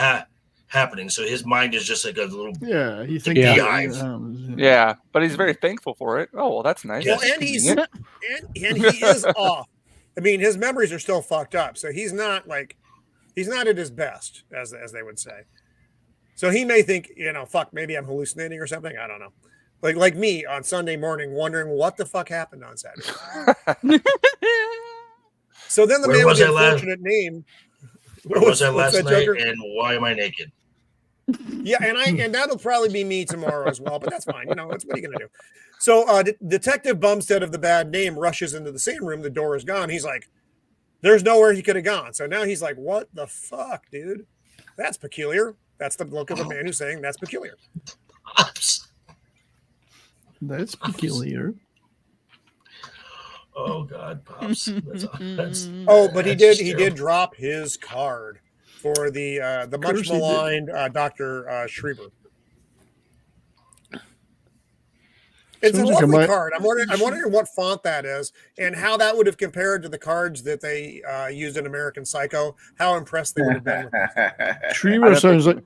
happening. So his mind is just like a little he thinks yeah, but he's very thankful for it. Oh well, that's nice. Well, and he is off. I mean, his memories are still fucked up, so he's not at his best, as they would say. So he may think, fuck, maybe I'm hallucinating or something. I don't know. Like me on Sunday morning, wondering what the fuck happened on Saturday. So then the man with the unfortunate name. Where was I last night, and why am I naked? Yeah, and that'll probably be me tomorrow as well, but that's fine. What are you gonna do? So Detective Bumstead of the bad name rushes into the same room. The door is gone. He's like, there's nowhere he could have gone. So now he's like, what the fuck, dude? That's peculiar. That's the look of a man who's saying that's peculiar. That's peculiar. Oh God, Pops. But he did drop his card for the much maligned Dr. Schreiber. It's a lovely card. I'm wondering what font that is and how that would have compared to the cards that they used in American Psycho. How impressed they would have been with that. Schreiber sounds like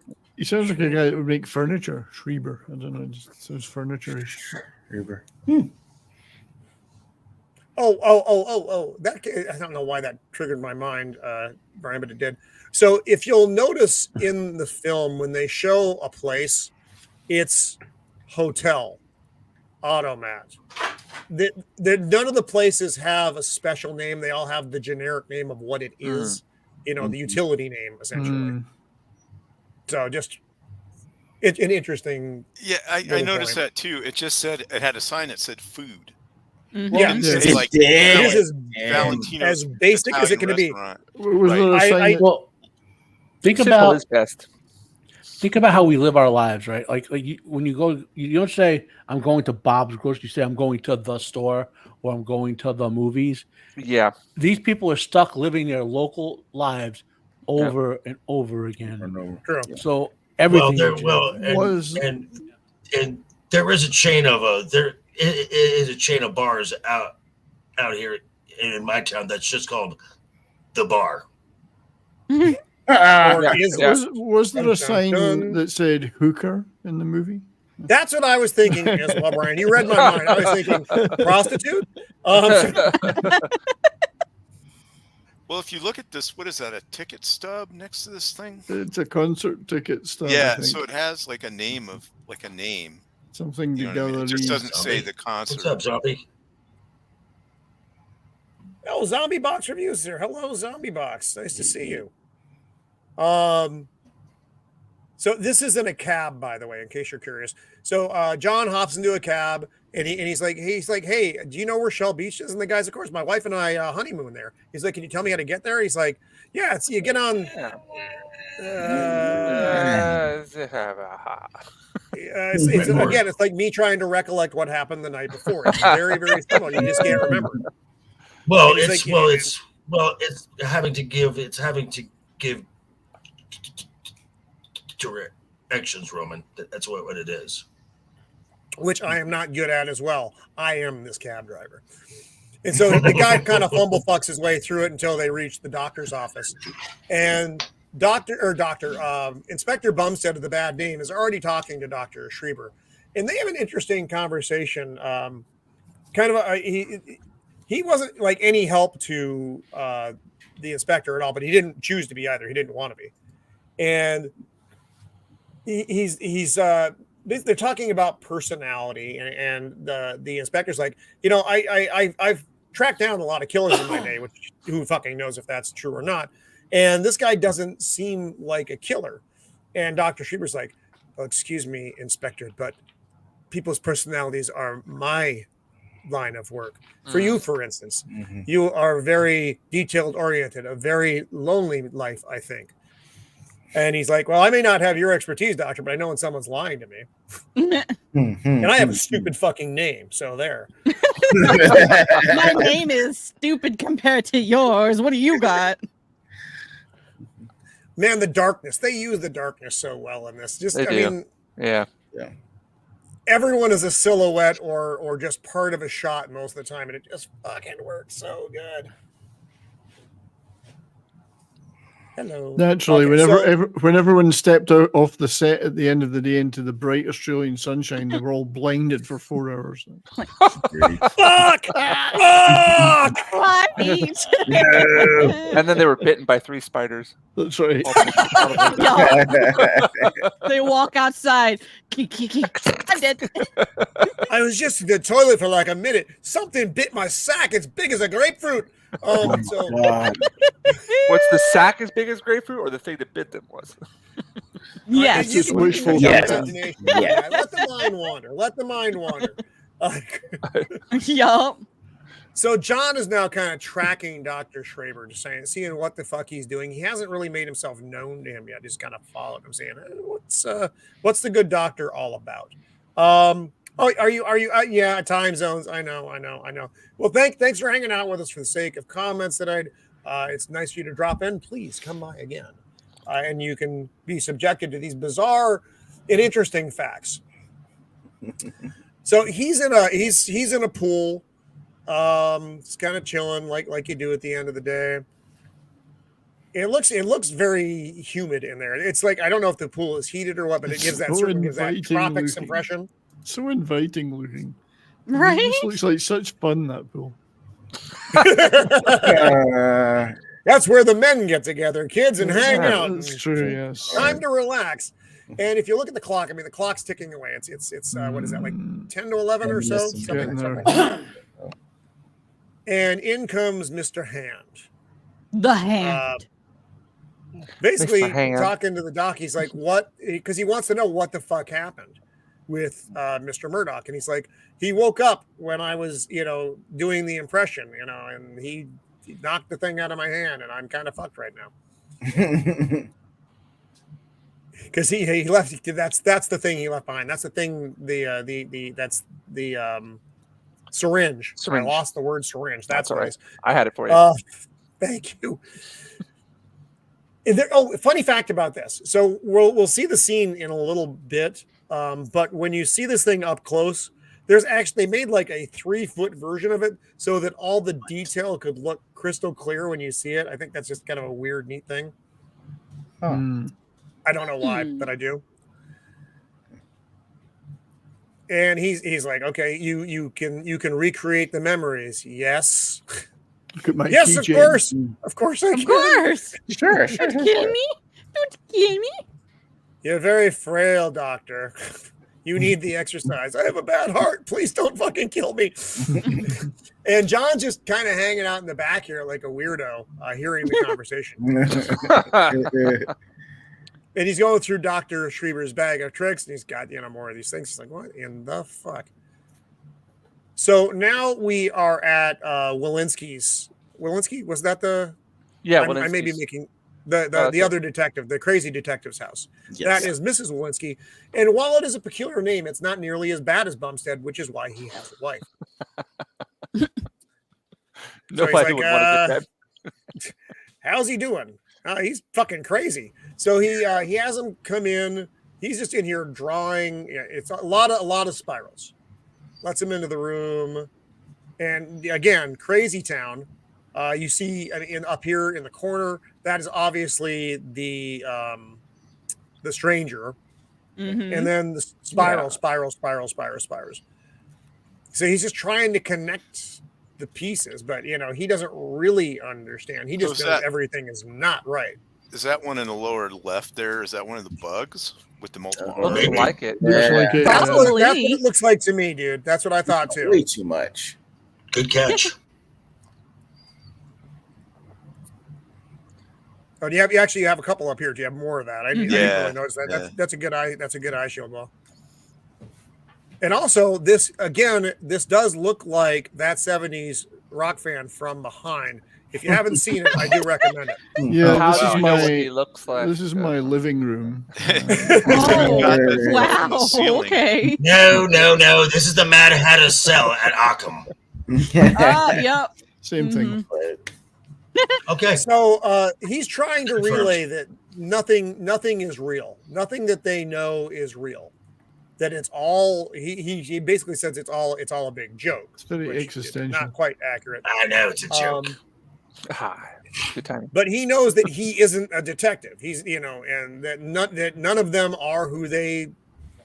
a guy that would make furniture. Schreiber. I don't know. It just sounds furniture-ish. Schreiber. Oh! I don't know why that triggered my mind, Brian, but it did. So if you'll notice in the film when they show a place, it's hotel, automat. None of the places have a special name. They all have the generic name of what it is. The utility name essentially. So just it's an interesting. Yeah, I noticed that too. It just said it had a sign that said food. Yeah, it's like as basic as it can be. Think about his best. think about how we live our lives, right? Like when you go, you don't say I'm going to Bob's grocery. You say I'm going to the store or I'm going to the movies. Yeah. These people are stuck living their local lives over and over again. True. So Well, everything there, will well, change. Was and there is a chain of there is a chain of bars out here in my town that's just called the Bar. Or Yeah, is yeah. was there Dun, a dun, sign dun. that said hooker in the movie? That's what I was thinking as well, Brian. You read my mind. I was thinking prostitute. Well, if you look at this, what is that? A ticket stub next to this thing? It's a concert ticket stub. I Yeah, think. so it has like a name of a name. Something You know what I mean? together. It just doesn't say Zombie. the concert. What's up, Zombie? Oh, Zombie Box Reviews here. Hello, Zombie Box. Nice to see you. So this isn't a cab, by the way, in case you're curious. So John hops into a cab and he's like, hey, do you know where Shell Beach is? And the guy's, of course, my wife and I honeymoon there. He's like, can you tell me how to get there? He's like, yeah, it's you get on. It's like me trying to recollect what happened the night before. It's very, very similar. You just can't remember. Well, And he's it's having to give directions, Roman. That's what it is. Which I am not good at as well. I am this cab driver. And so the guy kind of fumble fucks his way through it until they reach the doctor's office. And Inspector Bumstead of the bad name is already talking to Dr. Schreiber. And they have an interesting conversation. He wasn't like any help to the inspector at all, but he didn't choose to be either. He didn't want to be. And they're talking about personality, and the inspector's like, I've tracked down a lot of killers in my day, which who fucking knows if that's true or not. And this guy doesn't seem like a killer. And Dr. Schreiber's like, oh, excuse me, Inspector, but people's personalities are my line of work. For you, for instance, you are very detailed oriented, a very lonely life, I think. And he's like, well, I may not have your expertise, doctor, but I know when someone's lying to me. And I have a stupid fucking name. So there. My name is stupid compared to yours. What do you got? Man, the darkness. They use the darkness so well in this. They do. Yeah. Everyone is a silhouette or just part of a shot most of the time, and it just fucking works so good. Hello. Naturally, Okay, when everyone stepped out off the set at the end of the day into the bright Australian sunshine, they were all blinded for 4 hours. Fuck! Right. And then they were bitten by 3 spiders. That's right. They walk outside. I'm dead. I was just in the toilet for like a minute. Something bit my sack. It's big as a grapefruit. What's the sack as big as grapefruit, or the thing that bit them was? Yes. Just wishful imagination. Yeah. Let the mind wander. Let the mind wander. Yup. So John is now kind of tracking Dr. Schreiber, just seeing what the fuck he's doing. He hasn't really made himself known to him yet. He's kind of followed him, saying, "What's the good doctor all about?" Are you? Yeah, time zones. I know. Well, thanks for hanging out with us for the sake of comments that it's nice for you to drop in. Please come by again, and you can be subjected to these bizarre and interesting facts. So he's in a pool. It's kind of chilling, like you do at the end of the day. It looks very humid in there. It's like, I don't know if the pool is heated or what, but it gives that tropics impression. So inviting looking. Right? It just looks like such fun, that pool. That's where the men get together, kids, and hang out. That's true, yes. Time to relax. And if you look at the clock, I mean, the clock's ticking away. It's what is that, like 10 to 11 or so? Something like that. And in comes Mr. Hand. The Hand. Basically, Mr. Hand. talking to the doc, he's like, what? Because he wants to know what the fuck happened with Mr. Murdoch. And he's like, he woke up when I was, doing the impression, and he knocked the thing out of my hand, and I'm kind of fucked right now. because he left. That's the thing he left behind. That's the thing. That's the syringe. I lost the word syringe. That's all right. nice. I had it for you. Thank you. Funny fact about this. So we'll see the scene in a little bit, but when you see this thing up close, there's actually they made like a 3-foot version of it so that all the detail could look crystal clear when you see it. I think that's just kind of a weird, neat thing. I don't know why, but I do. And he's like, okay, you can recreate the memories. Yes. Look at my yes, keychain. of course I can. Of course. Sure. Don't kill me. Don't kill me. You're very frail, doctor. You need the exercise. I have a bad heart. Please don't fucking kill me. And John's just kind of hanging out in the back here like a weirdo, hearing the conversation. And he's going through Dr. Schreiber's bag of tricks, and he's got, more of these things. He's like, what in the fuck? So now we are at Walensky's. Walensky? Was that the... Yeah, I may be making... The other detective, the crazy detective's house. Yes. That is Mrs. Walensky. And while it is a peculiar name, it's not nearly as bad as Bumstead, which is why he has a wife. Nobody would want to get that. How's he doing? He's fucking crazy. So he has him come in. He's just in here drawing. It's a lot of spirals. Lets him into the room. And again, crazy town. You see up here in the corner, that is obviously the stranger. Mm-hmm. And then the spirals. So he's just trying to connect the pieces, but he doesn't really understand. He just knows everything is not right. Is that one in the lower left there? Is that one of the bugs with the multiple Looks arms? like it. Looks like it, That's yeah. what it looks like to me, dude. That's what I thought too. Way too much. Good catch. Oh, you actually have a couple up here. Do you have more of that? I didn't really notice that. Yeah. That's a good eye. That's a good eye shield wall. And also, this does look like that 70s Rockfan from behind. If you haven't seen it, I do recommend it. Yeah, How this do is you know what he looks like? This is my living room. Oh, wow. Okay. No. This is the Mad Hatter's cell at Arkham. Yep. Same thing. Okay. So he's trying to relay that nothing is real. Nothing that they know is real. That it's all he basically says it's all a big joke. It's very existential. Not quite accurate. I know it's a joke. Good timing. But he knows that he isn't a detective. He's and that none of them are who they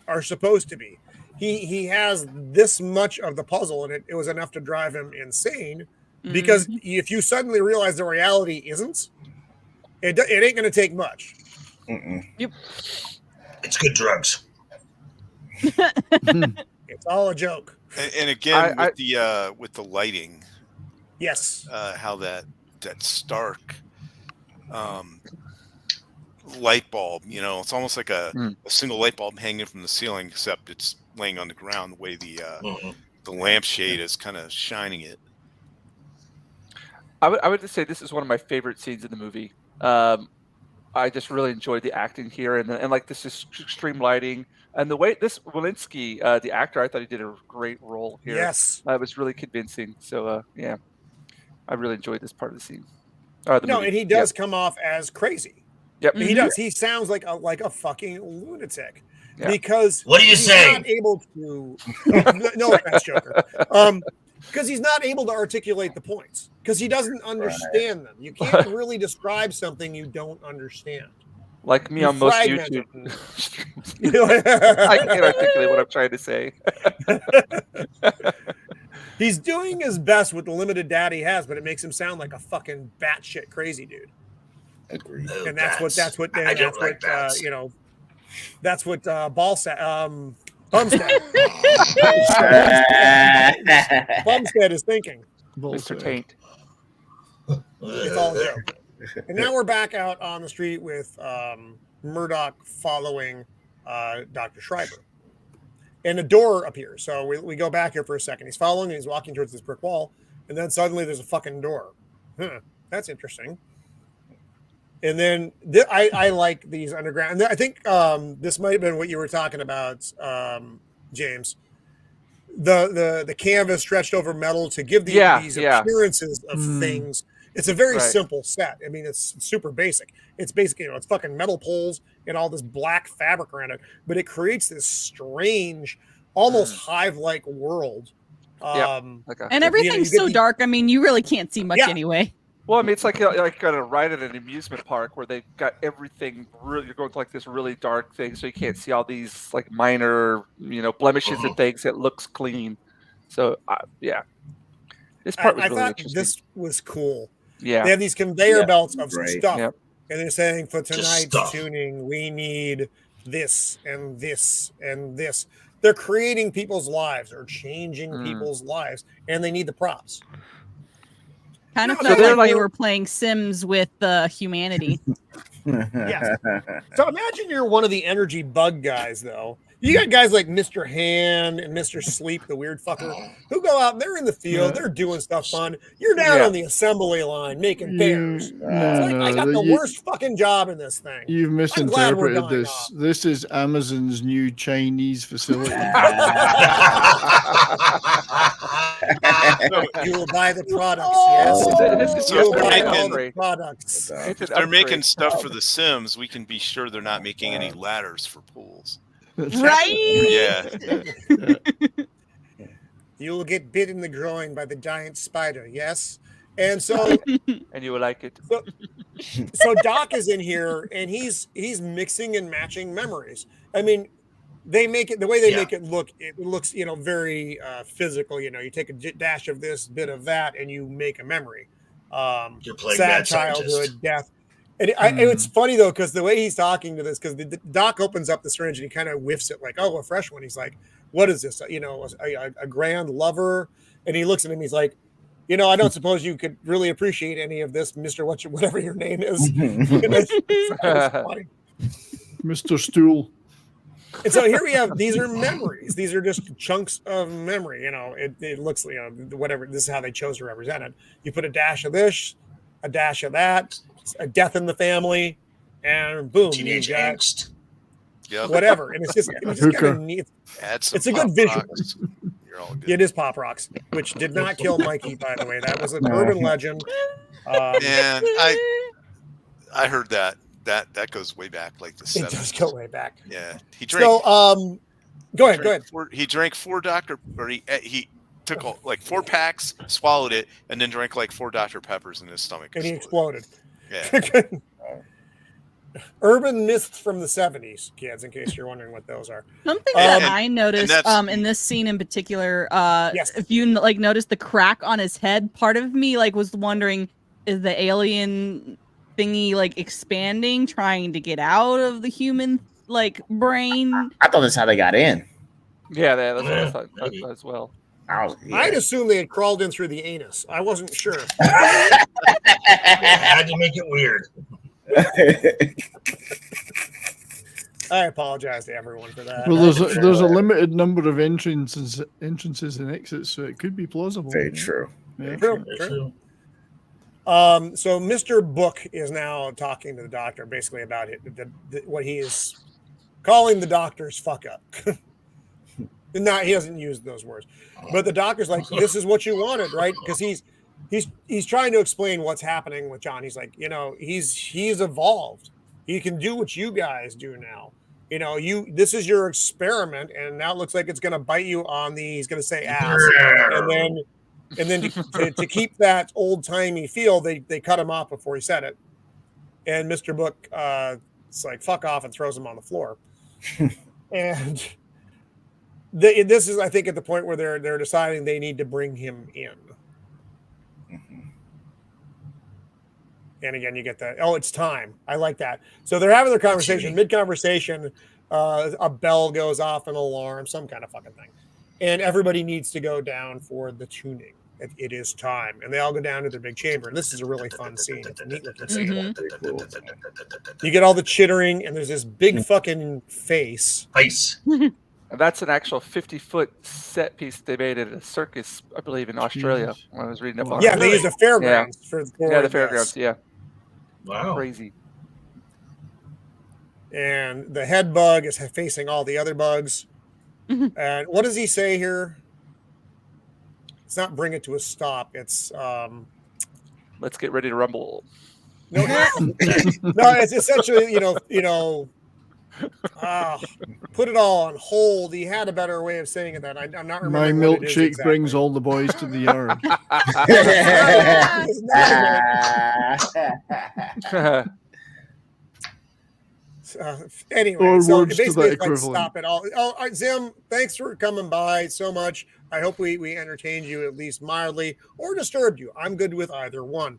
are supposed to be. He has this much of the puzzle, and it was enough to drive him insane. Because if you suddenly realize the reality isn't, it ain't going to take much. Yep. It's good drugs. It's all a joke. And again, with the lighting, Yes. how that stark light bulb, it's almost like a single light bulb hanging from the ceiling, except it's laying on the ground. The way the lampshade is kind of shining it. I would just say this is one of my favorite scenes in the movie. I just really enjoyed the acting here, and like this is extreme lighting, and the way this Walensky, the actor, I thought he did a great role here. Yes. It was really convincing. So yeah, I really enjoyed this part of the scene. The movie. And he does come off as crazy. Yep. He does. He sounds like a fucking lunatic. Yeah. Because What are you he's saying? not able to. No offense, Joker. Because he's not able to articulate the points. Because he doesn't understand them. You can't really describe something you don't understand. Like me on most YouTube streams. I can't articulate what I'm trying to say. He's doing his best with the limited data he has, but it makes him sound like a fucking batshit crazy dude. Agreed. Oh, And that's what Bumstead is thinking. Mr. Taint. It's all a joke. And now we're back out on the street with Murdoch following Dr. Schreiber. And a door appears. So we go back here for a second. He's following and he's walking towards this brick wall. And then suddenly there's a fucking door. That's interesting. And then I like these underground. And I think this might have been what you were talking about, James. The canvas stretched over metal to give these appearances of things. It's a very simple set. I mean, it's super basic. It's basically, it's fucking metal poles and all this black fabric around it, but it creates this strange, almost hive-like world. And everything's so dark. I mean, you really can't see much anyway. Well, I mean, it's like a ride at an amusement park where they've got everything. You're going to like this really dark thing, so you can't see all these like minor, blemishes and things. It looks clean. So, this part was really thought interesting. this was cool. Yeah, they have these conveyor belts of stuff, Yep. and they're saying for tonight's tuning, we need this and this and this. They're creating people's lives or changing people's lives, and they need the props. Kind of felt like they were playing Sims with humanity. Yes. So imagine you're one of the energy bug guys, though. You got guys like Mr. Hand and Mr. Sleep, the weird fucker, who go out and they're in the field, they're doing stuff fun. You're down on the assembly line making bears. I got the worst fucking job in this thing. You've misinterpreted this. This is Amazon's new Chinese facility. So you will buy the products, yes. So if they're all the products. they're making stuff for the Sims, we can be sure they're not making any ladders for pools. Right? Yeah. You will get bit in the groin by the giant spider, yes? And so and you will like it. So Doc is in here and he's mixing and matching memories. I mean, they make it the way they make it looks, very physical. You take a dash of this, bit of that, and you make a memory. You're playing sad Mad childhood, Scientist. death. And it's funny though, because the way he's talking to this, because the Doc opens up the syringe and he kind of whiffs it like, oh, a fresh one. He's like, what is this? A grand lover. And he looks at him. He's like, I don't suppose you could really appreciate any of this, Mr. Whatever your name is. It's funny. Mr. Stool. And so here we have, these are memories. These are just chunks of memory. It looks, whatever. This is how they chose to represent it. You put a dash of this, a dash of that, a death in the family, and boom, Teenage angst. Yep. Whatever. And it's just kind of neat. It's a good visual. You're all good. It is Pop Rocks, which did not kill Mikey, by the way. That was an urban legend. And I heard that goes way back, like the 70s. It does go way back. Yeah, he drank. So, go ahead. He drank 4 Dr. Or he took 4 packs, swallowed it, and then drank 4 Dr. Peppers in his stomach. And he exploded. Yeah. Urban myths from the 70s, kids, in case you're wondering what those are. Something that I noticed in this scene in particular, if you notice the crack on his head, part of me was wondering, is the alien thingy expanding, trying to get out of the human brain? I thought that's how they got in. Yeah, that's what I thought as well. I'd assume they had crawled in through the anus. I wasn't sure. I had to make it weird. I apologize to everyone for that. Well, there's a limited number of entrances and exits, so it could be plausible. Very true. Yeah. True. So Mr. Book is now talking to the doctor basically about what he is calling the doctor's fuck up. He doesn't use those words, but the doctor's like, "This is what you wanted, right?" Because he's trying to explain what's happening with John. He's like, he's evolved. He can do what you guys do now. This is your experiment, and now it looks like it's going to bite you on the. He's going to say ass, and then to keep that old timey feel, they cut him off before he said it, and Mr. Book it's like fuck off and throws him on the floor, and. This is, I think, at the point where they're deciding they need to bring him in. Mm-hmm. And again, you get that. Oh, it's time. I like that. So they're having their conversation. Mid-conversation, a bell goes off, an alarm, some kind of fucking thing. And everybody needs to go down for the tuning. It is time. And they all go down to their big chamber. And this is a really fun scene. It's a neat looking scene. Mm-hmm. You get all the chittering, and there's this big fucking face. Ice. And that's an actual 50-foot set piece they made at a circus, I believe, in Australia. When I was reading about they used the fairgrounds for the fairgrounds. Yeah, wow, crazy. and the head bug is facing all the other bugs. And what does he say here? It's not bring it to a stop. It's Let's get ready to rumble. no, it's essentially put it all on hold. He had a better way of saying it. That I'm not My remembering. What it is milkshake exactly. brings all the boys to the yard. Anyway, Or so words to basically that it's like equivalent. stop it all. Oh, all right, Zim, thanks for coming by so much. I hope we entertained you at least mildly or disturbed you. I'm good with either one.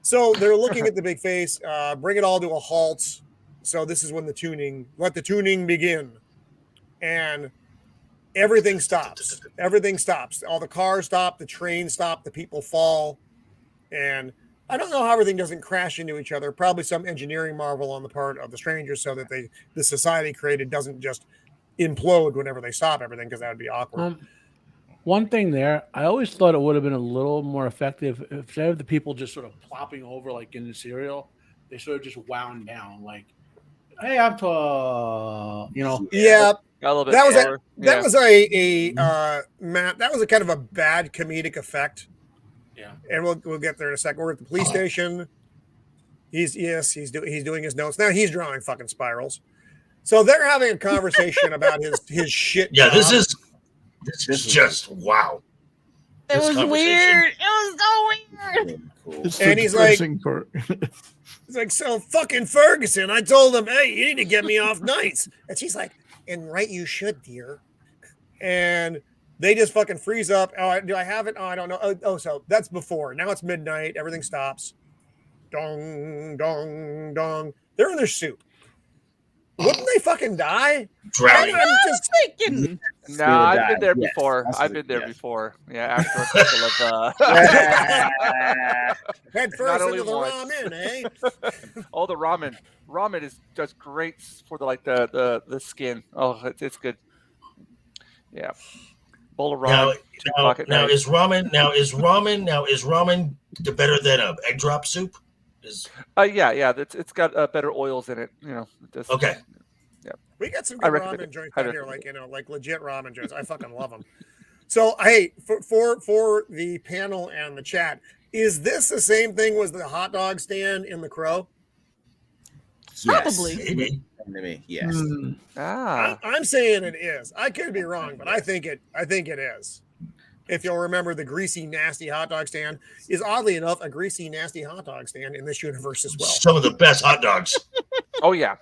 So they're looking at the big face, bring it all to a halt. So this is when let the tuning begin. And everything stops. Everything stops. All the cars stop, the train stop, the people fall. And I don't know how everything doesn't crash into each other. Probably some engineering marvel on the part of the strangers so that the society created doesn't just implode whenever they stop everything, because that would be awkward. One thing there, I always thought it would have been a little more effective if instead of the people just sort of plopping over like in the serial, they sort of just wound down like, hey, I'm to, Yeah. Got a little bit That was slower. that was a Matt. That was a kind of a bad comedic effect. Yeah. And we'll get there in a second. We're at the police station. He's doing his notes now. He's drawing fucking spirals. So they're having a conversation about his shit. Yeah, job. this is just wow. It This was conversation. weird. It was so weird. It's And the he's like- depressing part. He's like, so fucking Ferguson. I told him, hey, you need to get me off nights. And she's like, and right, you should, dear. And they just fucking freeze up. Oh, do I have it? Oh, I don't know. Oh, so that's before. Now it's midnight. Everything stops. Dong, dong, dong. They're in their soup. Wouldn't they fucking die? Drowning. I'm just Thinking. No, I've been there Yes, before. that's I've what- been there yes. before. Yeah, after a couple of head Not first only into the once. ramen, eh? all the ramen. Ramen is just great for the skin. Oh, it's good. Yeah, bowl of ramen. Now is ramen the better than a egg drop soup? Yeah. It's got better oils in it. Okay. We got some I good recommend ramen it. joints I out here, recommend like legit ramen joints. I fucking love them. So, hey, for the panel and the chat, is this the same thing as the hot dog stand in The Crow? Probably. Maybe. Yes. I'm saying it is. I could be wrong, but I think it is. If you'll remember, the greasy, nasty hot dog stand is oddly enough a greasy, nasty hot dog stand in this universe as well. Some of the best hot dogs. Oh yeah.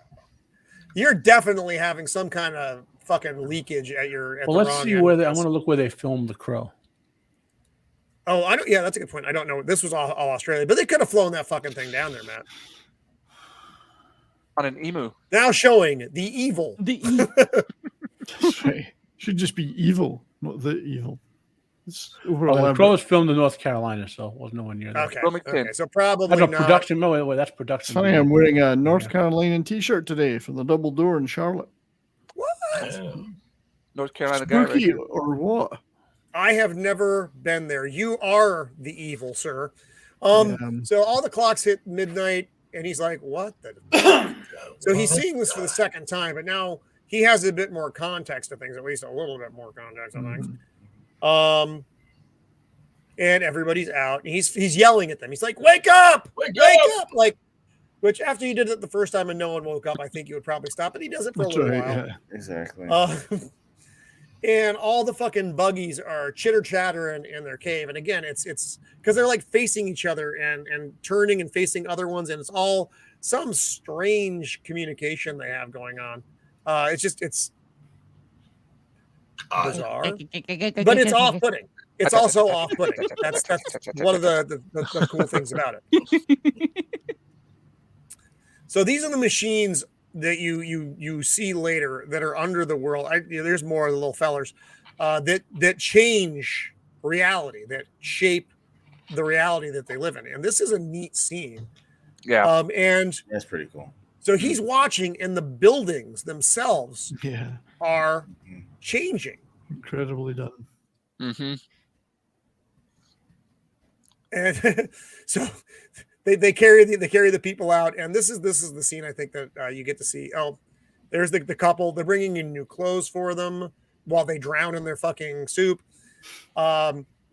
You're definitely having some kind of fucking leakage at the let's wrong see end where of I this. want to look where they filmed The Crow. Oh, I don't. Yeah, that's a good point. I don't know. This was all Australia, but they could have flown that fucking thing down there, Matt. On an emu. Now showing the evil. That's right. Should just be evil, not the evil. It's over Oh, The elaborate. Crow was filmed in North Carolina, so it wasn't nowhere near there. Okay. Wilmington. Okay. So probably That's a not. production. No, wait, that's It's production. funny, I'm wearing a North Carolinian t-shirt today for the double door in Charlotte. What? North Carolina guy. Right Spooky here. or what? I have never been there. You are the evil, sir. Yeah. So all the clocks hit midnight, and he's like, "What the?" So he's seeing this for the second time, but now he has a bit more context to things, at least a little bit more context on things. And everybody's out, and he's yelling at them. He's like, "Wake up! Wake up!" Like, which after you did it the first time and no one woke up, I think you would probably stop. But he does it for That's a little right, while. yeah. Exactly. And all the fucking buggies are chitter chattering in their cave. And again, it's because they're like facing each other and turning and facing other ones, and it's all some strange communication they have going on. It's bizarre, but it's off-putting. It's also off-putting. That's one of the cool things about it. So these are the machines that you see later that are under the world. There's more of the little fellers that change reality, that shape the reality that they live in. And this is a neat scene. Yeah. And That's pretty cool. so he's watching, and the buildings themselves Yeah, are changing. incredibly done. Mm-hmm. And so they carry the people out, and this is the scene I think that you get to see. Oh, there's the couple. They're bringing in new clothes for them while they drown in their fucking soup,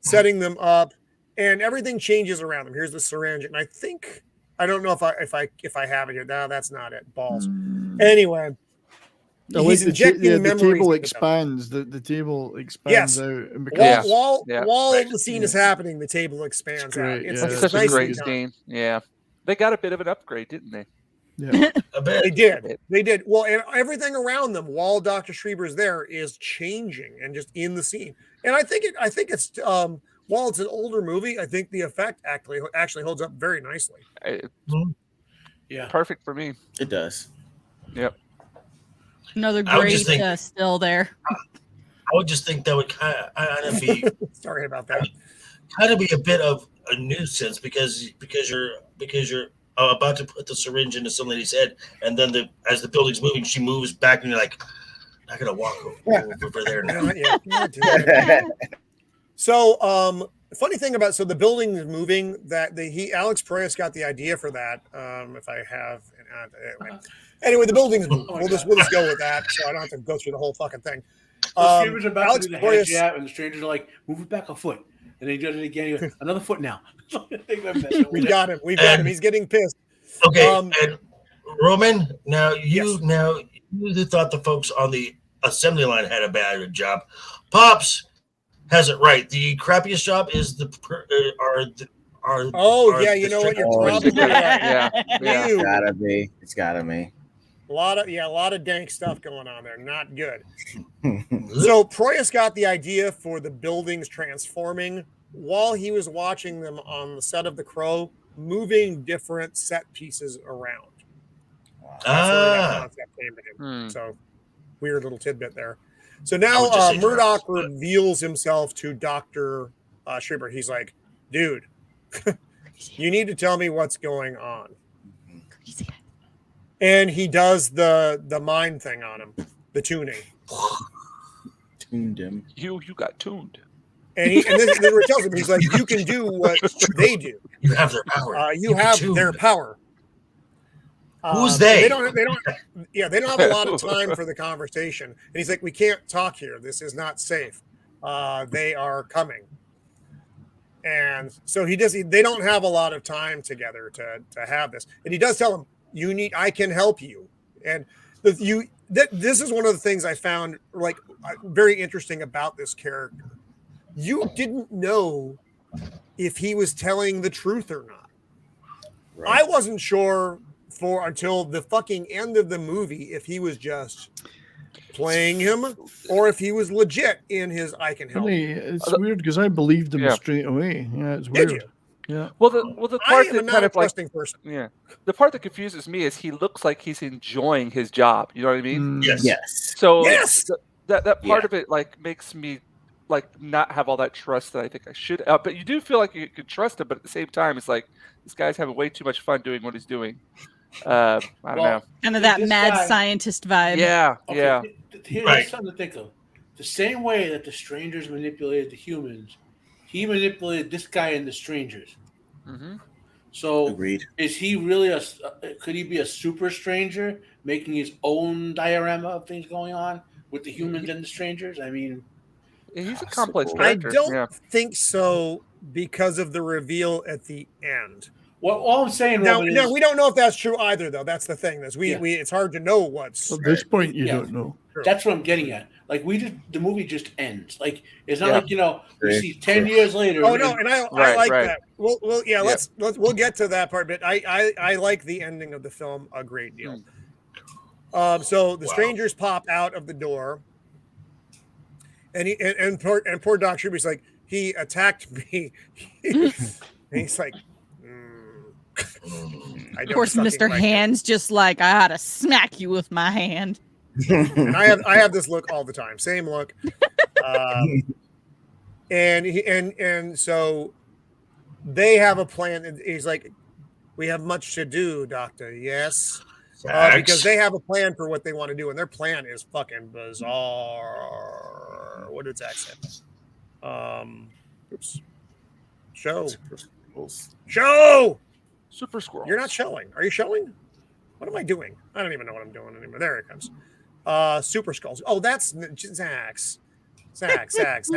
setting them up, and everything changes around them. Here's the syringe, and I don't know if I have it here. No, that's not it. Balls. Anyway, he's injecting memories. The table expands. The table expands out. And becomes, while the scene is happening, the table expands out. It's such a great scene. Yeah, they got a bit of an upgrade, didn't they? Yeah, they did. Well, and everything around them while Dr. Schreiber's there is changing and just in the scene. And I think it's while it's an older movie, I think the effect actually holds up very nicely. Yeah, perfect for me. It does. Yep. Another great still there. I would just think that would kind of be sorry about that. Kind of be a bit of a nuisance because you're about to put the syringe into some lady's head, and then as the building's moving, she moves back, and you're like, "I'm not gonna walk over there now." So, funny thing about the building is moving. Alex Proyas got the idea for that. If I have, anyway, the building's moving. We'll just go with that, so I don't have to go through the whole fucking thing. The Strangers are about to do the head jab, and the Strangers are like, "Move it back a foot," and then he does it again. He goes, "Another foot now." We've got him. He's getting pissed. Okay, and Roman, now you thought the folks on the assembly line had a bad job. Pops has it right. The crappiest job is you know what? You're probably right. Yeah. It's gotta be. A lot of dank stuff going on there. Not good. So Proyas got the idea for the buildings transforming while he was watching them on the set of The Crow, moving different set pieces around. That's where that concept came to him. So weird little tidbit there. So now Murdoch reveals himself to Dr. Schreiber. He's like, dude, you need to tell me what's going on. And he does the mind thing on him, the tuning. Tuned him. You got tuned. And this is where he tells him, he's like, you can do what they do. You have their power. You have their power. Who's they? They don't have a lot of time for the conversation. And he's like, we can't talk here. This is not safe. They are coming. And so they don't have a lot of time together to have this. And he does tell him, I can help you. And this is one of the things I found very interesting about this character. You didn't know if he was telling the truth or not. Right. I wasn't sure until the fucking end of the movie if he was just playing him or if he was legit in his I can help. It's weird because I believed him straight away. Yeah, it's weird. Did you? Yeah. Well, the part that kind of person. Yeah, the part that confuses me is he looks like he's enjoying his job. You know what I mean? Yes. So that part of it makes me not have all that trust that I think I should. But you do feel like you could trust him, but at the same time, it's like this guy's having way too much fun doing what he's doing. I don't know. Kind of that mad scientist vibe. Yeah, yeah. Here's something to think of. The same way that the Strangers manipulated the humans, he manipulated this guy and the Strangers. Mm-hmm. So, agreed. Is he really could he be a super stranger making his own diorama of things going on with the humans and the Strangers? I mean, he's a complex character. I don't think so because of the reveal at the end. Well, all I'm saying, no, we don't know if that's true either, though. That's the thing. It's hard to know what's. At this point, you don't know. That's what I'm getting at. Like the movie just ends. Like it's not like we see 10 years later. Oh no, and I like that. We'll get to that part, but I like the ending of the film a great deal. So the Strangers pop out of the door, and poor Doc Schreiber's like, he attacked me. And he's like. Of course, Mr. Hand's just like, I ought to smack you with my hand. And I have this look all the time, same look. And so they have a plan. He's like, we have much to do, Doctor. Yes, because they have a plan for what they want to do, and their plan is fucking bizarre. What did Zach say? Show. Super squirrel. You're not showing. Are you showing? What am I doing? I don't even know what I'm doing anymore. There it comes. Super skulls. Oh, that's Zax. Zax.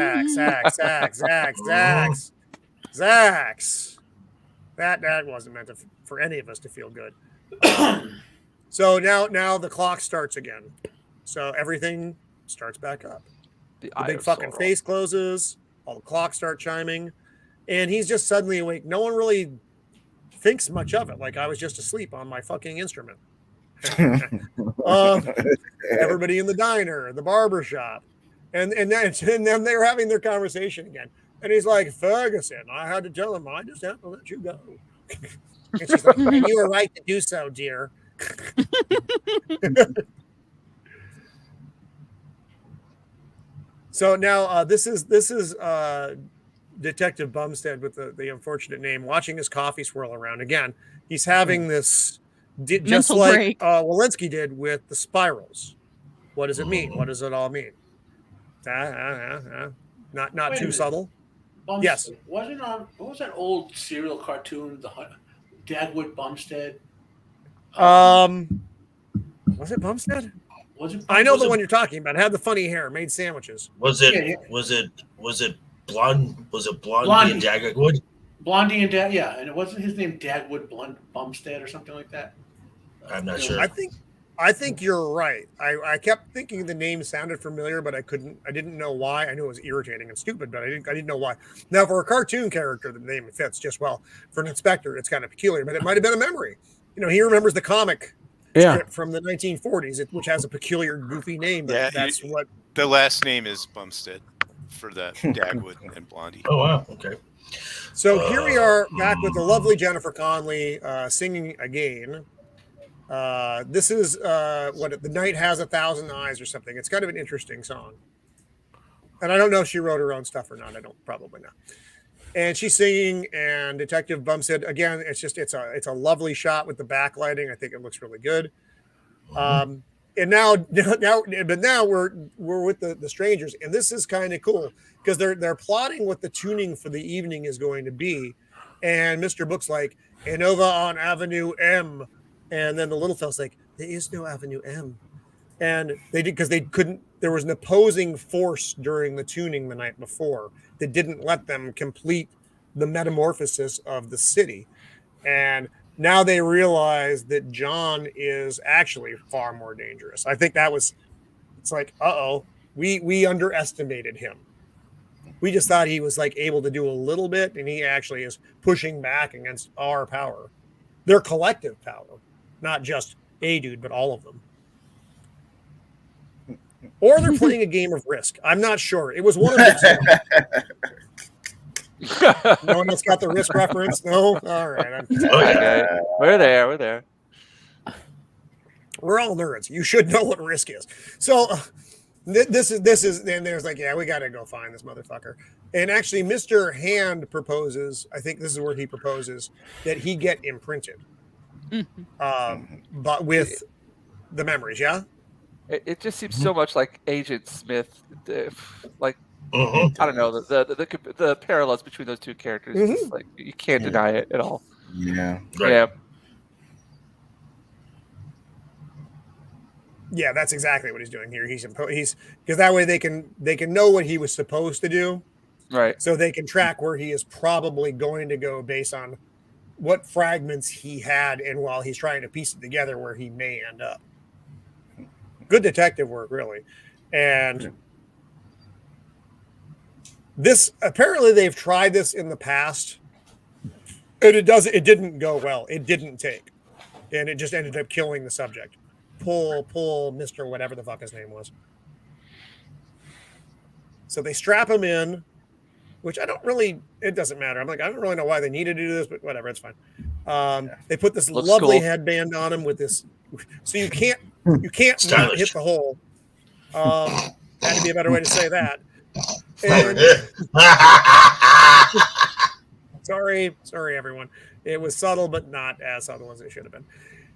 That wasn't meant for any of us to feel good. So now the clock starts again. So everything starts back up. The big fucking face closes. All the clocks start chiming, and he's just suddenly awake. No one really thinks much of it. Like I was just asleep on my fucking instrument. Everybody in the diner, the barber shop, and then they were having their conversation again. And he's like, Ferguson, I had to tell him I just have to let you go. And she's like, and you were right to do so, dear. So now this is Detective Bumstead with the unfortunate name, watching his coffee swirl around again. He's having this just Mental like break. Walensky did with the spirals. What does it mean? What does it all mean? Not Wait a too minute. subtle. Bumstead. Yes. Wasn't on what was that old serial cartoon, Dagwood Bumstead? Was it Bumstead? Was it? I know Was the it- one you're talking about. It had the funny hair, made sandwiches. Was it? Yeah. Was it blonde? Was it Blondie Blondie. and Dagwood? Blondie and Dag, yeah, and it wasn't his name Dagwood Bumstead or something like that. I'm not sure. I think you're right. I kept thinking the name sounded familiar, but I didn't know why. I knew it was irritating and stupid, but I didn't know why. Now for a cartoon character, the name fits just well. For an inspector, it's kind of peculiar, but it might have been a memory. He remembers the comic script from the 1940s, which has a peculiar, goofy name. But Yeah, that's what The last name is Bumstead for that Dagwood and Blondie. Oh wow. Okay. So here we are back with the lovely Jennifer Connelly singing again. This is The Night Has 1,000 Eyes or something. It's kind of an interesting song. And I don't know if she wrote her own stuff or not. Probably not. And she's singing, and Detective Bumstead, again, it's a lovely shot with the backlighting. I think it looks really good. And now we're with the strangers, and this is kind of cool because they're plotting what the tuning for the evening is going to be. And Mr. Book's like, Inova on Avenue M. And then the little fella's like, there is no Avenue M. And they did because they couldn't, there was an opposing force during the tuning the night before that didn't let them complete the metamorphosis of the city. And now they realize that John is actually far more dangerous. I think it's like, we underestimated him. We just thought he was like able to do a little bit, and he actually is pushing back against our power, their collective power. Not just a dude, but all of them. Or they're playing a game of Risk. I'm not sure. It was one of the two. No one else got the Risk reference? No? All right. Okay. We're there. We're all nerds. You should know what Risk is. So this is, and there's like, yeah, we got to go find this motherfucker. And actually, Mr. Hand proposes, I think this is where he proposes, that he get imprinted. But with the memories, yeah? It just seems so much like Agent Smith. Like, I don't know, the parallels between those two characters. It's just like, you can't deny it at all. Yeah. Yeah. Yeah, that's exactly what he's doing here. He's because that way they can know what he was supposed to do. Right. So they can track where he is probably going to go based on what fragments he had, and while he's trying to piece it together where he may end up. Good detective work, really. And this, apparently they've tried this in the past, and it didn't go well. It didn't take. And it just ended up killing the subject. Pull Mr. whatever the fuck his name was. So they strap him in, which it doesn't matter. I'm like, I don't really know why they needed to do this, but whatever, it's fine. They put this Looks lovely cool. headband on him with this, so you can't not hit the hole. Had to be a better way to say that. And, sorry, everyone. It was subtle, but not as subtle as it should have been.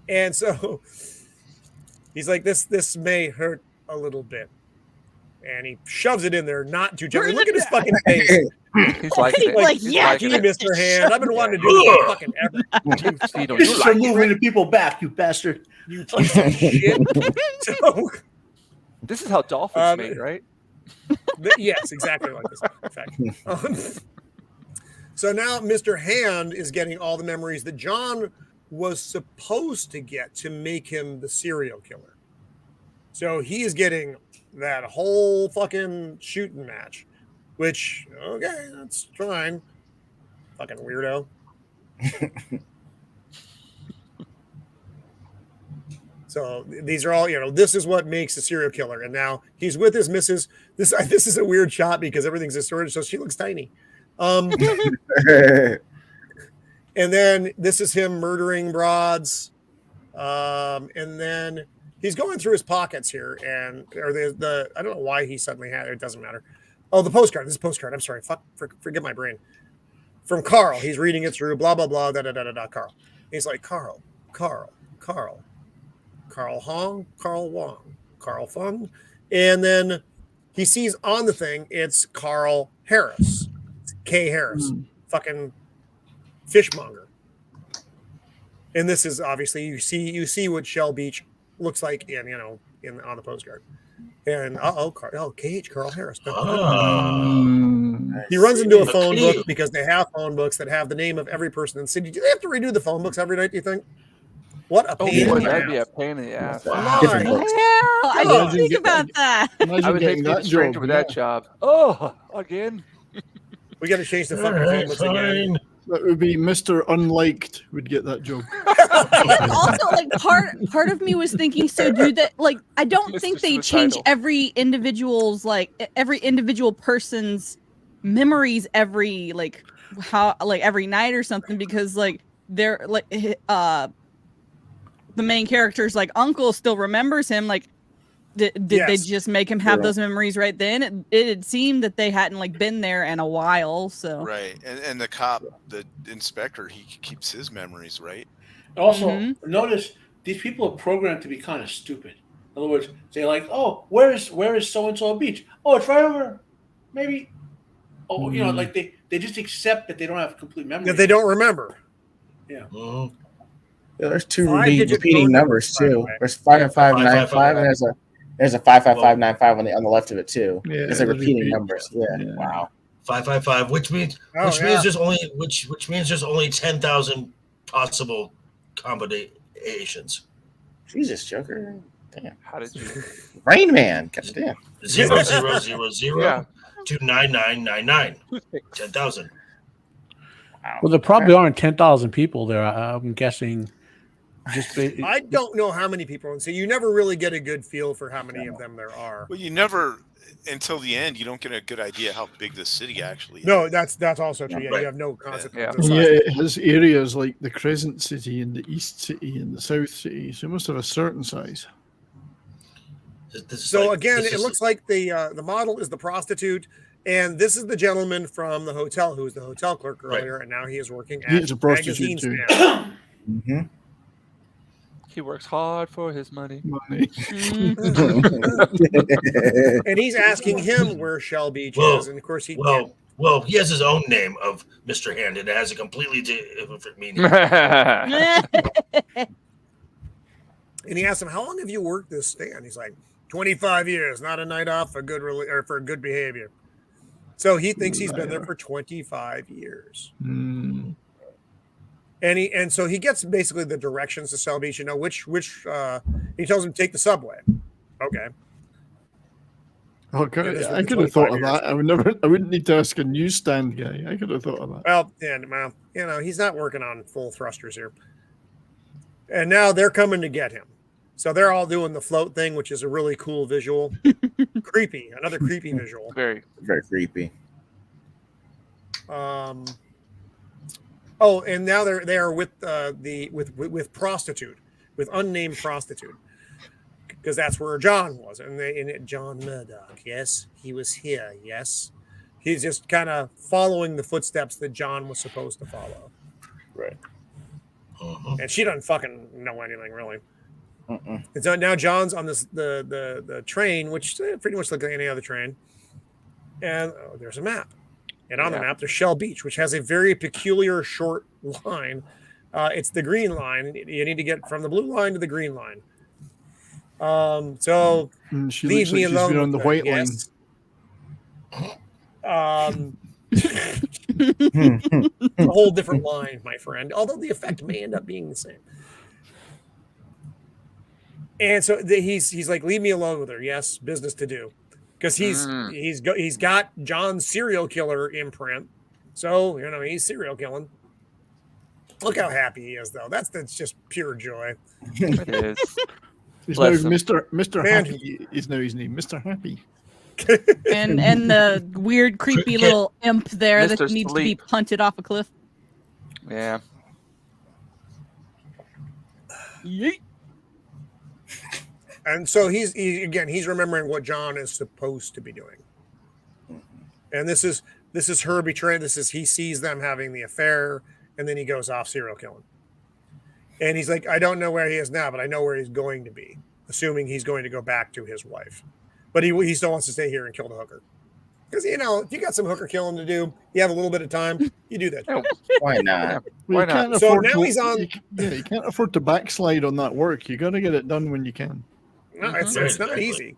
And so he's like, this may hurt a little bit. and he shoves it in there, not too gently. Look at his fucking face. He's like, He's Fuck you, Mr. Hand. I've been wanting to do this for fucking ever. You Just start like it. moving the people back, you bastard. You piece of shit. So, This is how dolphins mate, right? yes, exactly like this. In fact. So now Mr. Hand is getting all the memories that John was supposed to get to make him the serial killer. So he is getting that whole fucking shooting match, which, okay, that's fine. Fucking weirdo. So these are all, this is what makes a serial killer. And now he's with his missus. This is a weird shot because everything's distorted, so she looks tiny. And then this is him murdering broads. And then he's going through his pockets here, and I don't know why he suddenly had it. It doesn't matter. Oh, the postcard. This is a postcard. I'm sorry. Forget my brain. From Carl. He's reading it through. Blah blah blah. Da da da da da. Carl. He's like Carl Hong, Carl Wong, Carl Fung, and then he sees on the thing it's Carl Harris, K. Harris, fucking fishmonger. And this is obviously you see what Shell Beach looks like on the postcard. And KH Carl Harris. He runs into a phone book because they have phone books that have the name of every person in the city. Do they have to redo the phone books every night, do you think? What a pain! Boy, that'd be a pain in the ass. Different books. I didn't think about that. I would hate to be the stranger with that job. Oh, again. We got to change the fucking phone books again. That would be Mr. Unliked would get that joke. Also, like part of me was thinking, so do that? Like, I don't think they change every individual person's memories every every night or something, because like they're like the main character's like uncle still remembers him. Like, did they just make him have those memories right then? It had seemed that they hadn't been there in a while. So right, and the cop, the inspector, he keeps his memories, right? Also, notice these people are programmed to be kind of stupid. In other words, they're like, "Oh, where is so and so beach? Oh, it's right over, maybe." Oh, like they just accept that they don't have complete memory. That they don't remember. Yeah. Yeah, there's two repeating numbers too. There's 55595, and there's a 55595 on the left of it too. Yeah, it's like repeating numbers. Yeah. Wow. 555, which means there's only 10,000 possible combinations. Jesus, Joker. Damn. How did you? Rain Man. Goddamn. 0000 29999. 10,000. Wow. Well, there probably aren't 10,000 people there. I'm guessing. I don't know how many people, and so you never really get a good feel for how many of them there are. Well, you never, until the end, you don't get a good idea how big the city actually is. No, that's also true. Yeah, you have no concept. Yeah. of the size. Yeah, it has areas like the Crescent City and the East City and the South City, so it must have a certain size. So again, it looks like the model is the prostitute, and this is the gentleman from the hotel who was the hotel clerk earlier, and now he is working at He's a prostitute too. Mm-hmm. He works hard for his money. Money. And he's asking him where Shell Beach is, and of course he can't. Well, he has his own name of Mr. Hand, and it has a completely different meaning. And he asks him, "How long have you worked this stand?" He's like, 25 years, not a night off for good behavior. So he thinks he's been there for 25 years. And so he gets basically the directions to Shell Beach. Which he tells him take the subway. Okay. Oh, God, I could have thought of that. I wouldn't need to ask a newsstand guy. I could have thought of that. Well, he's not working on full thrusters here. And now they're coming to get him. So they're all doing the float thing, which is a really cool visual. Creepy, another creepy visual. Very, very creepy. Oh, and now they are with with prostitute, with unnamed prostitute, because that's where John was, and John Murdoch. Yes, he was here. Yes, he's just kind of following the footsteps that John was supposed to follow. Right. And she doesn't fucking know anything really. Mm-mm. And so now John's on the train, which pretty much looks like any other train. And there's a map. And on the map, there's Shell Beach, which has a very peculiar short line. It's the green line. You need to get from the blue line to the green line. So And she leave looks me like she's alone been on with the white yes. line. It's a whole different line, my friend. Although the effect may end up being the same. And so he's like, leave me alone with her. Yes, business to do, because he's got John's serial killer imprint. So he's serial killing. Look how happy he is, though. That's just pure joy. It is. He's now Bless him. Mr. Man. Happy is now his name, Mr. Happy. And the weird, creepy little imp there that Mr. needs to be Sleep. punted off a cliff. Yeah. Yeet. And so he's remembering what John is supposed to be doing. And this is her betraying. He sees them having the affair, and then he goes off serial killing. And he's like, I don't know where he is now, but I know where he's going to be, assuming he's going to go back to his wife. But he still wants to stay here and kill the hooker. Because, if you got some hooker killing to do, you have a little bit of time, you do that. Why not? Well, Why you can't not? So afford now to- he's on- you can't afford to backslide on that work. You got to get it done when you can. No, it's not easy.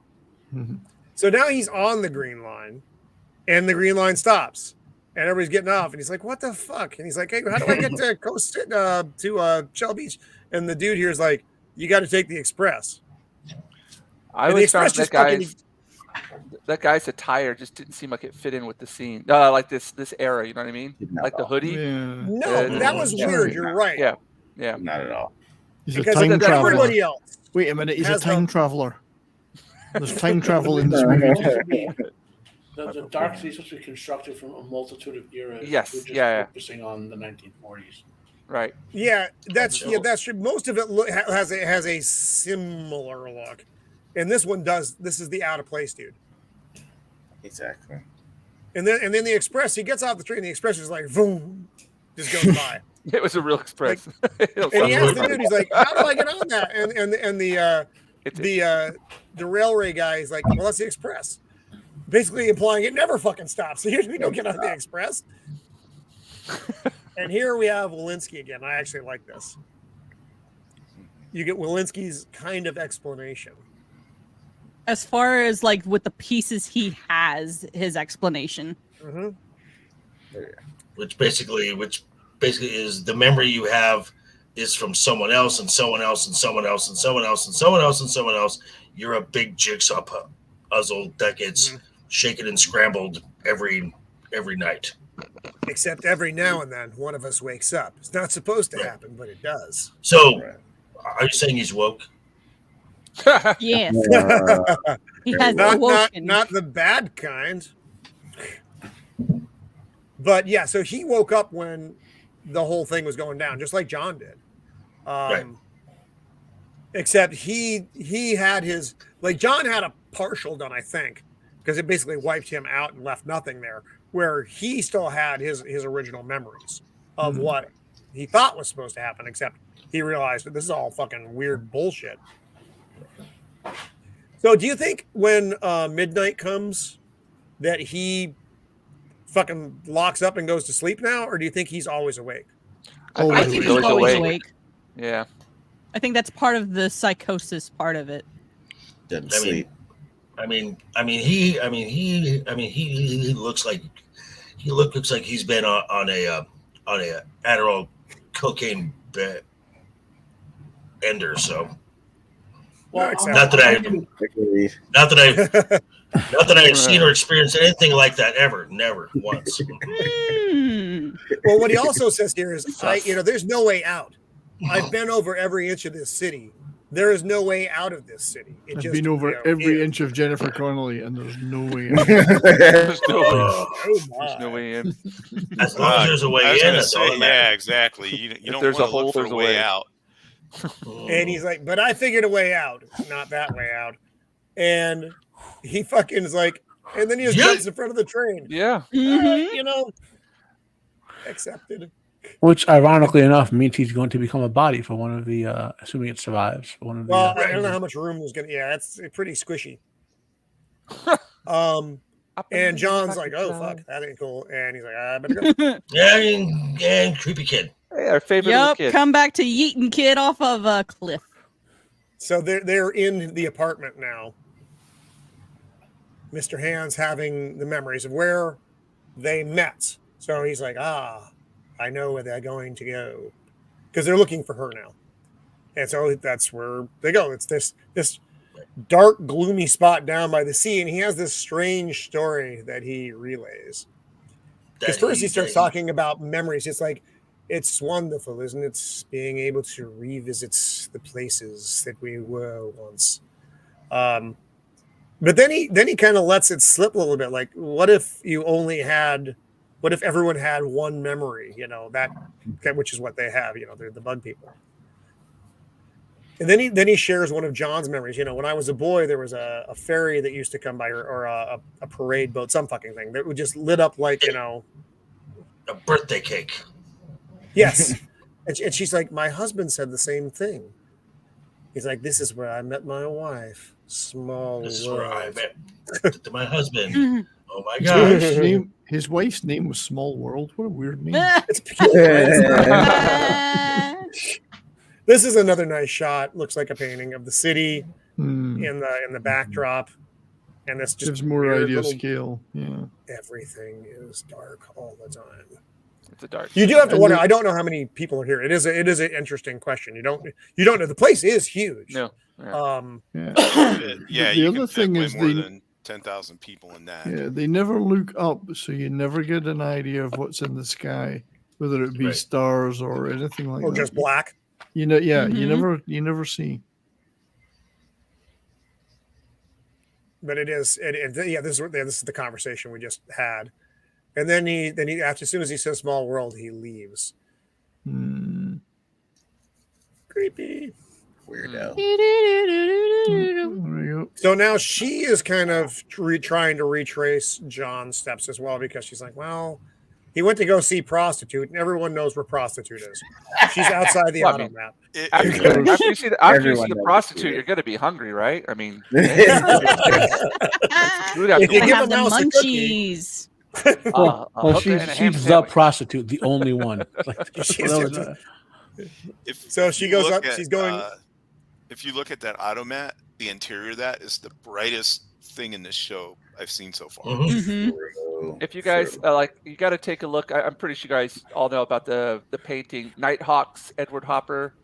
Mhm. So now he's on the green line, and the green line stops, and everybody's getting off, and he's like, "What the fuck?" And he's like, "Hey, how do I get to to Shell Beach?" And the dude here is like, "You got to take the express." I And the always found express that just that guy's attire just didn't seem like it fit in with the scene. Like this era, you know what I mean? Not Like the at all. hoodie. Yeah. No, that was Yeah. weird. You're right. Yeah. Yeah. Not at all. He's a Because time traveler. everybody else. Wait a minute, he's a has time the- traveler. There's time travel in this movie. The Dark City is supposed to be constructed from a multitude of eras. Yes, We're just yeah. focusing on the 1940s. Right. Yeah, that's true. Most of it has a similar look, and this one does. This is the out of place dude. Exactly. And then the express, he gets off the train. The express is like, boom, just goes by. It was a real express. And he asks the dude, he's like, "How do I get on that?" And the railway guy is like, "Well, that's the express," basically implying it never fucking stops. So we don't get on the express. And here we have Walensky again. I actually like this. You get Walensky's kind of explanation. As far as like with the pieces he has, his explanation. Mm-hmm. which basically is the memory you have is from someone else and someone else and someone else and someone else and someone else and someone else. You're a big jigsaw puzzle that gets shaken and scrambled every night. Except every now and then, one of us wakes up. It's not supposed to happen, but it does. So, are you saying he's woke? Yes, Uh, he has not awoken. not the bad kind. But yeah, so he woke up when the whole thing was going down, just like John did. Right. Except he had his, like, John had a partial done, I think, because it basically wiped him out and left nothing there. Where he still had his original memories of what he thought was supposed to happen, except he realized that this is all fucking weird bullshit. So do you think when midnight comes that he fucking locks up and goes to sleep now, or do you think he's always awake? I think he's always awake. Yeah. I think that's part of the psychosis part of it. Doesn't I mean, sleep. He looks like he's been on a Adderall cocaine ender. So Well, not that I've seen or experienced anything like that ever. Never once. Well, what he also says here is, there's no way out. I've been over every inch of this city. There is no way out of this city. I've been over every inch of Jennifer Connelly, and there's no way out. There's no way. Oh my. There's no way in. As long as there's a way I was in, gonna that's all say, that matters. yeah, exactly. You don't there's want a to look hole, for there's a a way way. out. And he's like, but I figured a way out, not that way out. And he fucking is like, and then he just jumps in front of the train. Yeah. Mhm. Accepted. Which, ironically enough, means he's going to become a body for one of the, assuming it survives. One of the. Well, I don't know how much room there's gonna. Yeah, it's pretty squishy. And John's like, "Oh fuck, that ain't cool," and he's like, "I better go." Yeah, and creepy kid. Hey, our favorite little Yep, kid. come back to yeeting kid off of a cliff. So they're in the apartment now. Mr. Hand's having the memories of where they met. So he's like, I know where they're going to go. Because they're looking for her now. And so that's where they go. It's this dark, gloomy spot down by the sea. And he has this strange story that he relays. Because first he starts talking about memories. It's like, it's wonderful, isn't it? Being able to revisit the places that we were once. But then he kind of lets it slip a little bit. Like, what if everyone had one memory, that which is what they have, they're the bug people. And then he shares one of John's memories. When I was a boy, there was a ferry that used to come by, or a parade boat, some fucking thing that would just lit up like, a birthday cake. Yes. And she's like, my husband said the same thing. He's like, this is where I met my wife. Small This is world. where I met my husband. Oh my gosh. His wife's name was Small World. What a weird name. This is another nice shot. Looks like a painting of the city in the backdrop. And this just gives more idea of scale. Yeah. Everything is dark all the time. It's a dark. You do have to wonder. I don't know how many people are here. It is an interesting question. You don't know. The place is huge. No. Yeah. The other thing is more than 10,000 people in that. Yeah, they never look up, so you never get an idea of what's in the sky, whether it be stars or anything like that. Or just black. You never see. But it is. This is the conversation we just had. And then he after, as soon as he says small world, he leaves. Creepy. Weirdo. So now she is kind of trying to retrace John's steps as well, because she's like, well, he went to go see prostitute, and everyone knows where prostitute is. She's outside the auto map. After you see the prostitute, you're going to be hungry, right? I mean, if you give them munchies. She's the prostitute, the only one. So she goes up. She's going. If you look at that automat, the interior of that is the brightest thing in this show I've seen so far. If you guys you got to take a look. I'm pretty sure you guys all know about the painting Nighthawks, Edward Hopper.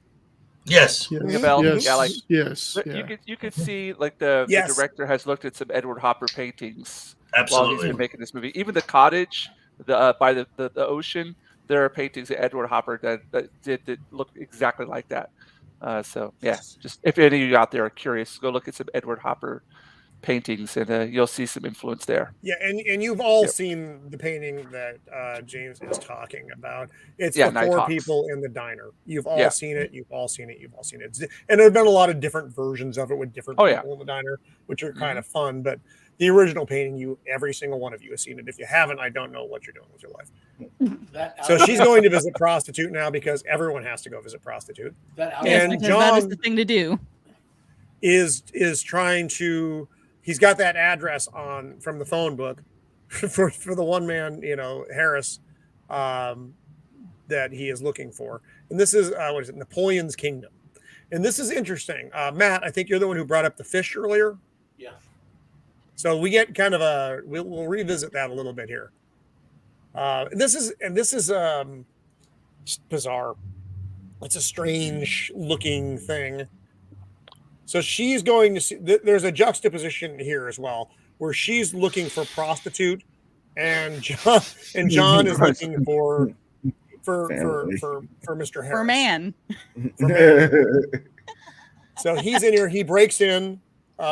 Yes. Ring a bell? Yes. Yeah, yes. You could see like the director has looked at some Edward Hopper paintings while he's been making this movie. Even the cottage, by the ocean, there are paintings of Edward Hopper that look exactly like that. So yeah, just if any of you out there are curious, go look at some Edward Hopper paintings, and you'll see some influence there. Yeah, and you've all seen the painting that James is talking about. It's the four people in the diner. You've all seen it. You've all seen it. You've all seen it. And there have been a lot of different versions of it with different people in the diner, which are kind of fun. But the original painting, every single one of you has seen it. If you haven't, I don't know what you're doing with your life. So she's going to visit prostitute now because everyone has to go visit prostitute. And John, that is the thing to do. Is trying to. He's got that address from the phone book for the one man, Harris, that he is looking for. And this is Napoleon's Kingdom. And this is interesting. Matt, I think you're the one who brought up the fish earlier. Yeah. So we get kind of we'll revisit that a little bit here. This is just bizarre. It's a strange looking thing. So she's going to see. There's a juxtaposition here as well, where she's looking for prostitute, and John is looking for Mr. Harris. For man. So he's in here. He breaks in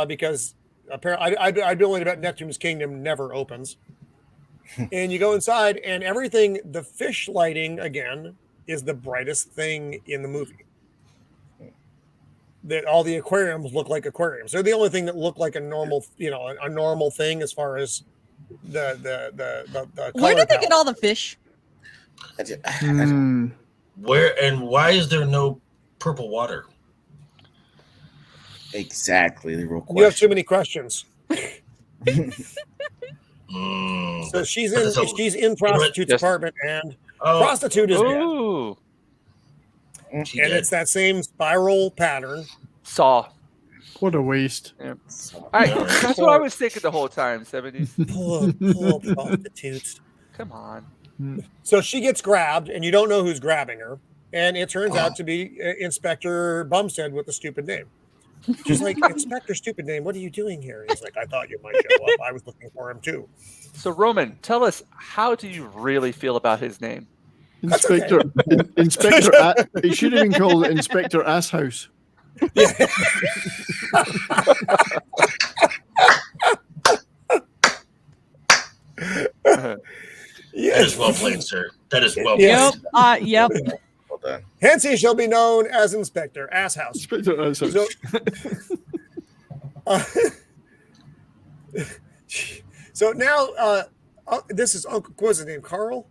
because apparently I'd be willing to bet Neptune's Kingdom never opens. And you go inside, and everything. The fish lighting again is the brightest thing in the movie. That all the aquariums look like aquariums. They're the only thing that look like a normal, a normal thing as far as the Where did they get all the fish? Where and why is there no purple water? Exactly the real question. You have too many questions. So she's in prostitute's apartment, and prostitute is dead. Ooh. And it's that same spiral pattern. Saw. What a waste. Yeah. That's what I was thinking the whole time, 70s. Poor prostitutes. Come on. So she gets grabbed, and you don't know who's grabbing her. And it turns out to be Inspector Bumstead with a stupid name. She's like, Inspector Stupid Name, what are you doing here? He's like, I thought you might show up. I was looking for him too. So Roman, tell us, how do you really feel about his name? Inspector, he should have been called Inspector Asshouse. Yeah. That is well played, sir. That is well played. Yep. Well done. Hence, he shall be known as Inspector Asshouse. Inspector Asshouse. So now, this is Uncle. What's his name? Carl,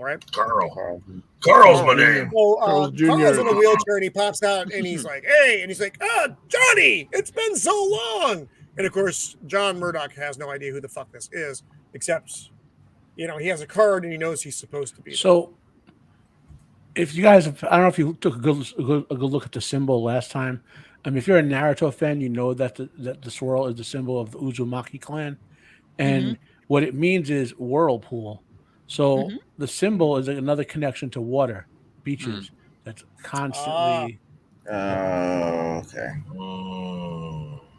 right? Carl's my name. So, Carl Jr. Carl's in a wheelchair, and he pops out, and he's like, "Hey!" And he's like, Johnny, it's been so long." And of course, John Murdoch has no idea who the fuck this is, except, he has a card, and he knows he's supposed to be there. So, if you guys, I don't know if you took a good look at the symbol last time. If you're a Naruto fan, you know that the swirl is the symbol of the Uzumaki clan, and what it means is whirlpool. So the symbol is another connection to water, beaches. That's constantly. Okay.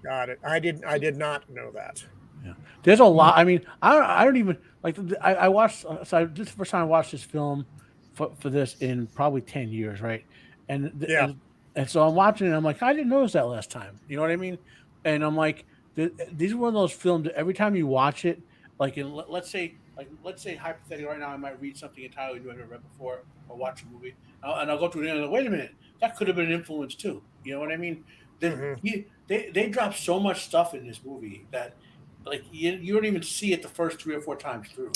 Got it. I did not know that. Yeah, there's a lot. I mean, I don't even like. I watched. So this is the first time I watched this film for this in probably 10 years, right? And so I'm watching it. And I'm like, I didn't notice that last time. You know what I mean? And I'm like, these are one of those films that every time you watch it, like let's say hypothetically right now, I might read something entirely new I never read before or watch a movie, and I'll go through it and go, wait a minute, that could have been an influence too. You know what I mean? They drop so much stuff in this movie that like you don't even see it the first 3 or 4 times through.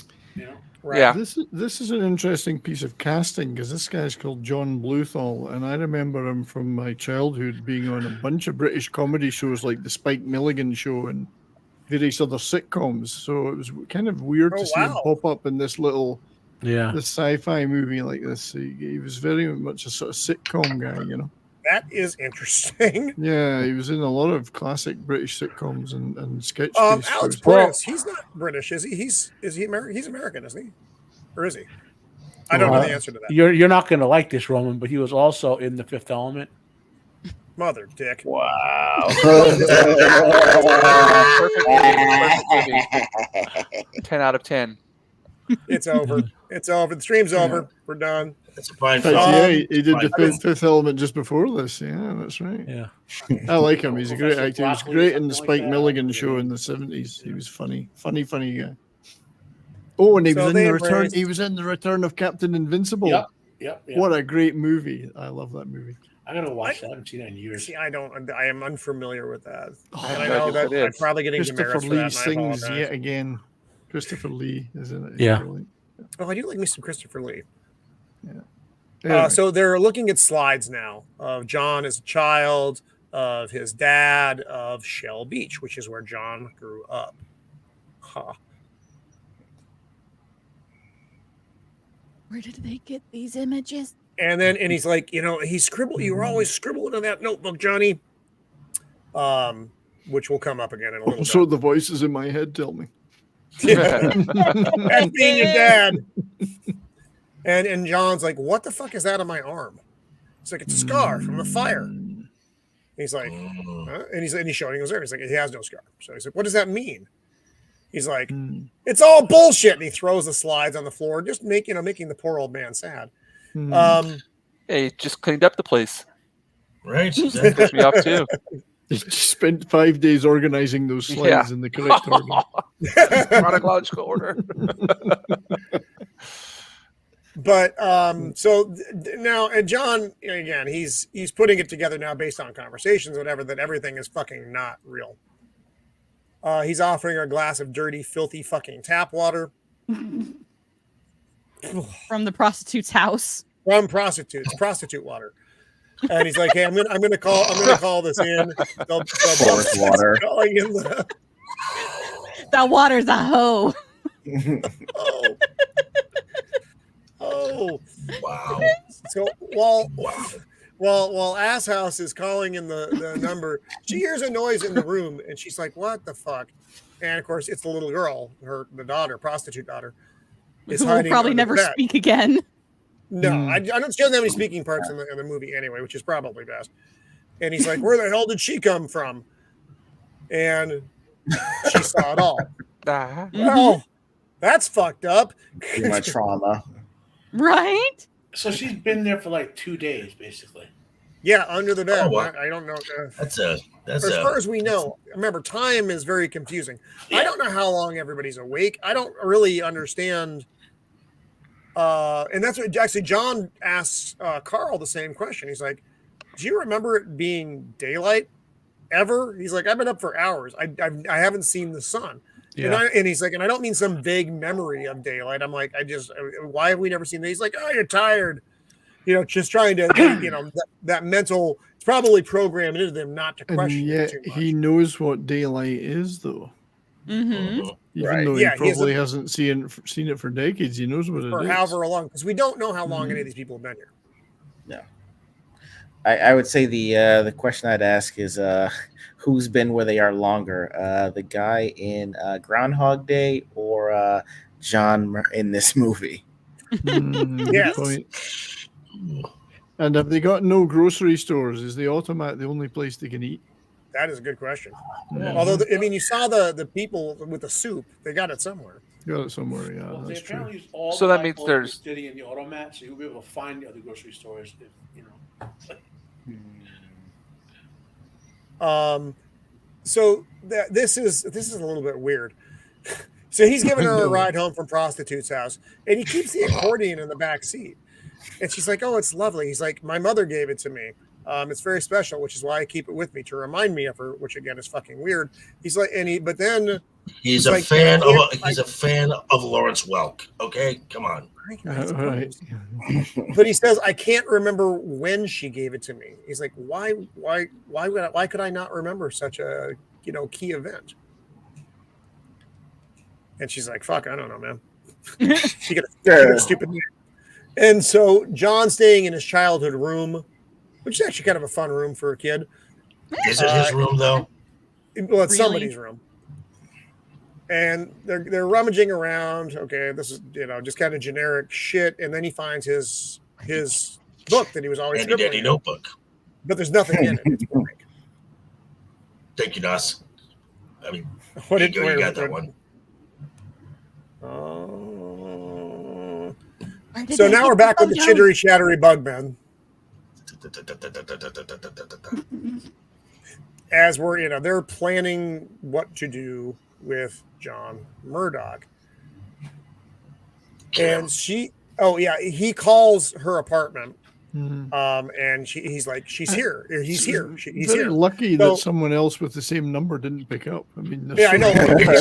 Right. Yeah. This is an interesting piece of casting because this guy's called John Bluthal, and I remember him from my childhood being on a bunch of British comedy shows like the Spike Milligan Show and various other sitcoms. So it was kind of weird to see him pop up in this little this sci-fi movie like this. He was very much a sort of sitcom guy, That is interesting. Yeah, he was in a lot of classic British sitcoms and sketch. Alex Proyas, he's not British, is he? Is he American? He's American, isn't he? Or is he? I don't know the answer to that. You're not going to like this, Roman, but he was also in The Fifth Element. Mother dick. Wow. Perfect movie. 10 out of 10. It's over. It's over. The stream's over. We're done. That's a fine film. film. He did the fifth element just before this. Yeah, that's right. Yeah. I like him. He's a great actor. He was great in the Spike Milligan Show in the 70s. He was funny guy. Oh, and he was in the return. He was in the Return of Captain Invincible. Yep. What a great movie! I love that movie. I gotta watch that. I haven't seen that in years. See, I am unfamiliar with that. I know that I'm probably getting Christopher demerits Lee for that. sings yet again. Christopher Lee is in it. Yeah. Brilliant. Oh, I do like me some Christopher Lee. Yeah. Anyway. So they're looking at slides now of John as a child, of his dad, of Shell Beach, which is where John grew up. Huh. Where did they get these images? And he's like, he scribbled. You were always scribbling in that notebook, Johnny. Which will come up again in a little Also, bit. the voices in my head tell me. That's being your dad. And John's like, what the fuck is that on my arm? It's like, it's a scar from a fire. And he's like, huh? and he's showing his arm. He's like, he has no scar. So he's like, what does that mean? He's like, it's all bullshit. And he throws the slides on the floor, just making the poor old man sad. Hey, just cleaned up the place. Right. That pissed me off too. He spent 5 days organizing those slides in the correct order. Chronological order. But so now, and John, again, he's putting it together now based on conversations, whatever, that everything is fucking not real. He's offering her a glass of dirty, filthy fucking tap water. From the prostitute's house. From prostitute water. And he's like, "Hey, I'm gonna call this in." Forest water. Calling in the... That water's a hoe. Oh, Wow. So while Ass House is calling in the number, she hears a noise in the room, and she's like, "What the fuck?" And of course, it's the little girl, the prostitute daughter, is Who will hiding probably under the never bed. speak again. No, I don't. She doesn't have any speaking parts in the movie anyway, which is probably best. And he's like, "Where the hell did she come from?" And she saw it all. Well, that's fucked up. Too much trauma. Right? So she's been there for like 2 days, basically. Yeah, under the bed. Oh, wow. I don't know. That's As far as we know, remember, time is very confusing. Yeah. I don't know how long everybody's awake. I don't really understand. And that's what actually John asks Carl the same question. He's like, "Do you remember it being daylight ever?" He's like, "I've been up for hours. I haven't seen the sun." Yeah. And he's like, and I don't mean some vague memory of daylight. I'm like, why have we never seen that? He's like, "Oh, you're tired." Just trying to, that mental, it's probably programmed into them not to And question yet too much. he knows what daylight is, though. Mm-hmm. Even Right. though Yeah, he probably hasn't seen it for decades, he knows what it For is. however long, because we don't know how long any of these people have been here. I would say the question I'd ask is who's been where they are longer, the guy in Groundhog Day or John in this movie? Good Yes. point. And have they got no grocery stores? Is the automat the only place they can eat? That is a good question. Yeah. Although, you saw the people with the soup, they got it somewhere. Got it somewhere, yeah. Well, they That's true. apparently use all So the that means lifeboats there's- sitting in the automat, so you'll be able to find the other grocery stores. If, So this is a little bit weird. So he's giving her a ride home from prostitute's house, and he keeps the accordion in the back seat. And she's like, "Oh, it's lovely." He's like, "My mother gave it to me. It's very special, which is why I keep it with me to remind me of her." Which again is fucking weird. He's like, but then He's It's a like, fan yeah, of he's a fan of Lawrence Welk. Okay, come on. Right. But he says, "I can't remember when she gave it to me." He's like, why could I not remember such a key event? And she's like, "Fuck, I don't know, man." She got a stupid name. And so John's staying in his childhood room, which is actually kind of a fun room for a kid. Is it his room though? Well, it's Really? somebody's room. And they're rummaging around. Okay, this is just kind of generic shit. And then he finds his book that he was always Handy scribbling dandy in. notebook. But there's nothing in it. It's blank. Thank you, Nas. I mean, What you did go, you got that one. So now we're back with the chittery chattery bug man. As we're they're planning what to do with John Murdoch. And he calls her apartment. And he's like, "She's here. He's here. He's Very here." lucky So- that someone else with the same number didn't pick up. I mean, there's Yeah, I so know. many- The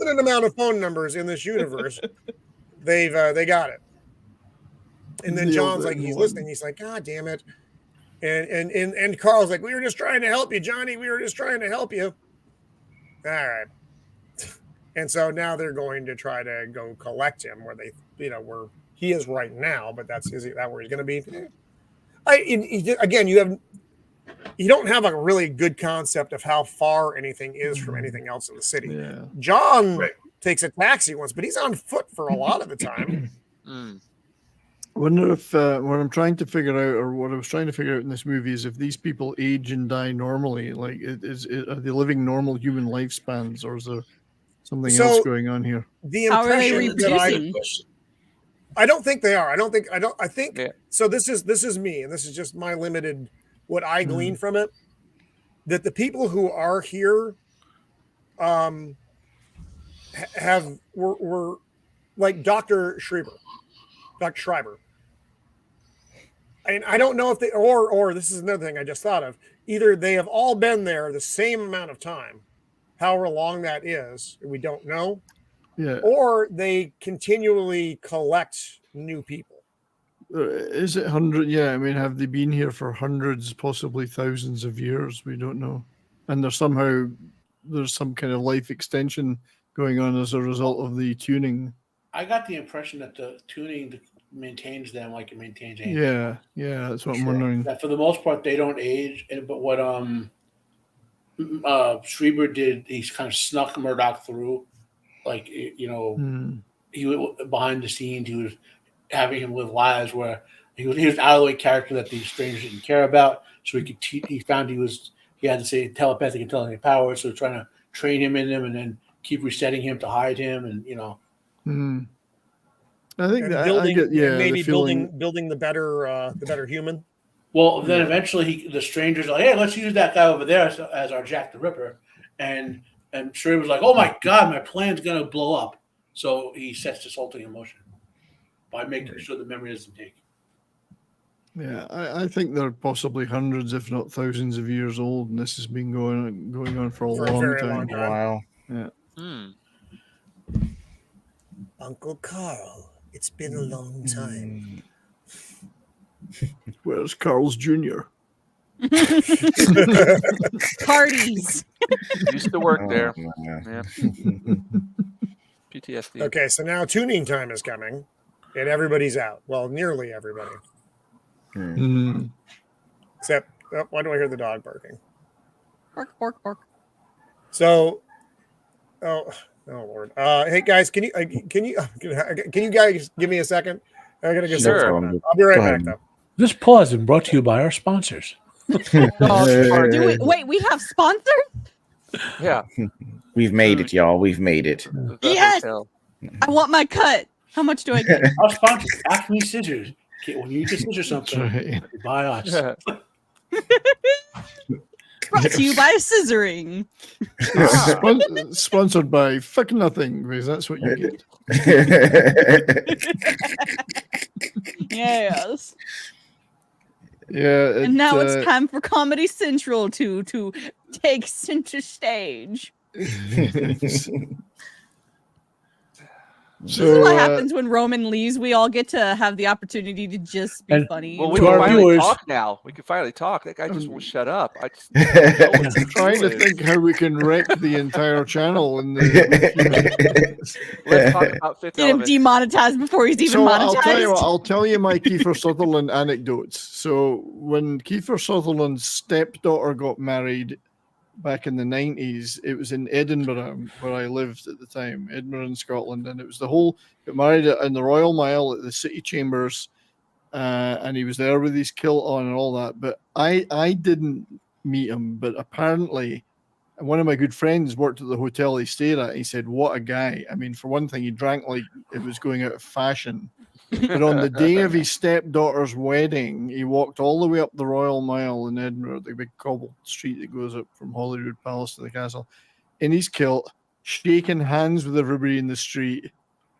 limited amount of phone numbers in this universe, they got it. And then The John's old like, he's one. listening. He's like, "God damn it!" And Carl's like, "We were just trying to help you, Johnny. We were just trying to help you." All right. And so now they're going to try to go collect him where where he is right now. But is that where he's going to be? Again, you don't have a really good concept of how far anything is from anything else in the city. Yeah. John Right. takes a taxi once, but he's on foot for a lot of the time. I wonder if what I'm trying to figure out, or what I was trying to figure out in this movie, is if these people age and die normally. Like, are they living normal human lifespans, or is there something So- else going on here? The How are they impression that reproducing? I don't think they are. I think Yeah. so. This is me, and this is just my limited what I glean from it. That the people who are here, were like Dr. Schreiber. And I don't know if they or this is another thing I just thought of. Either they have all been there the same amount of time, however long that is, we don't know, Yeah. or they continually collect new people. Is it 100? Yeah, I mean, have they been here for hundreds, possibly thousands of years? We don't know. And there's some kind of life extension going on as a result of the tuning. I got the impression that the tuning maintains them like it maintains anything. Yeah, that's what I'm wondering. That for the most part they don't age. But what Schreiber did, he's kind of snuck Murdoch through, like he was behind the scenes. He was having him live lives where he was an out of the way character that these strangers didn't care about. So he found he had to say telepathic and telekinetic powers. So trying to train him in them and then keep resetting him to hide him, and I think that building, I get, maybe building the better human. Well, then eventually the strangers are like, hey, let's use that guy over there as our Jack the Ripper, and Schreiber was like, oh my god, my plan's gonna blow up. So he sets this whole thing in motion by making sure the memory doesn't take. Yeah, I think they're possibly hundreds, if not thousands, of years old, and this has been going on for a very long long time. Wow. Yeah. Uncle Carl, it's been a long time. Where's Carl's Jr.? Parties. Used to work there. Yeah. Yeah. PTSD. Okay, so now tuning time is coming, and everybody's out. Well, nearly everybody. Except, why do I hear the dog barking? Bark, bark, bark. So, oh Lord. Hey guys, can you guys give me a second? I gotta get Sure. something. I'll be right back though. This pause is brought to you by our sponsors. Wait, we have sponsors? Yeah. We've made it, y'all. We've made it. The Yes! hotel. I want my cut. How much do I get? Our sponsors, Acme Scissors. Okay, when you need to scissor something, Right. buy us. Brought to you by Scissoring. Sponsored by Fuck Nothing, because that's what you get. Yes. Yeah. And now it's time for Comedy Central to take center stage. This is what happens when Roman leaves. We all get to have the opportunity to just be funny. Well, we To can our finally viewers- talk now. We can finally talk. That guy just won't shut up. I just I'm trying to think how we can wreck the entire channel. Let's talk about Fifth Get him Element. demonetized before he's even So monetized. I'll tell you my Kiefer Sutherland anecdotes. So when Kiefer Sutherland's stepdaughter got married back in the 90s, it was in Edinburgh where I lived at the time, Edinburgh in Scotland, and it was got married in the Royal Mile at the City Chambers, and he was there with his kilt on and all that. But I didn't meet him, but apparently one of my good friends worked at the hotel he stayed at. He said, what a guy. I mean, for one thing, he drank like it was going out of fashion. But on the day of his stepdaughter's wedding, he walked all the way up the Royal Mile in Edinburgh, the big cobbled street that goes up from Holyrood Palace to the castle, in his kilt, shaking hands with everybody in the street,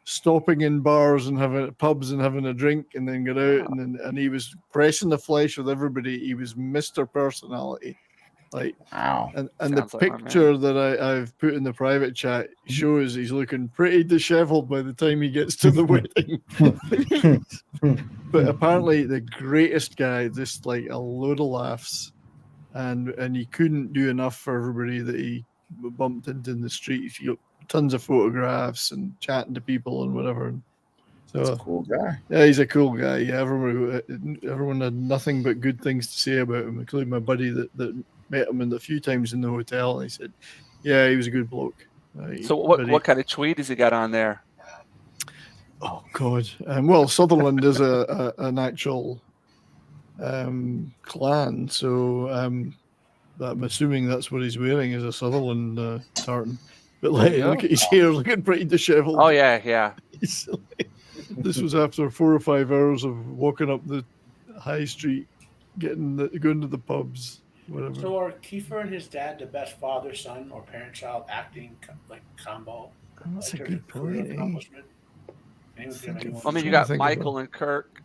stopping in bars and having pubs and having a drink, and then get out. And he was pressing the flesh with everybody. He was Mr. Personality. Like, Wow. and the Sounds like my man. picture that I've put in the private chat shows he's looking pretty disheveled by the time he gets to the wedding. But apparently the greatest guy, just like a load of laughs, and he couldn't do enough for everybody that he bumped into in the streets. He got tons of photographs and chatting to people and whatever. So That's a cool guy. yeah, he's a cool guy. Yeah, everyone had nothing but good things to say about him, including my buddy that met him a few times in the hotel. And he said, yeah, he was a good bloke. So what kind of tweet has he got on there? Oh God! Well, Sutherland is an actual clan, so I'm assuming that's what he's wearing is a Sutherland tartan. But like, look at his hair, looking pretty disheveled. Oh yeah. This was after 4 or 5 hours of walking up the high street, going to the pubs, whatever. So are Kiefer and his dad the best father-son or parent-child acting combo? That's a Like, good career point. accomplishment? Anyone- I mean, you Trying to got think Michael and Kirk.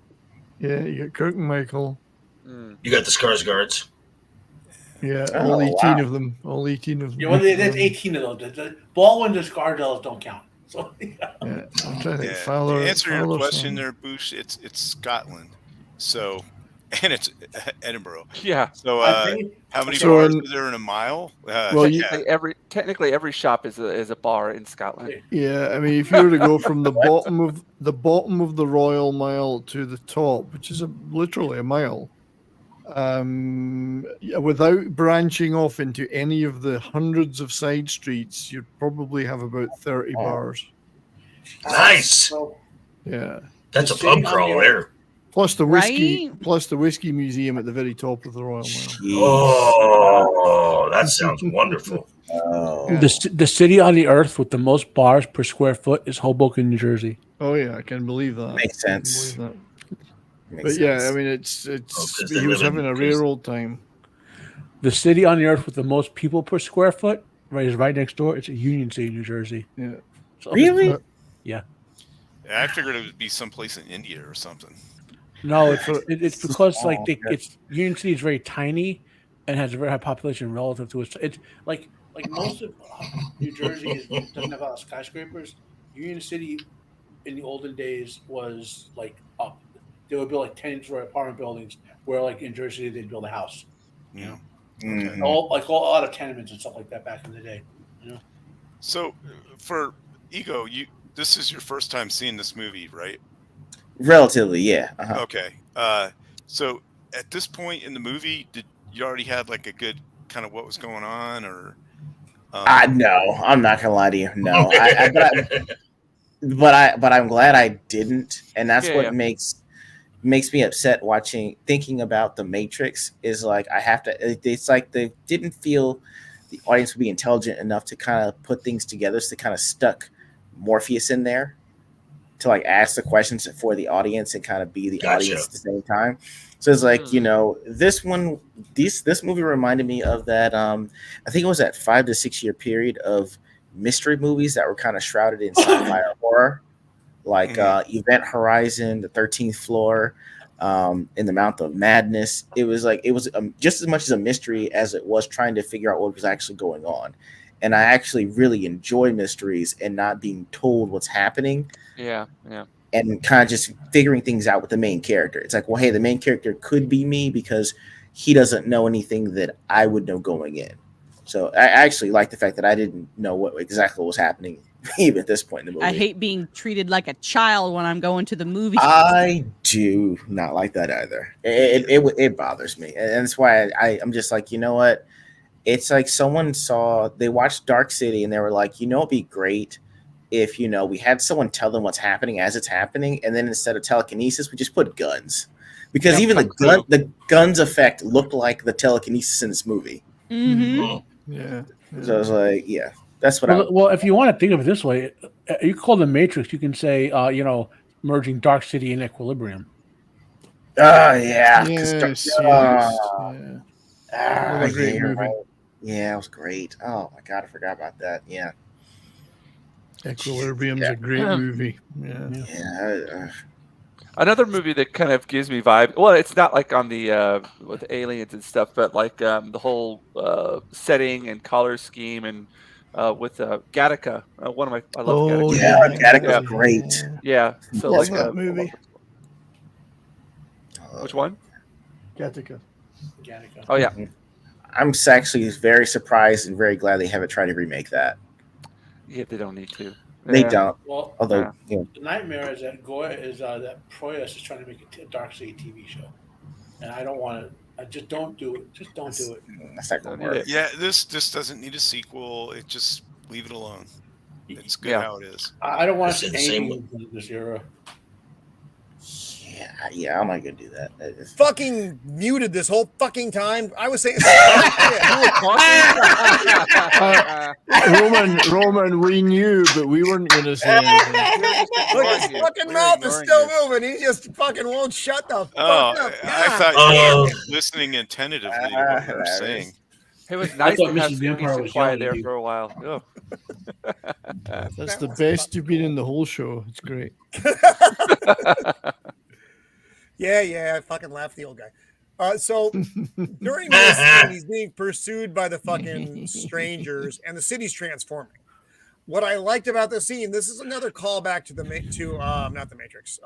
Yeah, you got Kirk and Michael. You got the Skarsgårds. Yeah, Oh, all 18 wow. of them. All 18 of them. Yeah, well, there's 18 of them. The Baldwin and Scardells don't count. So, Yeah, I'm trying to think. Yeah. Fowler, To answer your Fowler question song. there, Boosh, it's Scotland. So, and it's Edinburgh. Yeah. So, I think how many So bars in- are there in a mile? Well, you- Technically every shop is a bar in Scotland. Yeah, I mean, if you were to go from the bottom of the Royal Mile to the top, which is literally a mile, without branching off into any of the hundreds of side streets, you'd probably have about 30 bars. Nice. So, Yeah, That's The a city pub on crawl the- there. plus the whiskey, Right? plus the whiskey museum at the very top of the Royal Mile. Jeez. Oh, that sounds wonderful. Oh. the city on the earth with the most bars per square foot is Hoboken, New Jersey. Oh yeah, I can believe that. Makes I can sense. believe that. Makes But yeah, sense. I mean, it's 'cause they he was live in- having a rare old time. The city on the earth with the most people per square foot is right next door. It's Union City, New Jersey. Yeah. So, Really? Yeah. I figured it would be someplace in India or something. No, it's because it's Union City is very tiny and has a very high population relative to it. It's like most of New Jersey doesn't have a lot of skyscrapers. Union City in the olden days was like up. They would build like 10-story apartment buildings, where like in Jersey they'd build a house. Yeah. Mhm. A lot of tenements and stuff like that back in the day. So, for Ego, this is your first time seeing this movie, right? Relatively, yeah. Uh-huh. Okay. So at this point in the movie, did you already have like a good kind of what was going on, or? No, I'm not gonna lie to you. No, but I'm glad I didn't, and that's Yeah, what yeah. makes me upset thinking about the Matrix. Is like I have to. It's like they didn't feel the audience would be intelligent enough to kind of put things together. So they kind of stuck Morpheus in there to like ask the questions for the audience and kind of be the Gotcha. audience at the same time. So it's like, this movie reminded me of that. I think it was that 5 to 6 year period of mystery movies that were kind of shrouded in sci-fi or horror, like Event Horizon, The 13th Floor, in the Mouth of Madness. It was just as much as a mystery as it was trying to figure out what was actually going on. And I actually really enjoy mysteries and not being told what's happening. Yeah. And kind of just figuring things out with the main character. It's like, well, hey, the main character could be me because he doesn't know anything that I would know going in. So I actually like the fact that I didn't know what exactly was happening even at this point in the movie. I hate being treated like a child when I'm going to the movies. I do not like that either. It bothers me, and that's why I'm just like, you know what? It's like they watched Dark City and they were like, it'd be great if we had someone tell them what's happening as it's happening, and then instead of telekinesis, we just put guns, because even the guns effect looked like the telekinesis in this movie. Mm-hmm. Yeah. So I was like, yeah, that's what. Well, if you want to think of it this way, you call the Matrix. You can say, merging Dark City and Equilibrium. Oh yeah. Yes. Yeah. What a great movie. Right. Yeah, it was great. Oh my god, I forgot about that. Yeah. Equilibrium's a great movie. Yeah. Yeah. Another movie that kind of gives me vibe. Well, it's not like on the with aliens and stuff, but like the whole setting and color scheme, and with Gattaca. I love Gattaca. Yeah, Gattaca's great. Yeah. So Love like that movie. Which one? Gattaca. Oh yeah. I'm actually very surprised and very glad they haven't tried to remake that. Yeah, they don't need to. They Yeah. don't. Well, Although, the nightmare is that that Proyas is trying to make a Dark City TV show, and I don't want to. I just don't do it. Just don't do it. That's not gonna work. Yeah, this doesn't need a sequel. It just leave it alone. It's good how it is. I don't want to It's see the same anything in this era. Yeah, I'm not gonna do that. Fucking muted this whole fucking time. I was saying. Roman, we knew, but we weren't going to say anything. Look, his fucking mouth is still moving. He just fucking won't shut the fuck up. I thought you were listening attentively to what we were saying. It was nice to have Mrs. Empire was quiet yelling there at you. for a while. Oh. That's the best you've been in the whole show. It's great. Yeah, I fucking laughed the old guy. So during this scene, he's being pursued by the fucking strangers, and the city's transforming. what I liked about this scene, this is another callback to not the Matrix.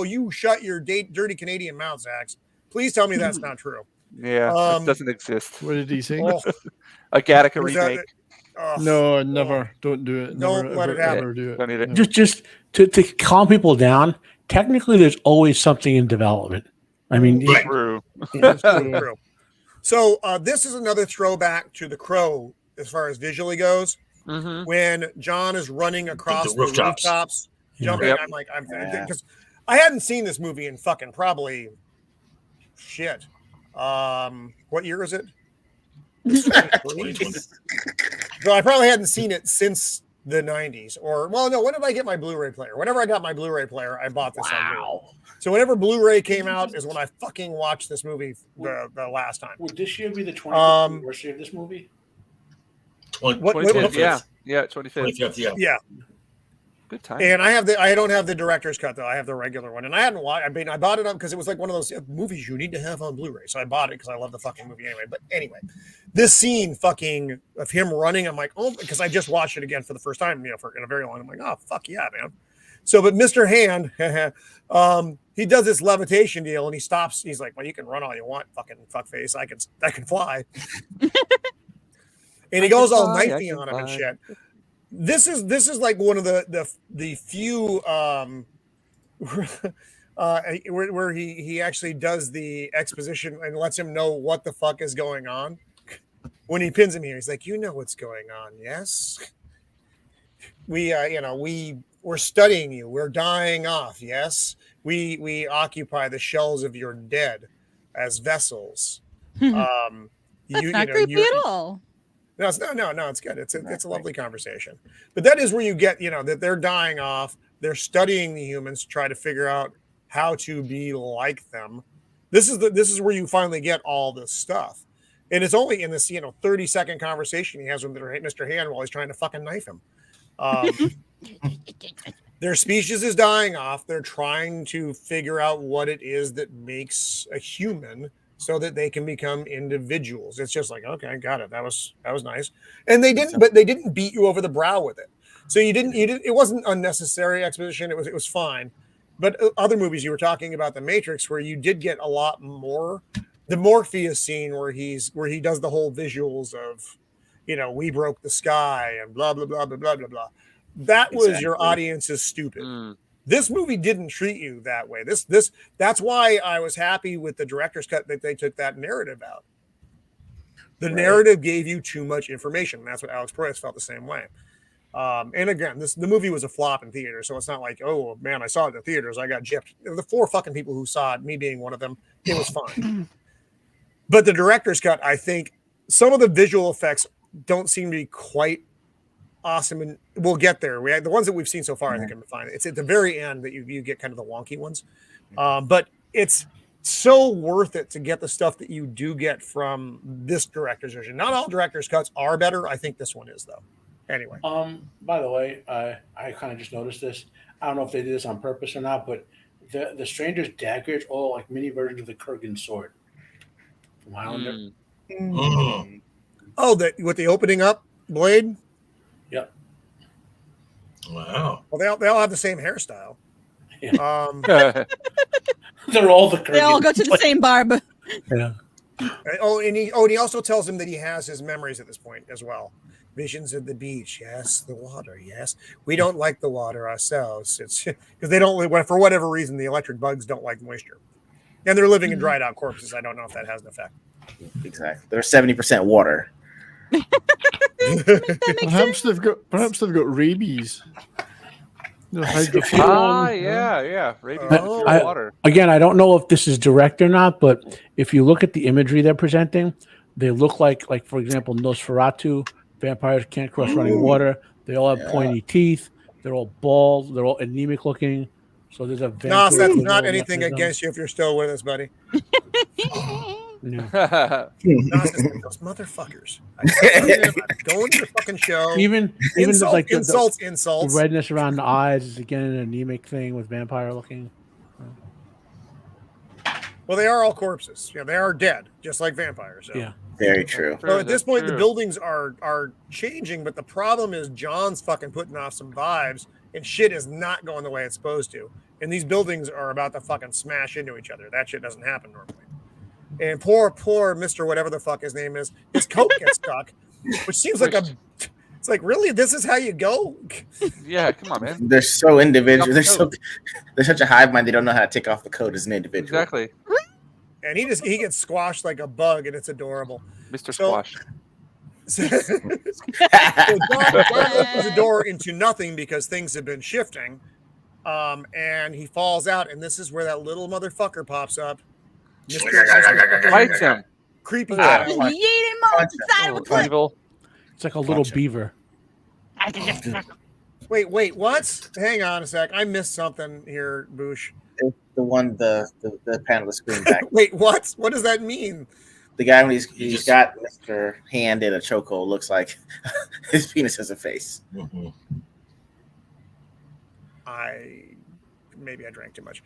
You shut your dirty Canadian mouth, Zax. Please tell me that's not true. Yeah, that doesn't exist. What did he say? A Gattaca Was that- remake. No, never. Don't do it. Don't Never, let ever, it happen. ever do it. Don't need it. Never. Just to calm people down. Technically, there's always something in development. I mean, Right. True. That's true. True. So this is another throwback to The Crow as far as visually goes. Mhm. When John is running across the rooftops. rooftops, jumping, Yep. I'm Yeah. because I hadn't seen this movie in fucking probably shit. What year is it? 2020. So I probably hadn't seen it since the 90s. Or well, no, when did I get my Blu-ray player? Whenever I got my Blu-ray player, I bought this on Blu-ray. So whenever Blu-ray came out is when I fucking watched this movie the last time. would this year be the 25th anniversary of this movie? 25th, yeah. Yeah, 25th. 25th, yeah. Yeah. Good time. And I don't have the director's cut though. I have the regular one, and I hadn't watched. I mean, I bought it up because it was like one of those movies you need to have on Blu-ray. So I bought it because I love the fucking movie anyway. But anyway, this scene fucking of him running, I'm like, oh, because I just watched it again for the first time, for in a very long. I'm like, oh fuck yeah, man. So, but Mr. Hand, he does this levitation deal, and he stops. He's like, well, you can run all you want, fucking fuckface. I can fly. And he goes all knifey on him and shit. This is like one of the few where he actually does the exposition and lets him know what the fuck is going on. When he pins him here, he's like, you know what's going on, yes? We're studying you. We're dying off, yes? We occupy the shells of your dead as vessels. That's not creepy at all. No, it's good. It's a lovely conversation. But that is where you get, that they're dying off. They're studying the humans to try to figure out how to be like them. This is where you finally get all this stuff. And it's only in this, 30-second conversation he has with Mr. Hand while he's trying to fucking knife him. Their species is dying off. They're trying to figure out what it is that makes a human so that they can become individuals. It's just like, okay, got it. That was nice. And they didn't beat you over the brow with it. So you didn't, it wasn't unnecessary exposition. It was fine. But other movies you were talking about, The Matrix, where you did get a lot more. The Morpheus scene where he does the whole visuals of, we broke the sky and blah, blah, blah, blah, blah, blah, blah. That was your audience is stupid. This movie didn't treat you that way. That's why I was happy with the director's cut that they took that narrative out. The narrative gave you too much information. And that's what Alex Proyas felt the same way. And again, the movie was a flop in theater, so it's not like, oh man, I saw it in the theaters, I got gypped. The 4 fucking people who saw it, me being one of them, it was fine. But the director's cut, I think some of the visual effects don't seem to be quite awesome, and we'll get there. The ones that we've seen so far, I think I'm fine. It's at the very end that you get kind of the wonky ones, but it's so worth it to get the stuff that you do get from this director's version. Not all director's cuts are better. I think this one is, though. Anyway, by the way, I kind of just noticed this. I don't know if they did this on purpose or not, but the Stranger's daggers all like mini versions of the Kurgan sword from Highlander. Oh, with the opening up blade. Yep. Wow. Well, they all have the same hairstyle. Yeah. They're all the Kurgan. They all go to the same barber. Yeah. And he also tells him that he has his memories at this point as well. Visions of the beach, yes. The water, yes. We don't like the water ourselves. It's because they don't, for whatever reason, the electric bugs don't like moisture, and they're living in dried out corpses. I don't know if that has an effect. Exactly. They're 70% water. Perhaps they've got rabies. Yeah. Rabies water. Again, I don't know if this is direct or not, but if you look at the imagery they're presenting, they look like for example, Nosferatu. Vampires can't cross running water. They all have pointy teeth. They're all bald. They're all anemic looking. So there's a No, that's not anything against you if you're still with us, buddy. Yeah. Those motherfuckers. Going to the fucking show. Even insult, the insults. The redness around the eyes is again an anemic thing with vampire looking. Well, they are all corpses. Yeah, they are dead, just like vampires. So. Yeah. Very true. So at this That's point, the true. buildings are changing, but the problem is John's fucking putting off some vibes, and shit is not going the way it's supposed to. And these buildings are about to fucking smash into each other. That shit doesn't happen normally. And poor Mr. whatever the fuck his name is, his coat gets stuck, which seems like it's like, really, this is how you go? Yeah, come on, man. They're so individual. Take off the They're such a hive mind. They don't know how to take off the coat as an individual. Exactly, And he gets squashed like a bug, and it's adorable. Mr. So- Squash. So John opens the door into nothing because things have been shifting, and he falls out. And this is where that little motherfucker pops up. Bites him. Creepy Look at guy. Yeet him off the side of a cliff. Evil. It's like a little Gotcha. beaver. Wait, what? Hang on a sec. I missed something here, Boosh. It's the one the panel is screwing back. Wait, what? What does that mean? The guy when he's just- got Mr. Hand in a chokehold looks like his penis has a face. Mhm. Maybe I drank too much.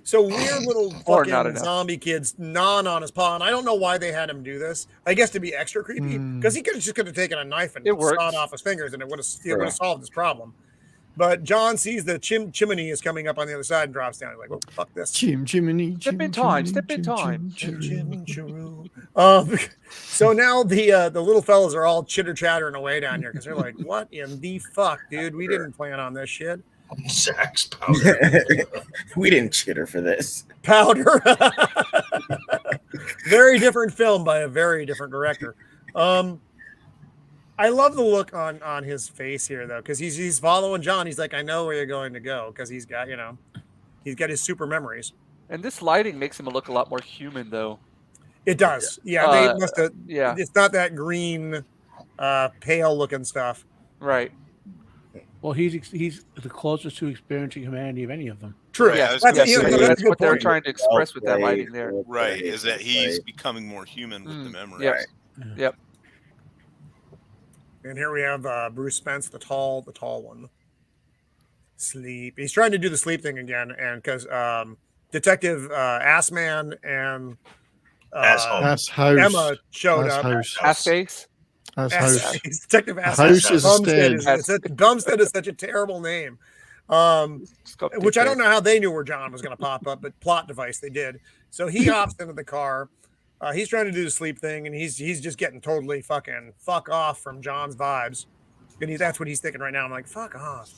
So weird little Or not fucking enough. zombie kids gnawing on his paw, and I don't know why they had him do this. I guess to be extra creepy, because he could have taken a knife and It works. sawed off his fingers, and it would have Right. solved his problem. But John sees the chimney is coming up on the other side and drops down. He's like, "Oh, fuck this." Chimney. Step in time, step in time. So now the little fellas are all chitter chattering away down here because they're like, "What in the fuck, dude? We didn't plan on this shit." Sax powder. We didn't chitter for this. Powder. Very different film by a very different director. I love the look on his face here though, because he's following John. He's like, I know where you're going to go, because he's got his super memories. And this lighting makes him look a lot more human, though. It does. Yeah, they must have. Yeah, It's not that green, pale looking stuff. right. Well, he's the closest to experiencing humanity of any of them. True. Right, I was That's, gonna you know, say, that's a That's good what they're point. trying to express with that lighting there. Right, is that he's becoming more human with the memory. Yep. Right. Yep. And here we have Bruce Spence, the tall one. Sleep. He's trying to do the sleep thing again, and because Detective Assman and Asshole. That's house. Emma showed That's up. house. Half face. That's house. Detective Assman. House is a Bumstead stead. Bumstead is such a terrible name. Which I don't know how they knew where John was going to pop up, but plot device they did. So he hops into the car. He's trying to do the sleep thing, and he's just getting totally fuck off from John's vibes. And that's what he's thinking right now. I'm like, fuck off.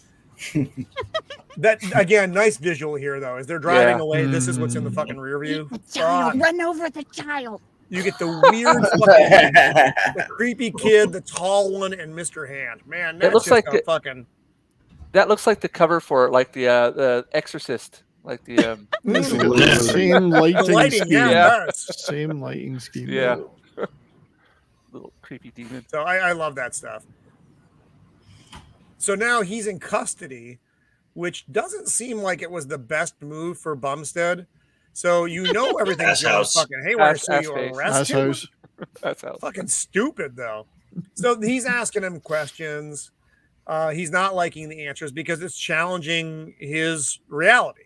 That again, nice visual here though. As they're driving away, this is what's in the fucking rear view. Fuck. Run over the child. You get the weird, fucking, the creepy kid, the tall one, and Mr. Hand. Man, that's looks just like a fucking. That looks like the cover for like the Exorcist, like the Same lighting, The lighting, scheme. yeah, Yeah. it does. Same lighting scheme. yeah, little creepy demon. So I love that stuff. So now he's in custody, which doesn't seem like it was the best move for Bumstead. So you know everything's Ass going house. fucking haywire. Ass- So ass you face. arrest That's him. house. That's how. Fucking stupid though. So he's asking him questions. He's not liking the answers because it's challenging his reality.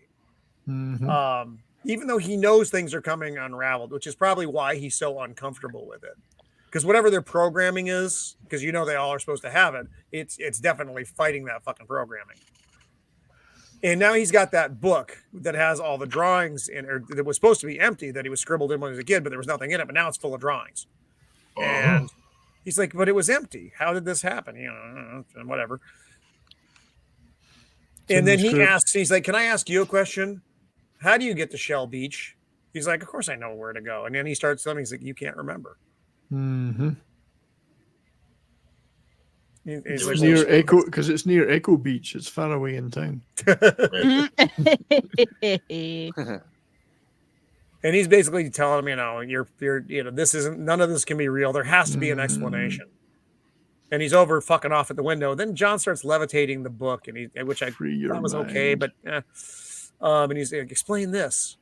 Mhm. Even though he knows things are coming unraveled, which is probably why he's so uncomfortable with it. Because whatever their programming is, because you know they all are supposed to have it, it's definitely fighting that fucking programming. And now he's got that book that has all the drawings in, or that was supposed to be empty, that he was scribbled in when he was a kid, but there was nothing in it. But now it's full of drawings. And he's like, but it was empty. How did this happen? You know, whatever. And then he asks, he's like, can I ask you a question? How do you get to Shell Beach? He's like, of course I know where to go. And then he starts telling me, he's like, you can't remember. Mm-hmm. He's It's like, near Echo, because it's near Echo Beach. It's far away in town. and he's basically telling him, you know, you're, this isn't, none of this can be real. There has to be an explanation. And he's over fucking off at the window. Then John starts levitating the book, and which I Free your thought was mind. okay, but and he's like, explain this.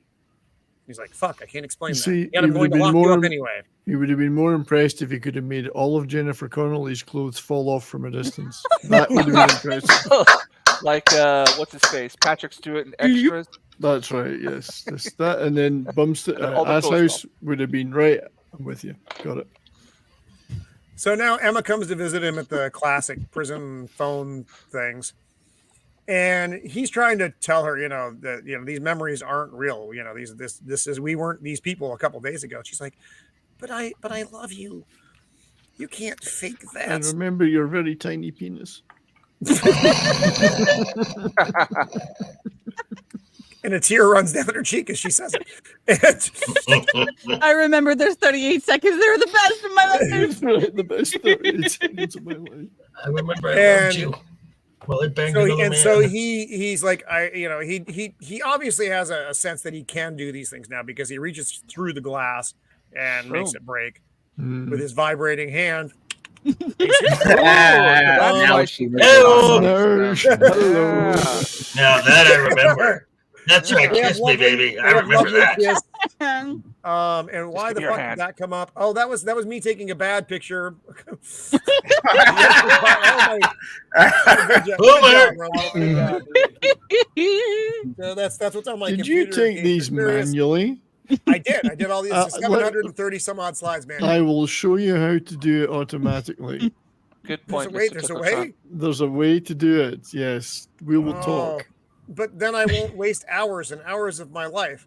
He's like, fuck, I can't explain See, that. And I'm it going would've to lock been you up more- anyway. He would have been more impressed if he could have made all of Jennifer Connelly's clothes fall off from a distance. That would have been impressive. Like what's his face? Patrick Stewart and extras. That's right, yes. Just that, and then Bumstead, All the Ass cool House stuff. would have been right. I'm with you. Got it. So now Emma comes to visit him at the classic prison phone things. And he's trying to tell her, that these memories aren't real. This is we weren't these people a couple days ago. She's like, but I love you. You can't fake And that. remember your very tiny penis. And a tear runs down her cheek as she says it. I remember there's 38 seconds. They were the best in my life. Right, the best 38 seconds of my life. I remember I loved you. Well, it banged another man. So he's like, he obviously has a sense that he can do these things now because he reaches through the glass and makes it break with his vibrating hand. Hello. Now that I remember. That's right. Kiss me, baby. I remember that. And why the fuck did that come up? Oh, that was me taking a bad picture. So that's what's on my Did computer. you take these manually? I did all these 730 some odd slides, man. I will show you how to do it automatically. Good point. There's a way. There's a way to do it. Yes, we will talk. But then I won't waste hours and hours of my life.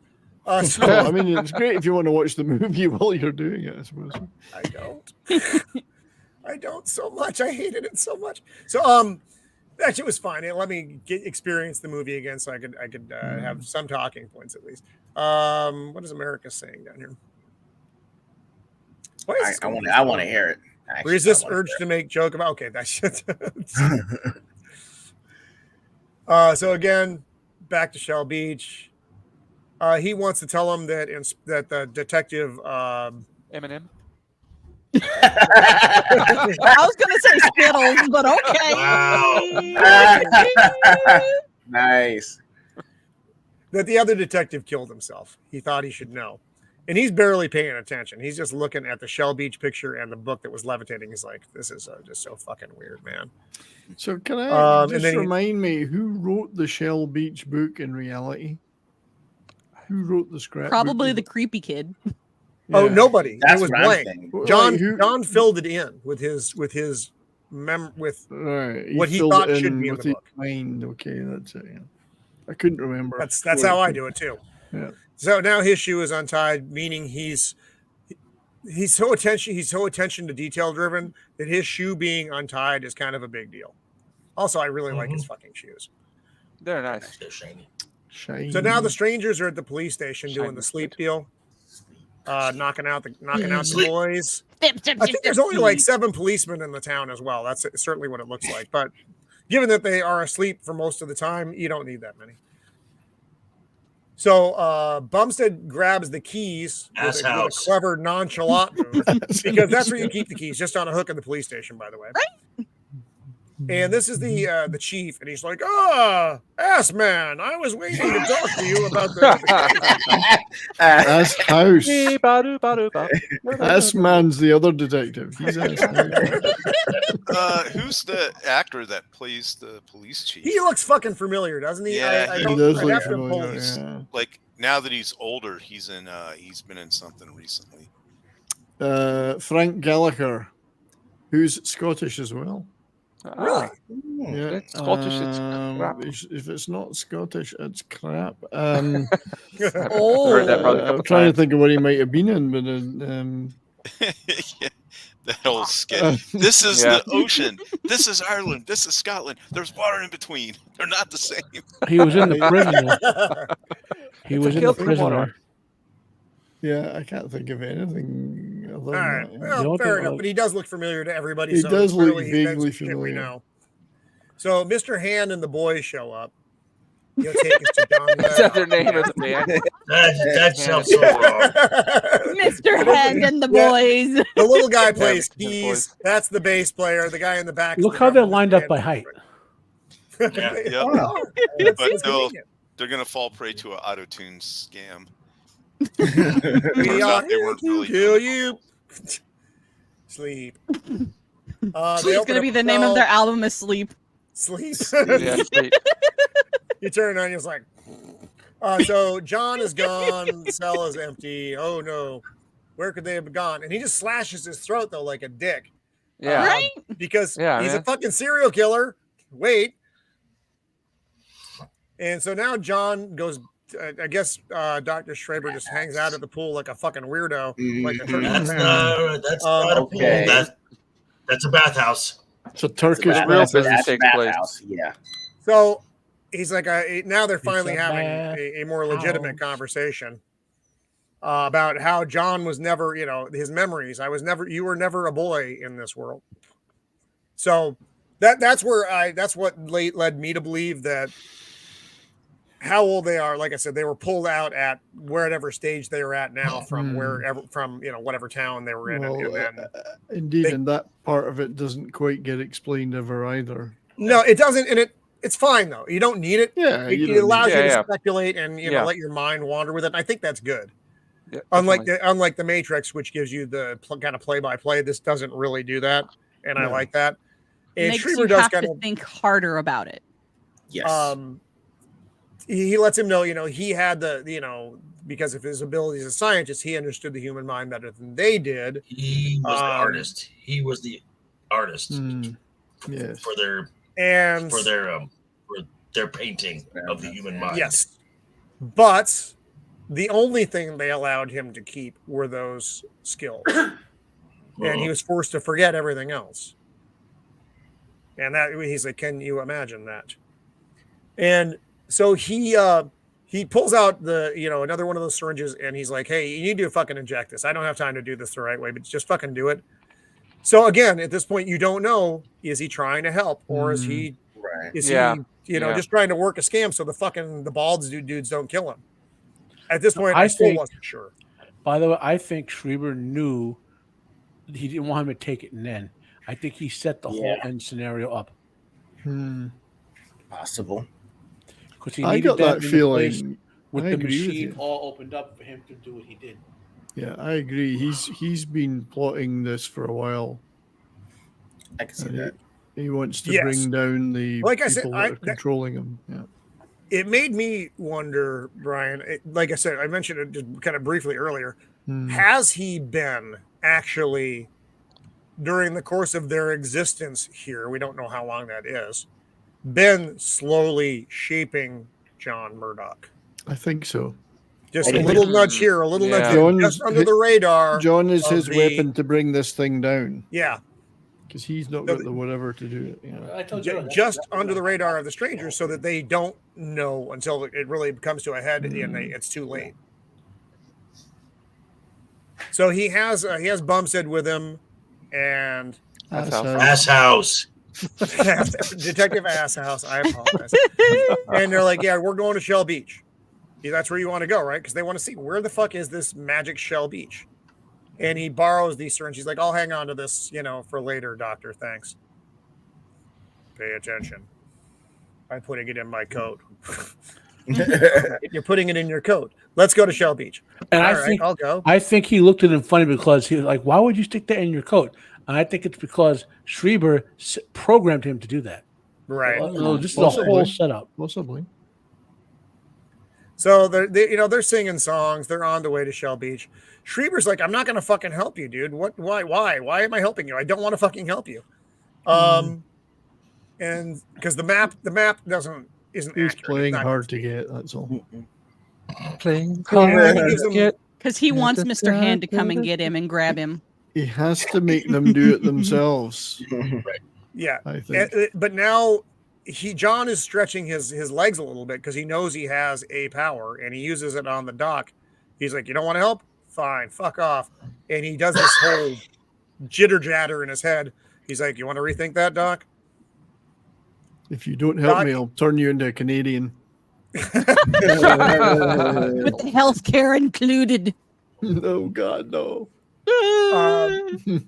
So, I mean, it's great if you want to watch the movie while you're doing it, I suppose. I don't. I don't so much. I hated it so much. So actually it was fine. It let me experience the movie again so I could have some talking points at least. What is America saying down here? Why is I want to hear it. Resist urge to make joke about that shit. So again, back to Shell Beach. He wants to tell him that that the detective Eminem. I was gonna say Skittles, but okay. Wow. Nice. That the other detective killed himself. He thought he should know. And he's barely paying attention. He's just looking at the Shell Beach picture and the book that was levitating. He's like, this is just so fucking weird, man. So can I and then remind me who wrote the Shell Beach book in reality? Who wrote the scrapbook? Probably the creepy kid. Yeah. Oh, nobody. That's it was what I'm blank. thinking. John filled it in with what he filled thought it should in be in with the his book. Mind. Okay, that's it. Yeah. I couldn't remember. That's how I do it too. Yeah. So now his shoe is untied, meaning he's so attention to detail driven that his shoe being untied is kind of a big deal. Also, I really like his fucking shoes. They're nice. They're shiny. Shiny. So now the strangers are at the police station doing the sleep deal, knocking out the boys. I think there's only like 7 policemen in the town as well. That's certainly what it looks like. But given that they are asleep for most of the time, you don't need that many. So Bumstead grabs the keys with a clever, nonchalant move because that's where you keep the keys, just on a hook in the police station, by the way. Right. And this is the chief, and he's like, ass man, I was waiting to talk to you about the Ass house. Ba-do-ba-do-ba. Ass man's the other detective. He's ass house. Who's the actor that plays the police chief? He looks fucking familiar, doesn't he? Yeah, He does look have to pull familiar. this. Yeah. Like now that he's older, he's been in something recently. Frank Gallagher, who's Scottish as well. Really? Yeah. It's Scottish, it's crap. If it's not Scottish, it's crap. I've heard that probably a couple I'm trying to times. think of what he might have been in, but Yeah, that whole skit. This is the ocean. This is Ireland. This is Scotland. There's water in between. They're not the same. He was in the prisoner. He was in the Kill prisoner. yeah, I can't think of anything other All than right. that. Well, don't fair think- enough, but he does look familiar to everybody. He so does look clearly he's been vaguely some shit familiar. We know. So Mr. Hand and the boys show up. He'll take us to Don. Is that their name of the band? That sounds so wrong. Mr. Hand and the boys. The little guy plays Yeah, keys. That's the bass player. The guy in the back. Look how they're lined up by height. Yeah, That's but convenient. they're gonna fall prey to an auto-tune scam. We Turns are out they here weren't to really kill doing you. Sleep. It's gonna be the name of their album is Sleep. Sleep. Yeah, sleep. You turn on, he's like, so John is gone, the cell is empty. Oh no, where could they have gone? And he just slashes his throat though, like a dick. Yeah. Right? Because Yeah, he's a man. fucking serial killer. Wait. And so now John goes. I guess Dr. Schreiber just hangs out at the pool like a fucking weirdo, like a Turkish That's man. not a pool. Okay. That's a bathhouse. It's a Turkish real bathhouse. business That's takes place. bathhouse. Yeah. So he's like, now they're It's finally a having a more legitimate conversation about how John was never, his memories. You were never a boy in this world. So that's what led me to believe that how old they are. Like I said, they were pulled out at wherever stage they were at now from whatever town they were in. Well, and then indeed, and that part of it doesn't quite get explained ever either. no, it doesn't. And it's fine though. You don't need it. Yeah, It allows you to Yeah. speculate and Yeah. let your mind wander with it. And I think that's good. Yeah, Unlike definitely. the Matrix, which gives you the kind of play by play, this doesn't really do that, and I like that. And Makes Schreiber you does have kind to of think harder about it. Yes. he lets him know, he had because of his abilities as a scientist, he understood the human mind better than they did. He was the artist. He was the artist Yes. for their painting of the human mind. Yes, but the only thing they allowed him to keep were those skills, and he was forced to forget everything else. And that he's like, can you imagine that? And so he pulls out another one of those syringes, and he's like, hey, you need to fucking inject this. I don't have time to do this the right way, but just fucking do it. So again, at this point, you don't know, is he trying to help, or is he just trying to work a scam so the bald dudes don't kill him? At this point, I still wasn't sure. By the way, I think Schreiber knew he didn't want him to take it and then. I think he set the whole end scenario up. Possible. Because he I needed got that in the place feeling. with I the agree with machine you. all opened up for him to do what he did. Yeah, I agree. He's been plotting this for a while. I can see And that. He wants to Yes. bring down the Like I people said, that are controlling him. Yeah. It made me wonder, Brian. Like I said, I mentioned it just kind of briefly earlier. Has he been actually, during the course of their existence here, we don't know how long that is, been slowly shaping John Murdoch? I think so. Just I a think- little nudge here, a little nudge there, just under the radar. John is of his the- weapon to bring this thing down. Yeah, Because he's not got the whatever to do it. Yeah. I told you just under the radar of the strangers, so that they don't know until it really comes to a head and it's too late. So he has Bumstead with him, and Ass house. Detective Asshouse. I apologize. And they're like, "Yeah, we're going to Shell Beach. Yeah, that's where you want to go, right? Because they want to see where the fuck is this magic Shell Beach." And he borrows these syringes. He's like, "I'll hang on to this, for later, Doctor. Thanks. Pay attention. I'm putting it in my coat. You're putting it in your coat. Let's go to Shell Beach." And All right, I'll go. I think he looked at him funny because he was like, why would you stick that in your coat? And I think it's because Schreiber programmed him to do that. Right. This is a whole setup. Possibly. So they're singing songs. They're on the way to Shell Beach. Schreiber's like, "I'm not going to fucking help you, dude. What? Why am I helping you? I don't want to fucking help you." And because the map isn't He's accurate. playing It's not- hard to get. That's all. And he gives them- Because he wants Mr. Hand to come and get him and grab him. He has to make them do it themselves. Yeah, I think. but now John is stretching his legs a little bit because he knows he has a power and he uses it on the dock. He's like, "You don't want to help? Fine, fuck off." And he does this whole jitter jatter in his head. He's like, "You want to rethink that, Doc?" If you don't help Doc- me, I'll turn you into a Canadian. With the healthcare included. No, God, no.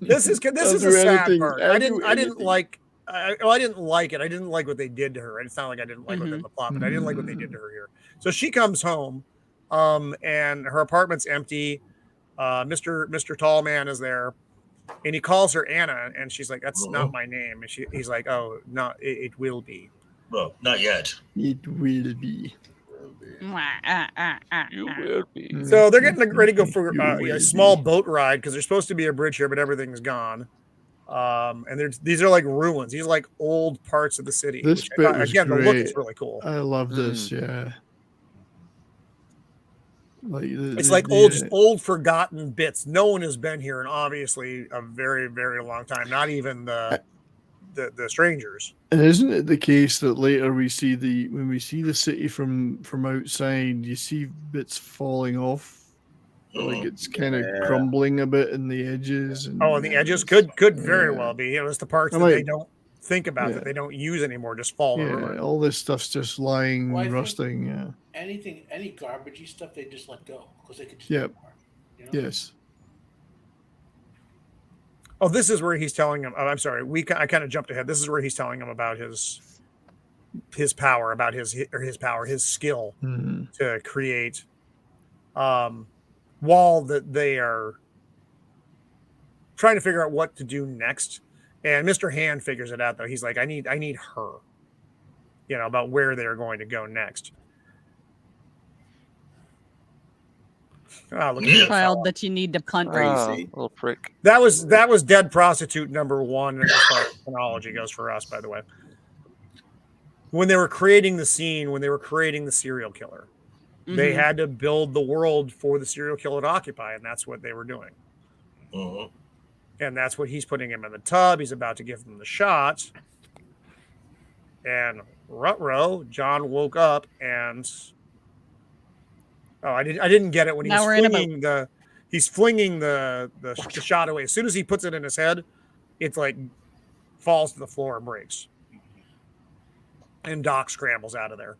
This is I'll a do sad anything. part. I'll I do didn't anything. like. I didn't like it. I didn't like what they did to her. It's not like I didn't like within the plot, but I didn't like what they did to her here. So she comes home, and her apartment's empty. Mr. Tall Man is there, and he calls her Anna, and she's like, "That's not my name." And he's like, "Oh, no, it will be." Well, not yet. It will be. You will be. So they're getting ready to go for You a will small be. boat ride because there's supposed to be a bridge here, but everything's gone. And these are like ruins. These are like old parts of the city. This which bit was again, the look is great. really cool. I love this. Yeah. It's like old forgotten bits. No one has been here in obviously a very, very long time. Not even the strangers. And isn't it the case that later when we see the city from outside, you see bits falling off, like it's kind of crumbling a bit in the edges. And the edges could very well be. It's the parts that they don't think about, that they don't use anymore, just fall to ruin. All this stuff's just lying, rusting. Yeah. Any garbagey stuff, they just let go because they could just. Yep. You know? Yes. Oh, this is where he's telling him. Oh, I'm sorry. I kind of jumped ahead. This is where he's telling him about his power, about his skill to create wall that they are trying to figure out what to do next. And Mr. Hand figures it out though. He's like, I need her, about where they're going to go next. Oh, look at that child that you need to punt. Crazy. Little prick. That was dead prostitute number 1 as far as chronology goes for us, by the way. When they were creating the scene, when they were creating the serial killer, they had to build the world for the serial killer to occupy, and that's what they were doing. And that's what he's putting him in the tub. He's about to give him the shot. And ruh-roh, John woke up and... Oh, I didn't get it when he's flinging the shot away. As soon as he puts it in his head, it's like falls to the floor and breaks. And Doc scrambles out of there.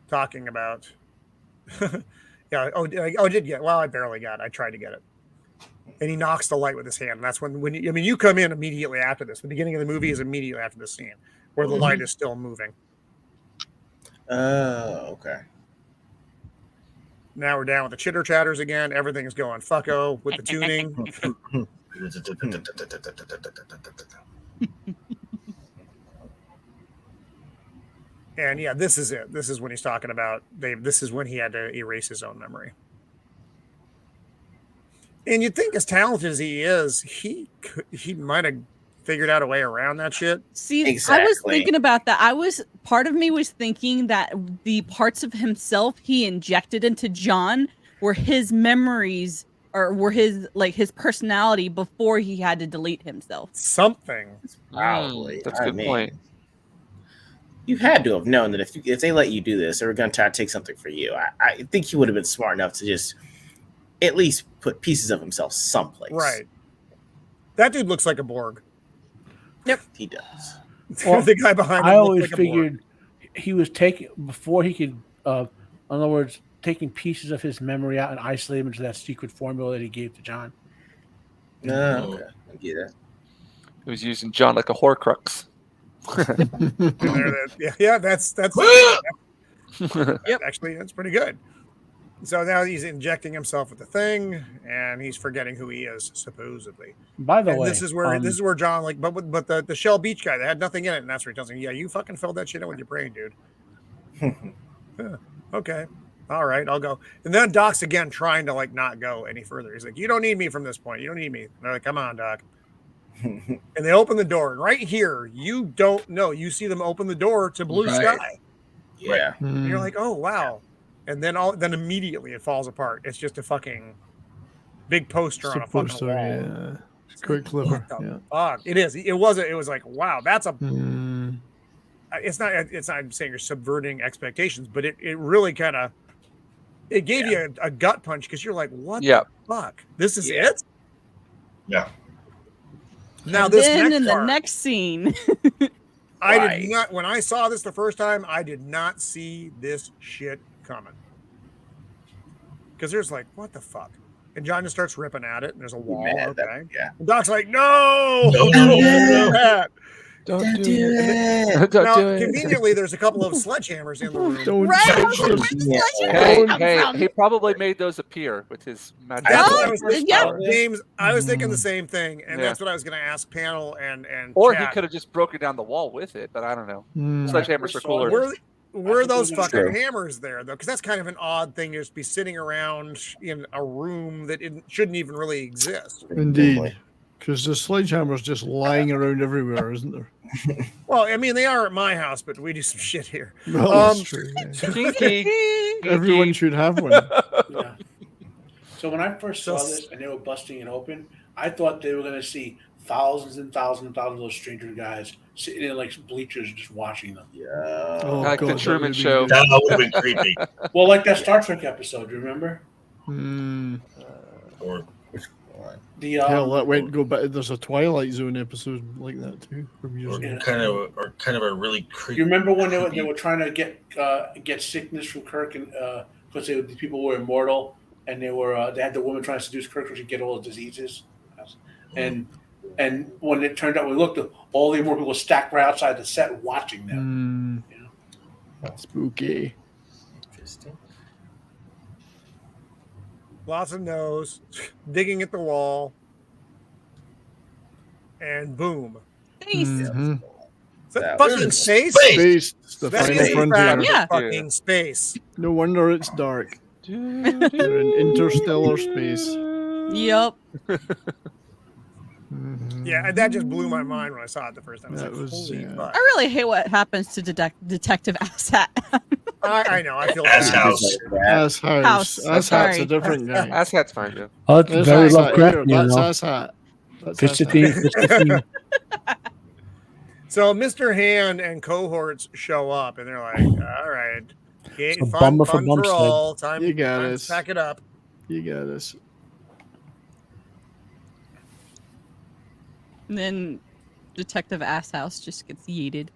Talking about yeah, I did get I barely got it. I tried to get it. And he knocks the light with his hand. And that's when you come in immediately after this. The beginning of the movie is immediately after this scene where the light is still moving. Oh, okay. Now we're down with the chitter chatters again. Everything is going fucko with the tuning. And yeah, this is it. This is when he's talking about this is when he had to erase his own memory. And you'd think, as talented as he is, he might have figured out a way around that shit. See, Exactly. I was thinking about that. Part of me was thinking that the parts of himself he injected into John were his memories or were his personality before he had to delete himself. Something. Probably. That's a good point. You had to have known that if they let you do this, they were going to try to take something for you. I think he would have been smart enough to just at least put pieces of himself someplace. Right. That dude looks like a Borg. Yep, he does. Well, the guy behind him. I always like figured he was taking before he could. In other words, taking pieces of his memory out and isolate him into that secret formula that he gave to John. Okay, I get it. He was using John like a Horcrux. Yeah, that's yep. Actually, that's pretty good. So now he's injecting himself with the thing, and he's forgetting who he is, supposedly. By the way, this is where John, but the Shell Beach guy that had nothing in it, and that's where he tells him, "Yeah, you fucking filled that shit in with your brain, dude." Yeah, okay, all right, I'll go. And then Doc's again trying to not go any further. He's like, "You don't need me from this point. You don't need me." And they're like, "Come on, Doc." And they open the door, and right here, you don't know. You see them open the door to blue sky. Yeah, and you're like, "Oh wow." And then immediately it falls apart. It's just a fucking big poster on a fucking wall. Yeah. Quick clever. Yeah. Fuck. It is. It was like, wow, that's a it's not saying you're subverting expectations, but it really kind of gave you a gut punch because you're like, what the fuck? This is it? Yeah. Now and this then next in part, the next scene. I did not, when I saw this the first time, I did not see this shit coming. Because there's like, what the fuck? And John just starts ripping at it, and there's a wall. Okay. And Doc's like, no! Don't do that. Don't do it. Now, conveniently, there's a couple of sledgehammers in the room. Hey, he probably made those appear with his magic. That's what I was thinking, James. I was thinking the same thing, and that's what I was going to ask panel and or chat. he could have just broken down the wall with it, but I don't know. Sledgehammers are cooler. were those That's fucking true. hammers there though? Because that's kind of an odd thing to just be sitting around in a room that shouldn't even really exist. Indeed. Because the sledgehammer's just lying around everywhere, isn't there? Well, I mean, they are at my house, but we do some shit here. Well, that's true. Yeah. Kinky. Everyone should have one. Yeah. So when I first saw this and they were busting it open, I thought they were going to see thousands and thousands and thousands of those stranger guys sitting in like bleachers just watching them. Yeah. Oh, Like the God, that Truman would've been Show. good. That would have been creepy. Well, like that Star Trek episode, do you remember? Hmm. Or The Hell, that went go back. There's a Twilight Zone episode like that too from years or ago. kind of a really Do creepy. you remember when they were trying to get sickness from Kirk and because these people were immortal and they had the woman trying to seduce Kirk so she could get all the diseases, and when it turned out we looked, all the immortal people stacked right outside the set watching them. Hmm. You know? Spooky. Interesting. Lots of nose, digging at the wall, and boom. Space. Mhm. Is that That fucking was space? Space. It's the That final is in frontier. fact Yeah. fucking space. No wonder it's dark. They're in interstellar space. Yep. Mhm. Yeah, and that just blew my mind when I saw it the first time. I was That like, was, holy yeah. fuck. I really hate what happens to Detective Asshat. I know. I feel Ass bad. house. Ass house. House. Ass hat's Sorry. a different guy. Asshat's fine, yeah. Oh, it's That's very ass hat here. Lovecraftian, you That's know. ass hat. That's Fits ass the hat. theme. Fits the theme. So Mr. Hand and cohorts show up, and they're like, "All right, okay, So fun, bummer for fun for Bumstead. all. Time, You got time to us. pack it up." You got us. And then Detective Asshouse just gets yeeted.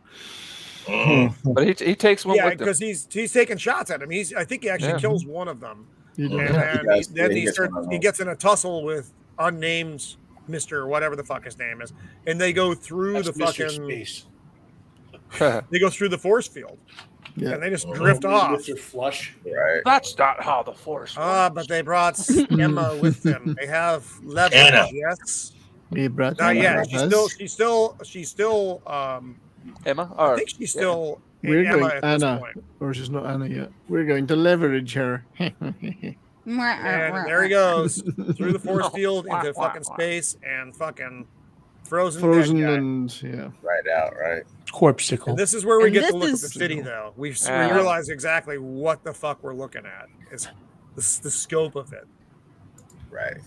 But he takes one Yeah, with him. because he's taking shots at him. I think he actually Yeah. kills one of them, You and did. Yeah. then He does. He gets one of he them. gets in a tussle with unnamed Mr. whatever the fuck his name is, and they go through That's the Mr. fucking Space. they go through the force field, Yeah. and they just drift off. Mr. Flush. Right. That's not how the Force But they brought Emma with them. They have leverage. Anna. Yes. We brought Not that yet. up, She's still. Emma? I Or, think she's still We're Emma going at this Anna, point. or she's not Anna yet. We're going to leverage her. And there he goes through the force field into fucking space and fucking frozen. dead guy. and yeah. Right out. Right. Corpsicle. And this is where we And get to this look at is- the city, though. We Yeah. realize exactly what the fuck we're looking at. Is the scope of it. Right.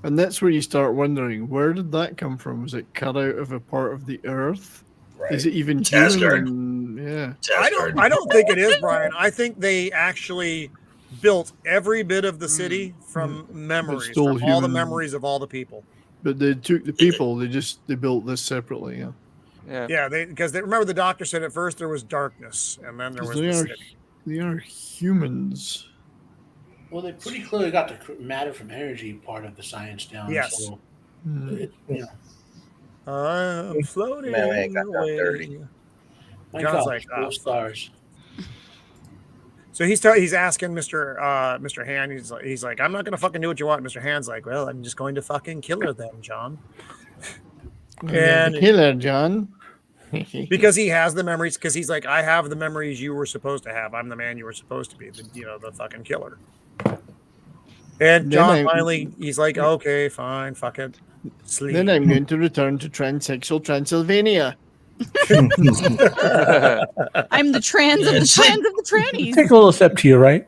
And that's where you start wondering, where did that come from? Was it cut out of a part of the earth? Right. Is it even Asgard. human? Yeah. I don't think it is, Brian. I think they actually built every bit of the city from memories, stole from all the human- memories of all the people. But they took the people, they built this separately, yeah. yeah. Yeah, because they remember the doctor said at first there was darkness, and then there 'Cause was the they are city. they are humans. Well, they pretty clearly got the matter from energy part of the science down. Yes. So, Hmm. I'm floating Man, they ain't got that away. dirty. my John's God, like, cool "Ah, stars. So he's asking Mr. Hand. He's like, I'm not gonna fucking do what you want. Mr. Hand's like, well, I'm just going to fucking kill her then, John. And Killer John. because he has the memories, because he's like, I have the memories you were supposed to have. I'm the man you were supposed to be, the fucking killer. And Then John I- finally, he's like, okay, fine, fuck it, sleep. Then I'm going to return to transsexual Transylvania. I'm the trans of the trans of the trannies. Take a little step to your right.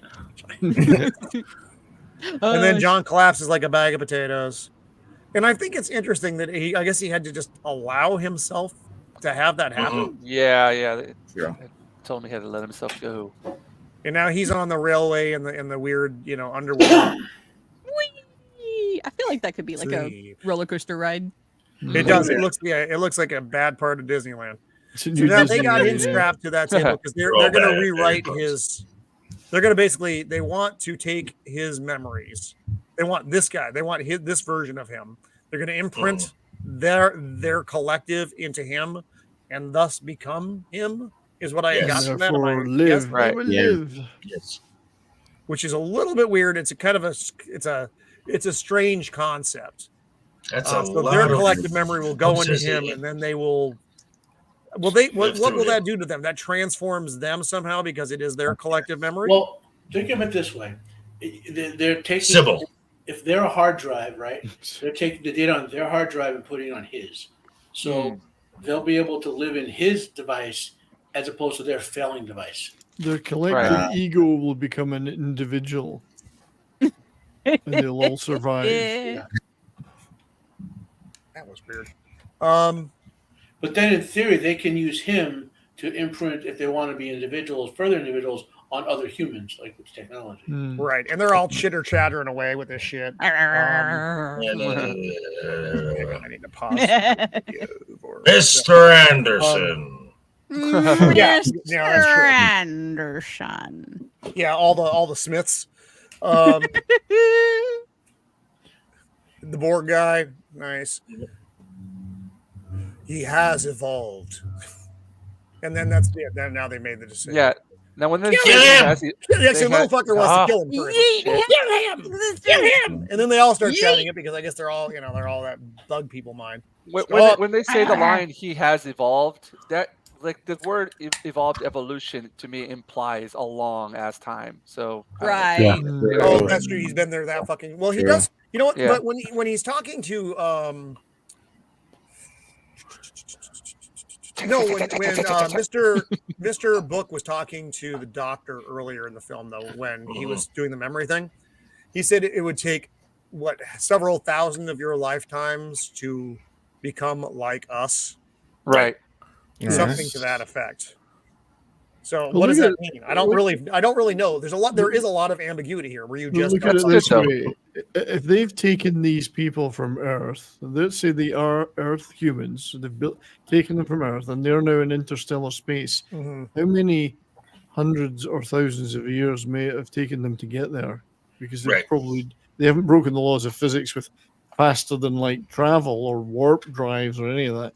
And then John collapses like a bag of potatoes. And I think it's interesting that I guess he had to just allow himself to have that happen. Yeah. They Yeah. told him he had to let himself go. And now he's on the railway in the weird, underworld. Whee! I feel like that could be like Sleep. a roller coaster ride. It does. It looks like a bad part of Disneyland. It's a So new now they got him Disney, strapped to that table because they're going to rewrite his. They're going to they want to take his memories. They want this guy. They want this version of him. They're going to imprint their collective into him, and thus become him. Is what I Yes. got from that. Therefore, Yes, live. right. They will Yeah. live. Yes. which is a little bit weird. It's a kind of it's a strange concept. That's So a lot their of collective memory will go into obsessing. him, and then they will Will they? What live will through that it. do to them? That transforms them somehow because it is their collective memory. Well, think of it this way: they're taking Sybil. if they're a hard drive, right? They're taking the data on their hard drive and putting it on his, so they'll be able to live in his device as opposed to their failing device. Their collective ego will become an individual, and they'll all survive. That was weird. But then, in theory, they can use him to imprint if they want to be individuals, further individuals, on other humans, like with technology. Right, and they're all chitter chattering away with this shit. I need to pause. Mr. Anderson. Yeah, Mr. that's true. Anderson. Yeah, all the Smiths. The Borg guy, nice. He has evolved, and then that's it. Then now they made the decision. Yeah. Now when they Kill say him! he has, The little fucker wants to kill him first. Kill him! And then they all start shouting it because I guess they're all that bug people mind. when they say the line "he has evolved," that like the word evolved evolution to me implies a long ass time. So Right. Yeah. Oh, that's true. He's been there that fucking. Well, he does. You know what? Yeah. But when he's talking to no, when Mr. Book was talking to the doctor earlier in the film, though, when he was doing the memory thing, he said it would take several thousand of your lifetimes to become like us, right. something to that effect. So Well, what does look that mean? I don't really know. There is a lot of ambiguity here where you just Look at it don't- this though. way: if they've taken these people from Earth, let's say they are Earth humans, so they've taken them from Earth, and they're now in interstellar space. Mhm. How many hundreds or thousands of years may it have taken them to get there? Because they Right. they haven't broken the laws of physics with faster than light travel or warp drives or any of that.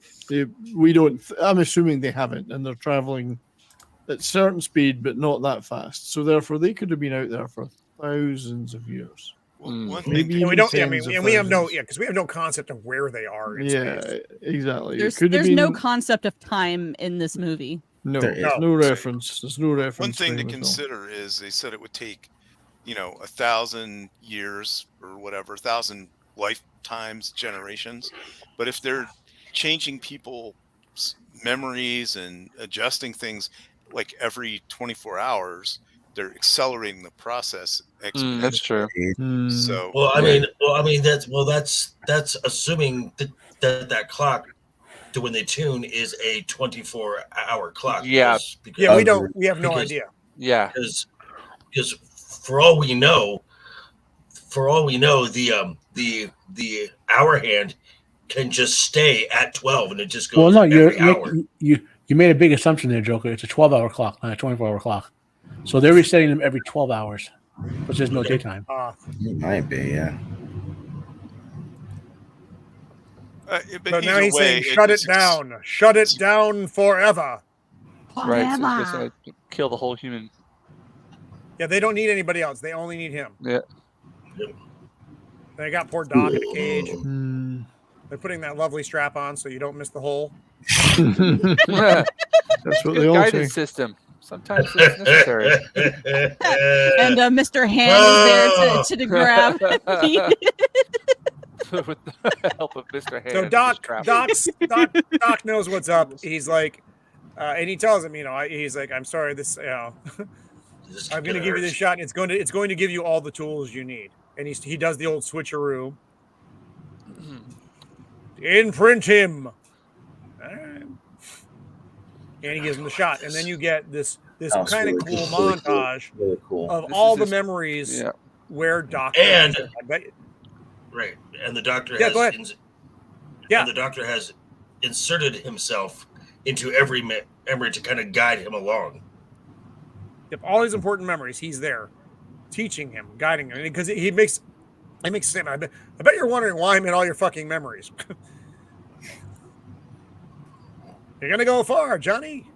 I'm assuming they haven't, and they're traveling at certain speed, but not that fast. So therefore, they could have been out there for thousands of years. One Maybe thing And we even don't. I tens mean, of we have no. thousands. Yeah, because we have no concept of where they are. In Yeah, space. exactly. There's it could have been no concept of time in this movie. no, There there's is. no reference. There's no reference. One thing to frame at all. consider is they said it would take, 1,000 years or whatever, 1,000 lifetimes, generations. But if they're changing people's memories and adjusting things like every 24 hours, they're accelerating the process exponentially. That's true. So Well, I mean that's assuming that clock to when they tune is a 24-hour clock. Yeah. because Yeah, we have no because- idea. Yeah. because for all we know, the hour hand can just stay at 12 and it just goes Well, no, every hour. you made a big assumption there, Joker. It's a 12-hour clock, not a 24-hour clock. So they're resetting them every 12 hours, but there's no daytime. It might be, yeah. But now he's saying, "Shut it down! Shut it down forever!" Right. So it's just gonna kill the whole human. Yeah, they don't need anybody else. They only need him. Yeah. They got poor Doc in a cage. Hmm. They're putting that lovely strap on so you don't miss the hole. That's what they Good all guidance say. system. Sometimes it's necessary. And Mr. Hand is there to grab. With the help of Mr. Hand. So Doc knows what's up. He's like, and he tells him, he's like, "I'm sorry, this, I'm going to give you this shot. And it's going to give you all the tools you need." And he does the old switcheroo. Imprint him. And he gives him the shot, and then you get this kind of cool montage Really cool. of all the memories where Doc And- is. I bet. Right, and the doctor Yeah, go ahead. and the doctor has inserted himself into every memory to kind of guide him along. If all his important memories, he's there, teaching him, guiding him, because it makes sense. I bet you're wondering why I'm in all your fucking memories. You're gonna go far, Johnny.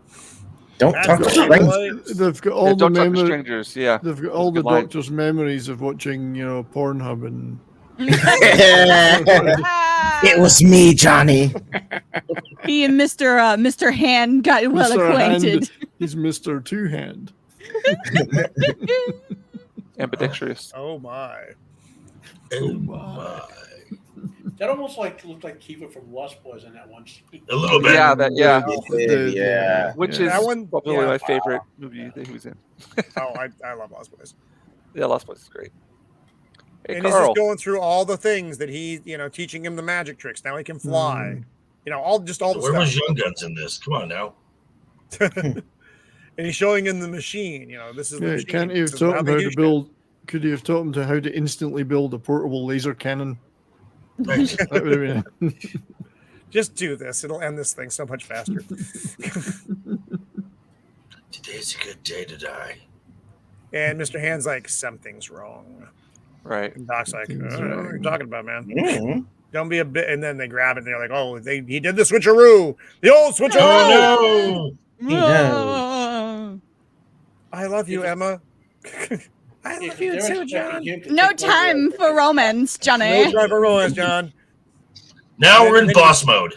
Don't That's talk the about way. strength. They've got all the don't talk to memories. strangers. Yeah. They've got all the Good line. doctor's memories of watching, Pornhub and It was me, Johnny. He and Mr. Hand got well Mr. acquainted. Hand, he's Mr. Two Hand. Ambidextrous. Oh my. Oh my. That almost looked like Kiva from Lost Boys in that one scene. A little bit. Yeah, yeah. Yeah. Which That is one- probably yeah. my favorite movie that he was in. Oh, I love Lost Boys. Yeah, Lost Boys is great. Hey, And he's Carl. just going through all the things that he, teaching him the magic tricks. Now he can fly. All the Where stuff. was Young Guns in this? Come on now. And he's showing him the machine. This is the Yeah, machine. can't he have This is taught how him they how do to shit. build? Could he have taught him to how to instantly build a portable laser cannon? Right. That would have been. Just do this. It'll end this thing so much faster. Today's a good day to die. And Mr. Hand's like, something's wrong. Right. And Doc's like, I Something's don't know what you're wrong. talking about, man. Mhm. Don't be a bit. And then they grab it and they're like, oh, he did the switcheroo. The old switcheroo. Oh no! He knows. I love you, Emma. I love you too, John. No time for romance, No Johnny. driver romance, John. Now we're in boss mode.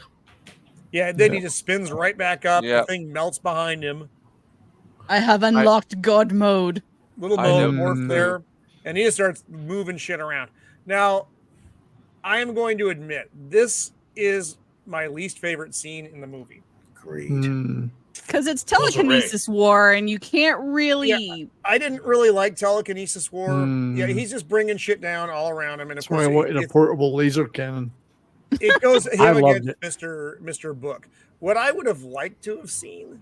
Yeah, then he just spins right back up. Yeah. The thing melts behind him. I have unlocked God mode. Little I know. mode morph there. And he just starts moving shit around. Now, I am going to admit, this is my least favorite scene in the movie. Agreed. Because it's Those are telekinesis war, and you can't really. I didn't really like telekinesis war. Hmm. Yeah, he's just bringing shit down all around him. And of That's why I course, wanted a portable laser cannon. it goes I him loved against Mr. Book. What I would have liked to have seen,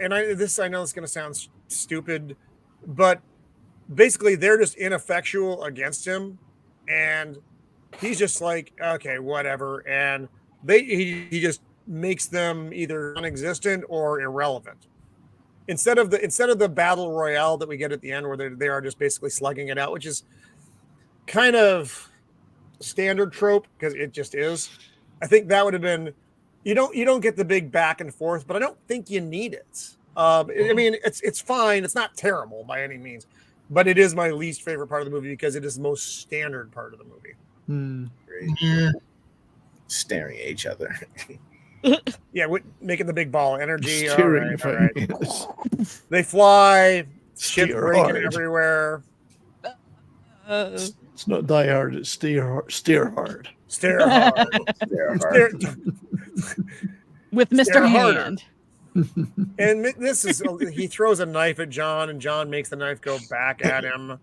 and I know this is going to sound stupid, but basically they're just ineffectual against him, and he's just like, okay, whatever, and he just makes them either non-existent or irrelevant. Instead of the battle royale that we get at the end, where they are just basically slugging it out, which is kind of standard trope because it just is. I think that would have been. You don't get the big back and forth, but I don't think you need it. I mean, it's fine. It's not terrible by any means, but it is my least favorite part of the movie because it is the most standard part of the movie. Yeah. Staring at each other. Yeah, making the big ball of energy. All Steering right, all right. thing, yes. They fly. Shit Steer breaking hard. everywhere. It's not die hard, it's steer hard. Stare hard. They're hard. Stare- With Mr. Stare harder. Hand. And this is he throws a knife at John, and John makes the knife go back at him.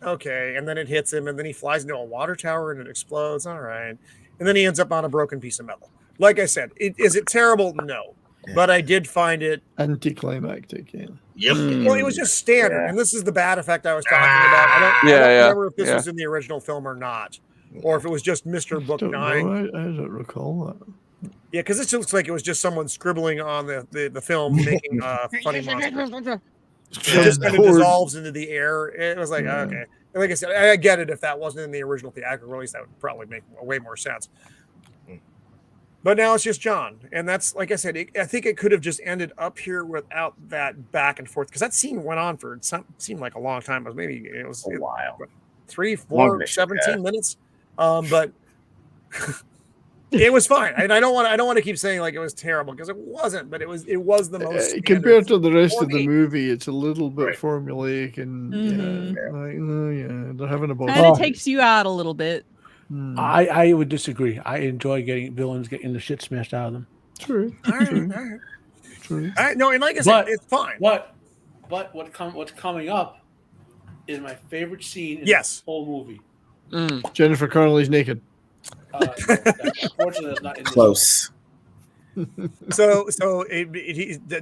Okay, and then it hits him, and then he flies into a water tower, and it explodes. All right, and then he ends up on a broken piece of metal. Like I said, is it terrible? No, but I did find it. Anticlimactic, yeah. Yep. Well, it was just standard, Yeah. and this is the bad effect I was talking about. I don't remember if this was in the original film or not, or if it was just Mr. Book Don't dying. know, I don't recall that. Yeah, because it looks like it was just someone scribbling on the film, making funny monsters. It just kind of dissolves into the air. It was like, okay. And like I said, I get it if that wasn't in the original theatrical release, that would probably make way more sense. But now it's just John. And that's, like I said, I think it could have just ended up here without that back and forth. Because that scene went on for, seemed like a long time. It was A while. 3, 4, Longer than 17 minutes. But it was fine. And I don't want to keep saying like it was terrible because it wasn't, but it was the most standard. Compared to the rest for of the me. movie, it's a little bit Right. formulaic and they're having a ball. Kind of takes you out a little bit. I would disagree. I enjoy getting villains getting the shit smashed out of them. True. All right, True. all right. True. All right, no, and like I said, But- it's fine. But what's coming up is my favorite scene in Yes. the whole movie. Jennifer Connelly's naked. Unfortunately, that's not in this. Close. So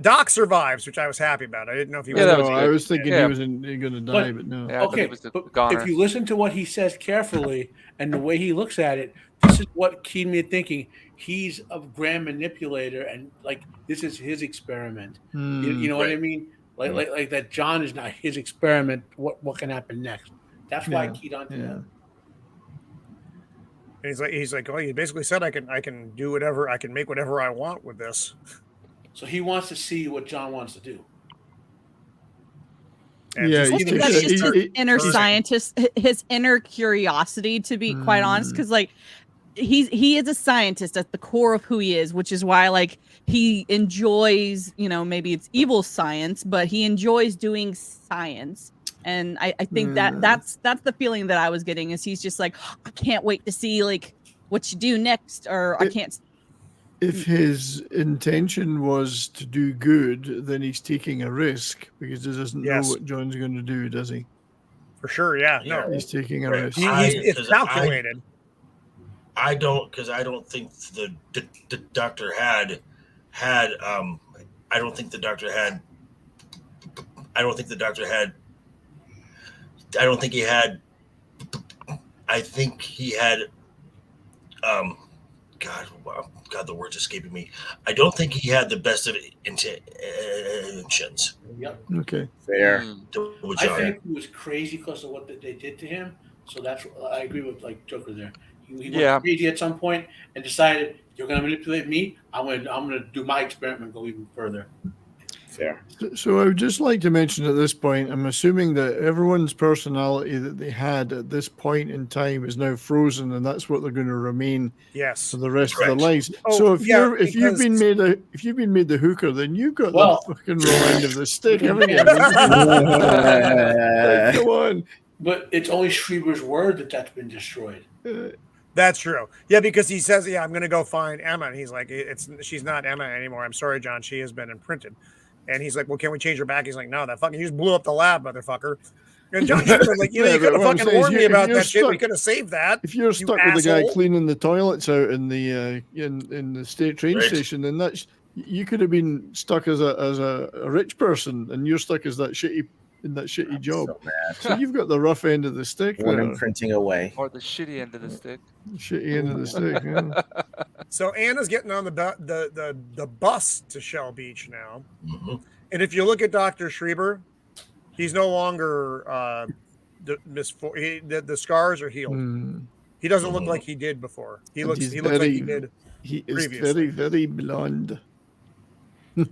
Doc survives, which I was happy about. I didn't know if he was. Yeah, that No, was I good. was thinking Yeah. he was going to die, but no. Yeah, I thought Okay, he was the but goner. if you listen to what he says carefully and the way he looks at it, this is what keyed me thinking. He's a grand manipulator, and like this is his experiment. You know what I Right. mean? Like that. John is not his experiment. What can happen next? That's why I Yeah, keyed on to yeah. that. And he's like, well, you basically said I can do whatever, I can make whatever I want with this. So he wants to see what John wants to do. And Yeah, just he's even That's just- just just start his inner cursing. scientist, his inner curiosity, to be quite honest. Because like he is a scientist at the core of who he is, which is why like he enjoys, maybe it's evil science, but he enjoys doing science. And I think that's the feeling that I was getting, is he's just like, I can't wait to see like what you do next, or I can't. If his intention was to do good, then he's taking a risk because he doesn't know what John's going to do, does he? For sure, yeah. No, he's taking a risk. It's calculated. I don't think the doctor had I don't think the doctor had God, the word's escaping me. I don't think he had the best of intentions. Yep. Okay. Fair. I think he was crazy because of what they did to him. So that's I agree with like Joker there. He went crazy at some point and decided, you're going to manipulate me. I'm going to do my experiment and go even further. Fair. So I would just like to mention at this point, I'm assuming that everyone's personality that they had at this point in time is now frozen, and that's what they're going to remain for the rest of their lives. So if you've been made the hooker, then you've got the fucking raw end of the stick, haven't you? Come on. But it's only Schreiber's word that's been destroyed. That's true. Yeah, because he says, I'm going to go find Emma. And he's like, she's not Emma anymore. I'm sorry, John. She has been imprinted. And he's like, well, can we change her back? He's like, no, you just blew up the lab, motherfucker. And John should have been like, you could have fucking warned me about that shit. We could have saved that. If you're stuck with the guy cleaning the toilets out in the in the state train station, then you could have been stuck as a rich person, and you're stuck as that shitty job. So you've got the rough end of the stick. One imprinting away. Or the shitty end of the stick. Shitty end of the stick, yeah. So Anna's getting on the bus to Shell Beach now. Mm-hmm. And if you look at Dr. Schreiber, he's no longer the scars are healed. He doesn't look like he did before. He looks like he did. He is very, very blonde. And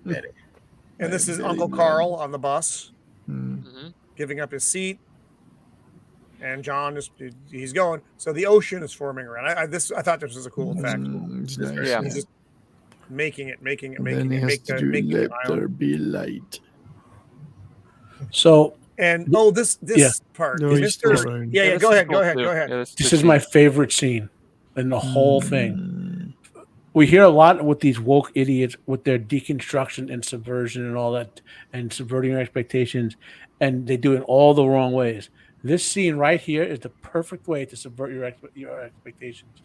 this is Uncle Carl on the bus, giving up his seat. And John he's going. So the ocean is forming around. I thought this was a cool effect. Nice. Yeah, he's just making it. Then he has to let there be light. So and this part. No, he's still around. Yeah, go ahead. This is my favorite scene in the whole thing. We hear a lot with these woke idiots with their deconstruction and subversion and all that, and subverting your expectations, and they do it all the wrong ways. This scene right here is the perfect way to subvert your expectations.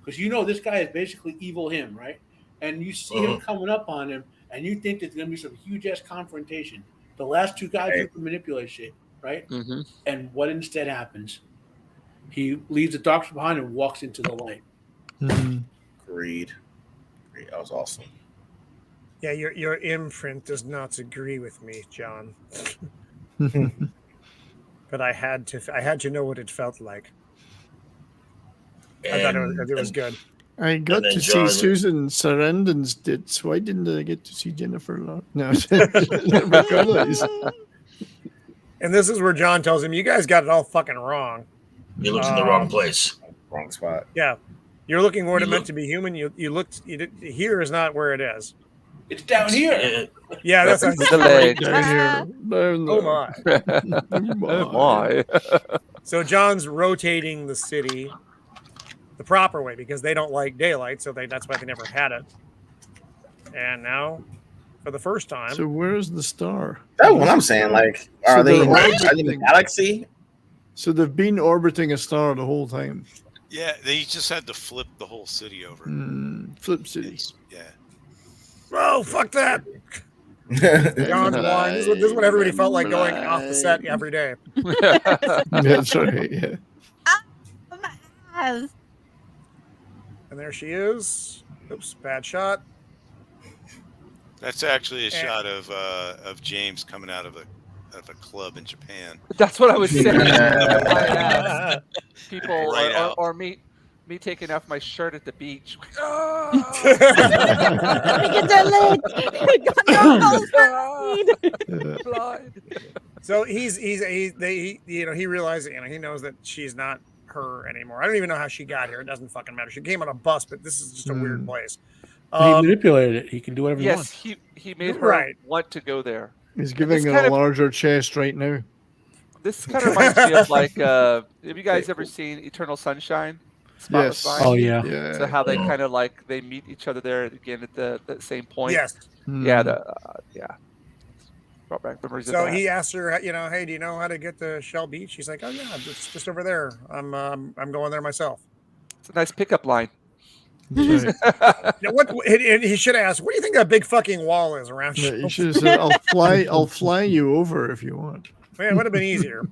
Because this guy is basically evil him, right? And you see him coming up on him, and you think there's going to be some huge-ass confrontation. The last two guys who can manipulate shit, right? Mm-hmm. And what instead happens? He leaves the darkness behind and walks into the light. Agreed. That was awesome. Yeah, your imprint does not agree with me, John. But I had to know what it felt like. I thought it was good. I got to see Susan Sarandon's tits. Why didn't I get to see Jennifer Lawrence? No. And this is where John tells him, you guys got it all fucking wrong. You looked in the wrong place. Wrong spot. Yeah. You're looking where it meant to be human. You looked here is not where it is. It's down here. Yeah, that's the leg. Down here. Oh my. So John's rotating the city the proper way because they don't like daylight, so that's why they never had it. And now, for the first time. So where's the star? That's what I'm saying. Like, are they in the galaxy? So they've been orbiting a star the whole time. Yeah, they just had to flip the whole city over. Flip cities. Yeah. Oh, fuck that. John's wine. This is what everybody felt like going off the set every day. That's right, yeah. And And there she is. Oops, bad shot. That's actually a shot of James coming out of a club in Japan. That's what I was saying. People Right or me taking off my shirt at the beach. Let me get that leg. Blind. So he realizes, he knows that she's not her anymore. I don't even know how she got here. It doesn't fucking matter. She came on a bus, but this is just a weird place. He manipulated it. He can do whatever he wants. Yes, he made her want to go there. He's giving her a larger chest right now. This kind of reminds me of like, have you guys ever seen Eternal Sunshine? Yes. Mind? Oh yeah. So how they kind of like they meet each other there again at the same point. Yes. Yeah. Brought back memories of So that. he asked her, you know, hey, do you know how to get to Shell Beach? She's like, oh yeah, it's just over there. I'm going there myself. It's a nice pickup line. Right. Now, and he should ask, what do you think that big fucking wall is around? Yeah, you should have said, I'll fly you over if you want. Man, it would have been easier.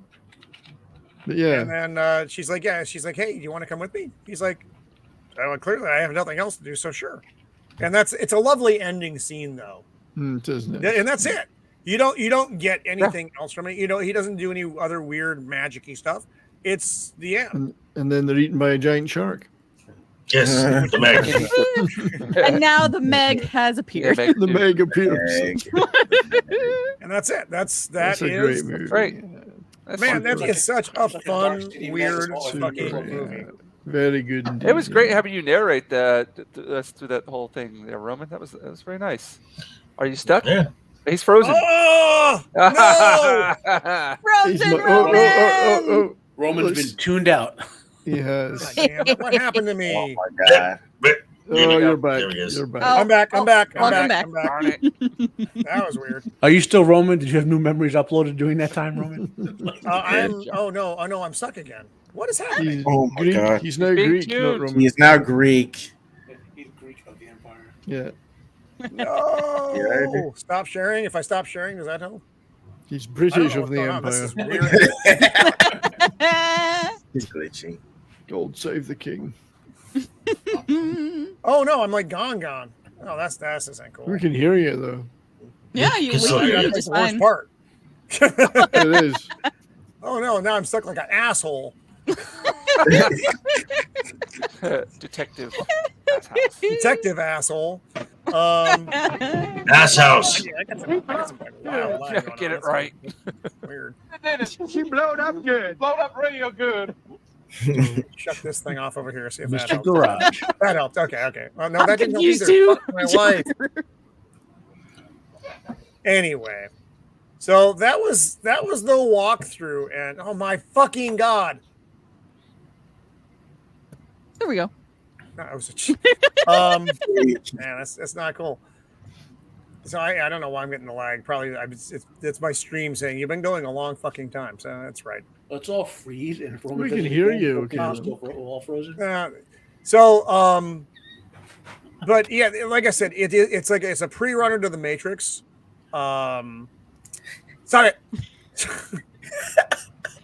But yeah. And then she's like, hey, do you want to come with me? He's like, well, clearly I have nothing else to do, so sure. And it's a lovely ending scene though. It is nice. And that's it. You don't get anything else from it. You know, he doesn't do any other weird magic-y stuff. It's the end. And then they're eaten by a giant shark. Yes, the Meg. And now the Meg has appeared. The Meg appears. And that's it. That's a great movie. That's right. Man, that is such a fun, weird fucking Super, movie. Very good indeed. It was great having you narrate through that whole thing there, Roman. That was very nice. Are you stuck? Yeah. He's frozen. Oh no! Frozen Roman. Roman's been tuned out. He has. Damn it, what happened to me? Oh my god. You're back. There he is. You're back. Oh, I'm back. welcome back. Darn it. That was weird. Are you still Roman? Did you have new memories uploaded during that time, Roman? I'm stuck again. What is happening? He's Oh my Greek. God. He's now Being Greek, not tuned. Roman. He is now Greek. He's Greek of the Empire. Yeah. No! Stop sharing. If I stop sharing, does that help? He's I don't British know of what's the going on. This Empire. is weird. He's glitching. God save the king. Oh no, I'm like gone. Oh, that's isn't cool. We can hear you though. Yeah, you So we yeah, can That's just the worst fine. part. It is. Oh no, now I'm stuck like an asshole. Detective. Detective asshole. Ass house. Yeah, I got some like, wild lag going Get on. it right. Weird. She blowed up good. Blowed up real good. Shut this thing off over here. See if that Mr. helps. Garage. That helped. Okay. Well, no, that didn't help confused either. too. Fuck my life. Anyway, so that was the walkthrough, and oh my fucking god! There we go. No, it was man, that's not cool. So I don't know why I'm getting the lag. Probably it's my stream saying you've been going a long fucking time. So that's right. Let's all freeze and if Roman We can doesn't hear go, you, we're Caleb. still all frozen. But yeah, like I said, it's a pre-runner to the Matrix. Stop it.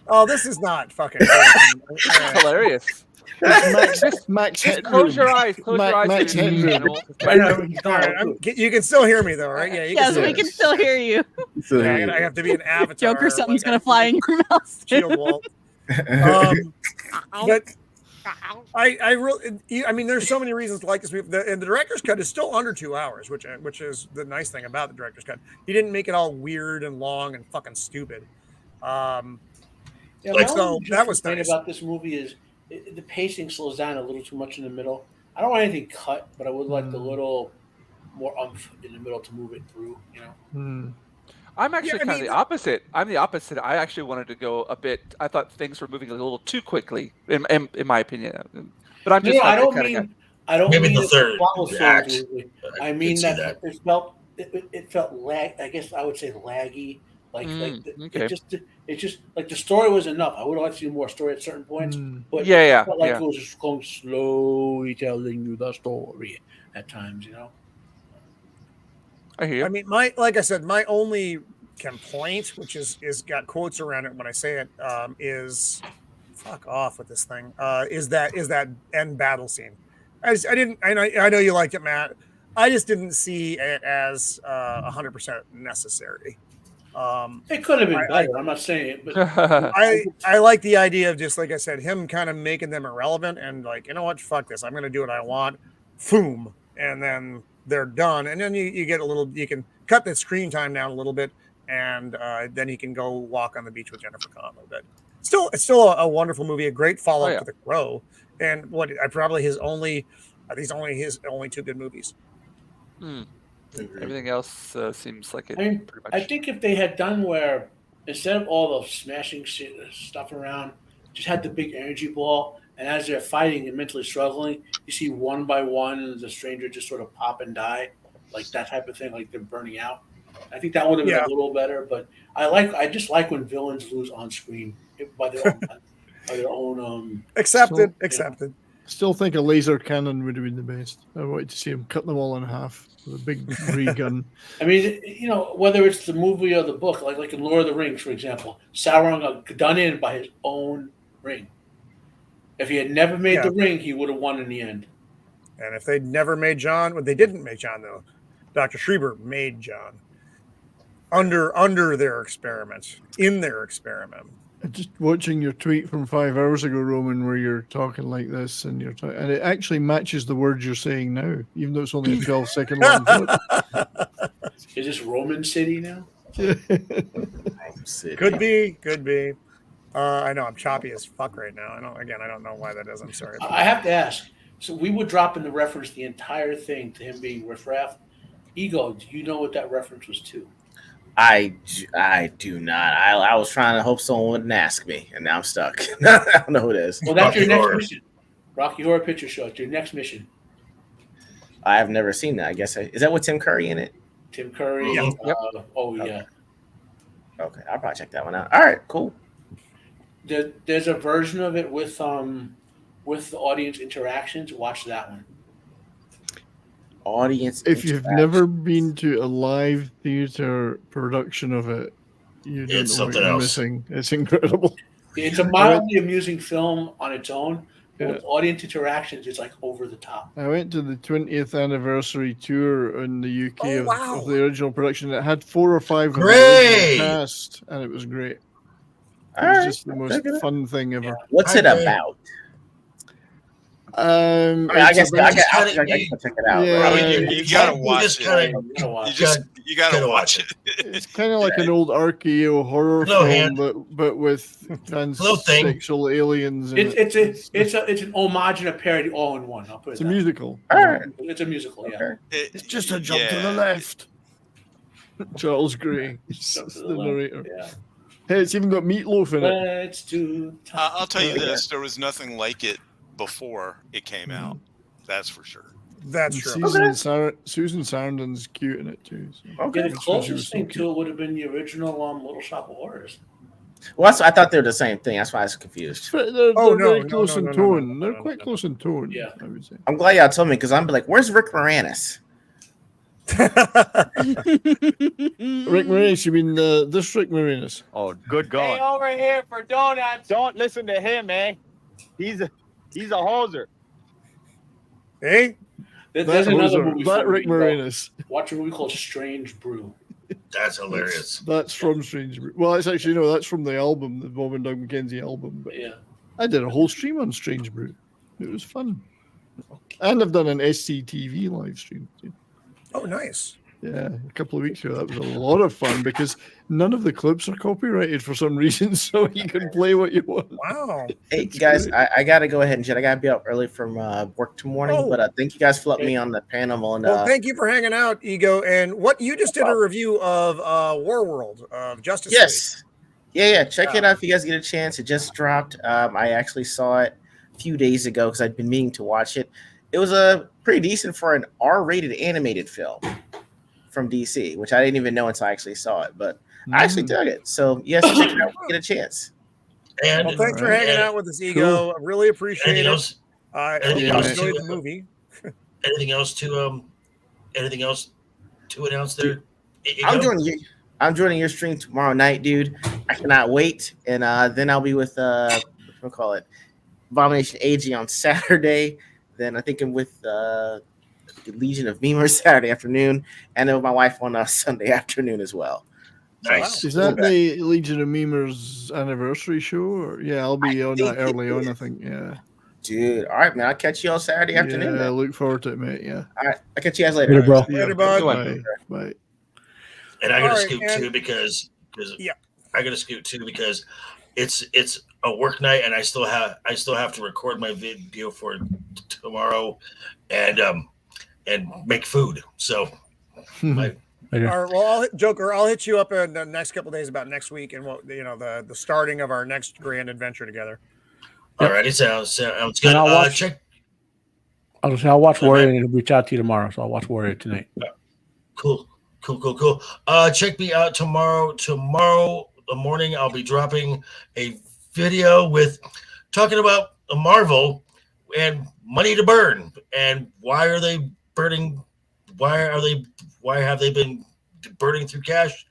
Oh, this is not fucking Hilarious. Max Just close your eyes. Close your eyes. Max and- Headroom. I know he's All not. right, you can still hear me though, right? Yeah, you Yes, can we can still hear you. Yeah, I have to be an avatar. Joker, something's like gonna fly in your mouth. Shield wall. But I really, I mean, there's so many reasons to like this movie. And the director's cut is still under 2 hours, which is the nice thing about the director's cut. He didn't make it all weird and long and fucking stupid. Yeah, Like, my so only that was complaint nice. about this movie is the pacing slows down a little too much in the middle. I don't want anything cut, but I would like the little more umph in the middle to move it through. You know. I'm actually I kind of mean- the opposite. I'm the opposite. I actually wanted to go a bit. I thought things were moving a little too quickly, in my opinion. But I'm just. No, I don't kinda mean. I don't Maybe mean the that third plot was flowing act. smoothly. I I mean can see that it felt lag. I guess I would say laggy. okay. It just like the story was enough. I would have liked to see more story at certain points, but Yeah, it felt like yeah. it was just going slowly telling you the story at times. You know. I hear you. I mean, like I said, my only complaint, which is got quotes around it when I say it, is fuck off with this thing. Is that end battle scene? I know you liked it, Matt. I just didn't see it as 100% necessary. It could have been better. I'm not saying it, but I like the idea of just like I said, him kind of making them irrelevant and like, you know what, fuck this, I'm gonna do what I want, boom, and then they're done, and then you get a little, you can cut the screen time down a little bit, and then you can go walk on the beach with Jennifer Connelly. But it's still a wonderful movie, a great follow up yeah. to The Crow, and probably his only, his only two good movies. Everything else seems like it. I mean, pretty much. I think if they had done where instead of all the smashing stuff around, just had the big energy ball, and as they're fighting and mentally struggling, you see one by one the stranger just sort of pop and die, like that type of thing, like they're burning out. I think that would have been a little better, but I just like when villains lose on screen by their own. Accepted. Still think a laser cannon would have been the best. I wanted to see him cut them all in half with a big ray gun. I mean, whether it's the movie or the book, like in Lord of the Rings, for example, Sauron got done in by his own ring. If he had never made the ring, he would have won in the end. And if they'd never made John, well, they didn't make John though. Dr. Schreiber made John under their experiment, in their experiment. Just watching your tweet from 5 hours ago, Roman, where you're talking like this, and and it actually matches the words you're saying now, even though it's only a 12-second long clip. Is this Roman City now? Could be. I know I'm choppy as fuck right now. I don't know why that is. I'm sorry. I have to ask. So we would drop in the reference the entire thing to him being riffraff. Ego, do you know what that reference was to? I do not. I was trying to hope someone wouldn't ask me, and now I'm stuck. I don't know who it is. Well, that's your next mission. Rocky Horror Picture Show. It's your next mission. I've never seen that. I guess is that with Tim Curry in it? Tim Curry. Yep. Yeah. Okay, I'll probably check that one out. All right, cool. There's a version of it with the audience interactions. Watch that one. Audience. If you've never been to a live theater production of it, you don't know what you're missing. It's incredible. It's a mildly amusing film on its own. But with audience interactions, it's like over the top. I went to the 20th anniversary tour in the UK of the original production. It had 4 or 5 of the original cast, and it was great. It was just the most fun thing ever. What's it about? I guess I'll check it out. Yeah, you gotta watch it. You gotta watch it. It's kind of like an old RKO horror film, but with transsexual aliens. It's an homage and a parody all in one. I'll put it. It's a musical. It's a musical. Yeah. It's just a jump to the left. Charles Gray, the narrator. Yeah. Hey, it's even got Meatloaf in it. Let's do. I'll tell you this: there was nothing like it before it came out. That's for sure. That's true. Susan Sarandon's cute in it too. So. The closest thing to it would have been the original Little Shop of Horrors. Well, I thought they were the same thing. That's why I was confused. They're very close in tone. They're quite close in tone. Yeah, I would say. I'm glad y'all told me because I'm like, where's Rick Moranis? Rick Moranis, you mean this Rick Moranis? Oh, good God! Hey, over here for donuts. Don't listen to him, eh? He's a hoser. Hey, there's another movie. That Rick Moranis. Watch a movie called Strange Brew. That's hilarious. That's from Strange Brew. Well, it's actually that's from the album, the Bob and Doug McKenzie album. But yeah, I did a whole stream on Strange Brew. It was fun, and I've done an SCTV live stream too. Oh, nice. Yeah, a couple of weeks ago. That was a lot of fun because none of the clips are copyrighted for some reason, so you can play what you want. Wow. Hey, guys, I got to go ahead and jet. I got to be up early from work tomorrow, but thank you guys for letting me on the panel. And, well, thank you for hanging out, Ego. And what you just did a review of Warworld of Justice League. Yeah. Check it out if you guys get a chance. It just dropped. I actually saw it a few days ago because I'd been meaning to watch it. It was pretty decent for an R-rated animated film from DC, which I didn't even know until I actually saw it, but I actually dug it. So yes, check it out when you get a chance. And, well, thanks for hanging out with us, Ego. I really appreciate it. I enjoyed the movie. Anything else to announce there? I'm joining your stream tomorrow night, dude. I cannot wait. And then I'll be with Abomination AG on Saturday. Then I think I'm with the Legion of Memers Saturday afternoon, and then with my wife on Sunday afternoon as well. Nice. Is that the Legion of Memers anniversary show? Or I'll be on that early on, I think. Yeah. Dude, all right, man. I'll catch you on Saturday afternoon. Yeah, I look forward to it, mate. Yeah. All right, I'll catch you guys later. Later, bro. Later, bud. Bye. And I got to scoot too because I got to scoot too because it's a work night, and I still have to record my video for tomorrow, and make food. So, All right, well, Joker, I'll hit you up in the next couple of days about next week and what the starting of our next grand adventure together. Alrighty, sounds good. And I'll watch. Check. I'll watch Warrior and reach out to you tomorrow. So I'll watch Warrior tonight. Cool. Check me out tomorrow. Tomorrow morning, I'll be dropping a video talking about Marvel and money to burn and why are they burning? Why have they been burning through cash?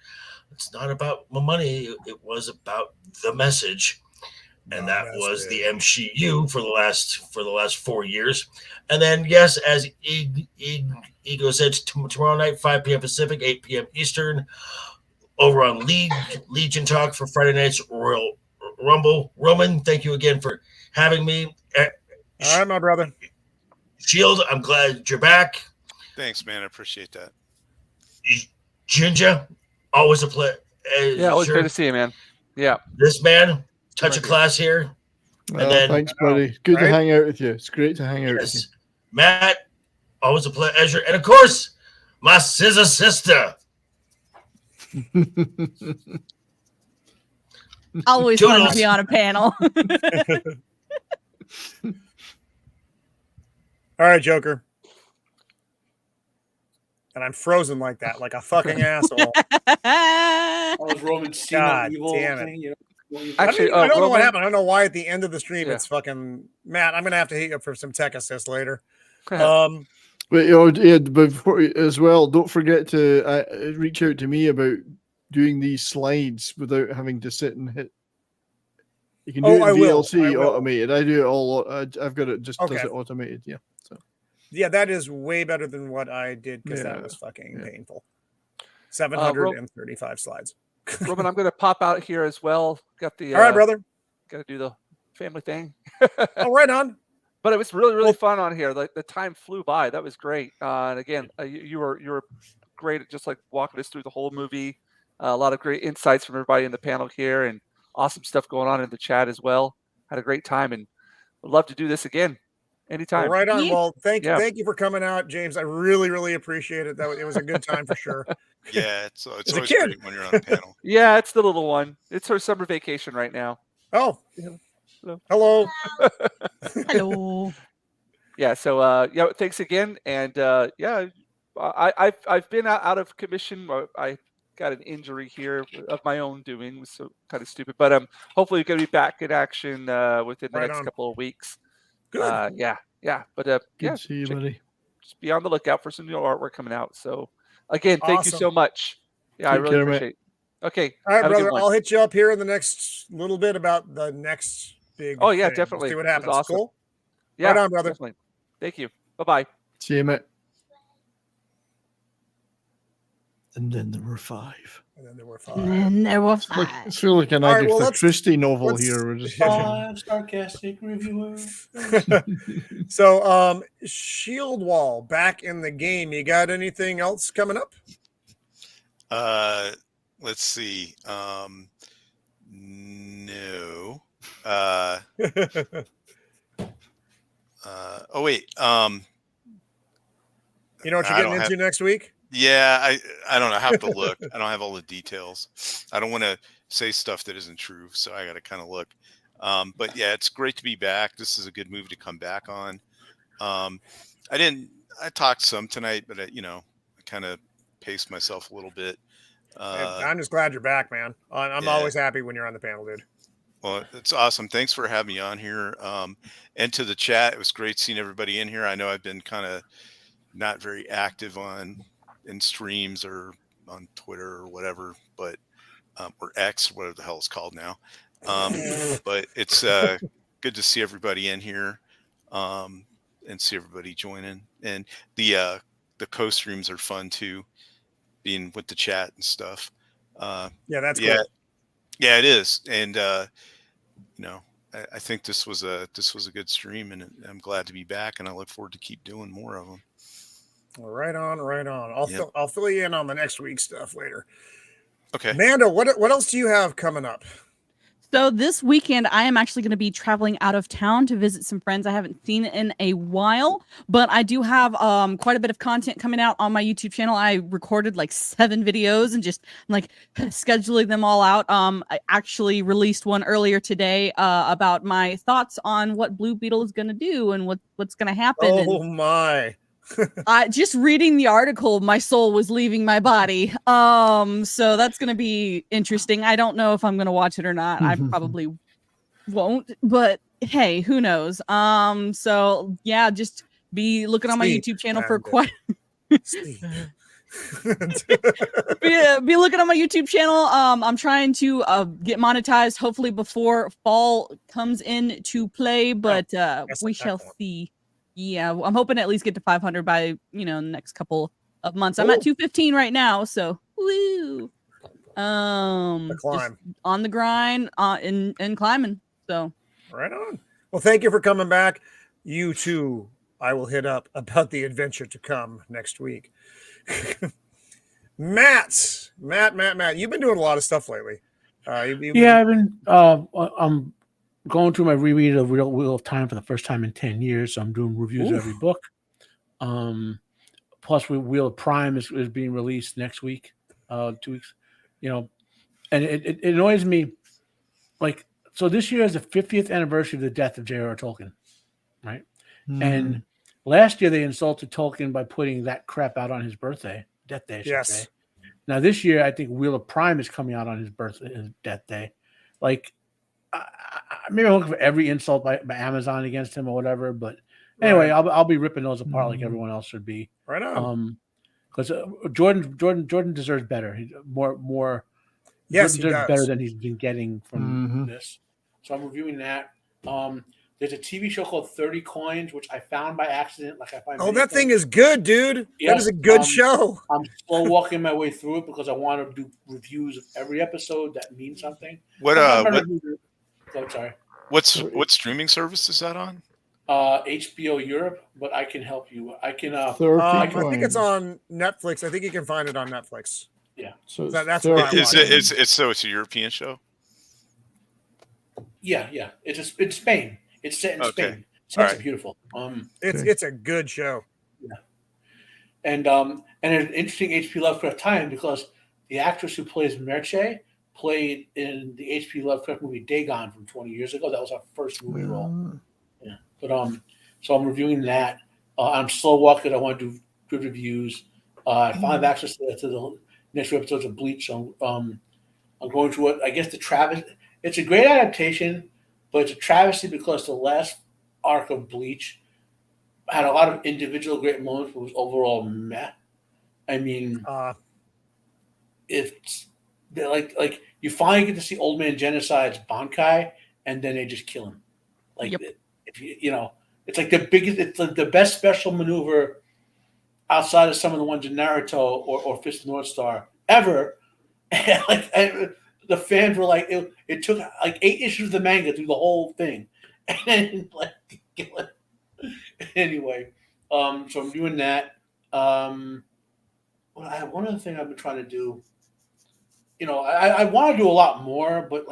It's not about the money. It was about the message. And that was the MCU for the last 4 years. And then, yes, as Ego said, tomorrow night, 5 p.m. Pacific, 8 p.m. Eastern, over on Legion Talk for Friday night's Royal Rumble. Roman, thank you again for having me. All right, my brother. Shield, I'm glad you're back. Thanks, man. I appreciate that. Jinja, always a pleasure. Yeah, always great to see you, man. Yeah. This man, touch of class here. And then, thanks, buddy. Good to hang out with you. It's great to hang out with you. Matt, always a pleasure. And of course, my scissor sister. Always fun to be on a panel. All right, Joker. And I'm frozen like that, like a fucking asshole. Was Roman God evil damn it. thing, Actually, I don't know what Roman- happened. I don't know why at the end of the stream Yeah. it's fucking Matt. I'm gonna have to hit you up for some tech assist later. But before as well, don't forget to reach out to me about doing these slides without having to sit and hit. You can do it in VLC automated. I do it all. I've got it just does it automated. Yeah. So. Yeah, that is way better than what I did because that was fucking painful. 735 slides. Roman, I'm going to pop out here as well. Got the all right, brother. Got to do the family thing. Oh, right on. But it was really fun on here. Like the time flew by. That was great. And again, you were great at just like walking us through the whole movie. A lot of great insights from everybody in the panel here, and awesome stuff going on in the chat as well. Had a great time, and would love to do this again anytime. Well, right on. Well, thank you for coming out, James. I really appreciate it. It was a good time for sure. Yeah, it's always a kid. great when you're on the panel. Yeah, it's the little one. It's her summer vacation right now. Oh, hello. Hello. Yeah. So thanks again, and I've been out of commission. I got an injury here of my own doing. It was so kind of stupid, but hopefully we're going to be back in action within the next couple of weeks. Good. Yeah. But Good to see you, buddy. Just be on the lookout for some new artwork coming out. So again, thank you so much. Yeah, I really appreciate it. Okay. All right, brother. I'll hit you up here in the next little bit about the next big Oh yeah, thing. definitely. We'll see what happens. Awesome. Cool. Yeah, right on, brother. Definitely. Thank you. Bye-bye. See you, mate. And then there were 5. And then there were 5. And there were 5. I feel like an Agatha Christie novel here. We're just 5 sarcastic reviewer. So, Shield Wall back in the game. You got anything else coming up? Let's see. No. Oh wait. You know what you're getting into next week? Yeah, I don't know. I have to look. I don't have all the details. I don't want to say stuff that isn't true, so I got to kind of look. But yeah, it's great to be back. This is a good movie to come back on. I talked some tonight, but I kind of paced myself a little bit. I'm just glad you're back, man. I'm always happy when you're on the panel, dude. Well, it's awesome. Thanks for having me on here. And to the chat, it was great seeing everybody in here. I know I've been kind of not very active in streams or on Twitter or whatever, but or X, whatever the hell it's called now. But it's good to see everybody in here and see everybody joining. And the co-streams are fun too, being with the chat and stuff. Yeah, that's cool. Yeah, it is. And I think this was a good stream, and I'm glad to be back, and I look forward to keep doing more of them. Right on. I'll fill you in on the next week's stuff later. Okay. Amanda, what else do you have coming up? So this weekend, I am actually going to be traveling out of town to visit some friends I haven't seen in a while. But I do have quite a bit of content coming out on my YouTube channel. I recorded like 7 videos and just like scheduling them all out. I actually released one earlier today about my thoughts on what Blue Beetle is going to do and what's going to happen. Oh my. Just reading the article, my soul was leaving my body. So that's gonna be interesting. I don't know if I'm gonna watch it or not. I probably won't, but hey, who knows? So yeah, just be looking on my YouTube channel for quite be looking on my YouTube channel. I'm trying to get monetized hopefully before fall comes into play, but we shall see. Yeah, I'm hoping to at least get to 500 by, the next couple of months. I'm at 215 right now, so woo. Climb. On the grind, and climbing. So right on. Well, thank you for coming back. You too, I will hit up about the adventure to come next week. Matt, you've been doing a lot of stuff lately. I've been. I'm going through my reread of Wheel of Time for the first time in 10 years. So I'm doing reviews of every book. Plus, Wheel of Prime is being released next week, 2 weeks. And it annoys me. Like, so this year is the 50th anniversary of the death of J.R.R. Tolkien, right? And last year they insulted Tolkien by putting that crap out on his death day. I should say. Now this year, I think Wheel of Prime is coming out on his death day. Like, maybe I'm looking for every insult by Amazon against him or whatever, but anyway, I'll be ripping those apart like everyone else should be. Right on. Because Jordan deserves better. He's more. Yes, Jordan deserves better than he's been getting from this. So I'm reviewing that. There's a TV show called 30 Coins, which I found by accident. That thing is good, dude. Yes, that is a good show. I'm slow walking my way through it because I want to do reviews of every episode that means something. Sorry. What streaming service is that on? HBO Europe, but I can help you. I can. I think it's on Netflix. I think you can find it on Netflix. Yeah. So that's what it's a European show. Yeah. It's in Spain. It's set in Spain. It's beautiful. It's a good show. Yeah. And an interesting HP Lovecraft tie-in because the actress who plays Merche played in the H.P. Lovecraft movie Dagon from 20 years ago. That was our first movie role. Yeah. But so I'm reviewing that. I'm slow walking. I want to do good reviews. I finally have access to the next few episodes of Bleach. So I'm going through it. I guess it's a great adaptation, but it's a travesty because the last arc of Bleach had a lot of individual great moments, but was overall meh. I mean, it's like you finally get to see Old Man Genocide's Bankai, and then they just kill him. Like, if it's like the biggest, it's like the best special maneuver outside of some of the ones in Naruto or Fist of North Star ever. And the fans were like, it took like 8 issues of the manga through the whole thing, and kill it. Anyway, so I'm doing that. One other thing I've been trying to do. I want to do a lot more, but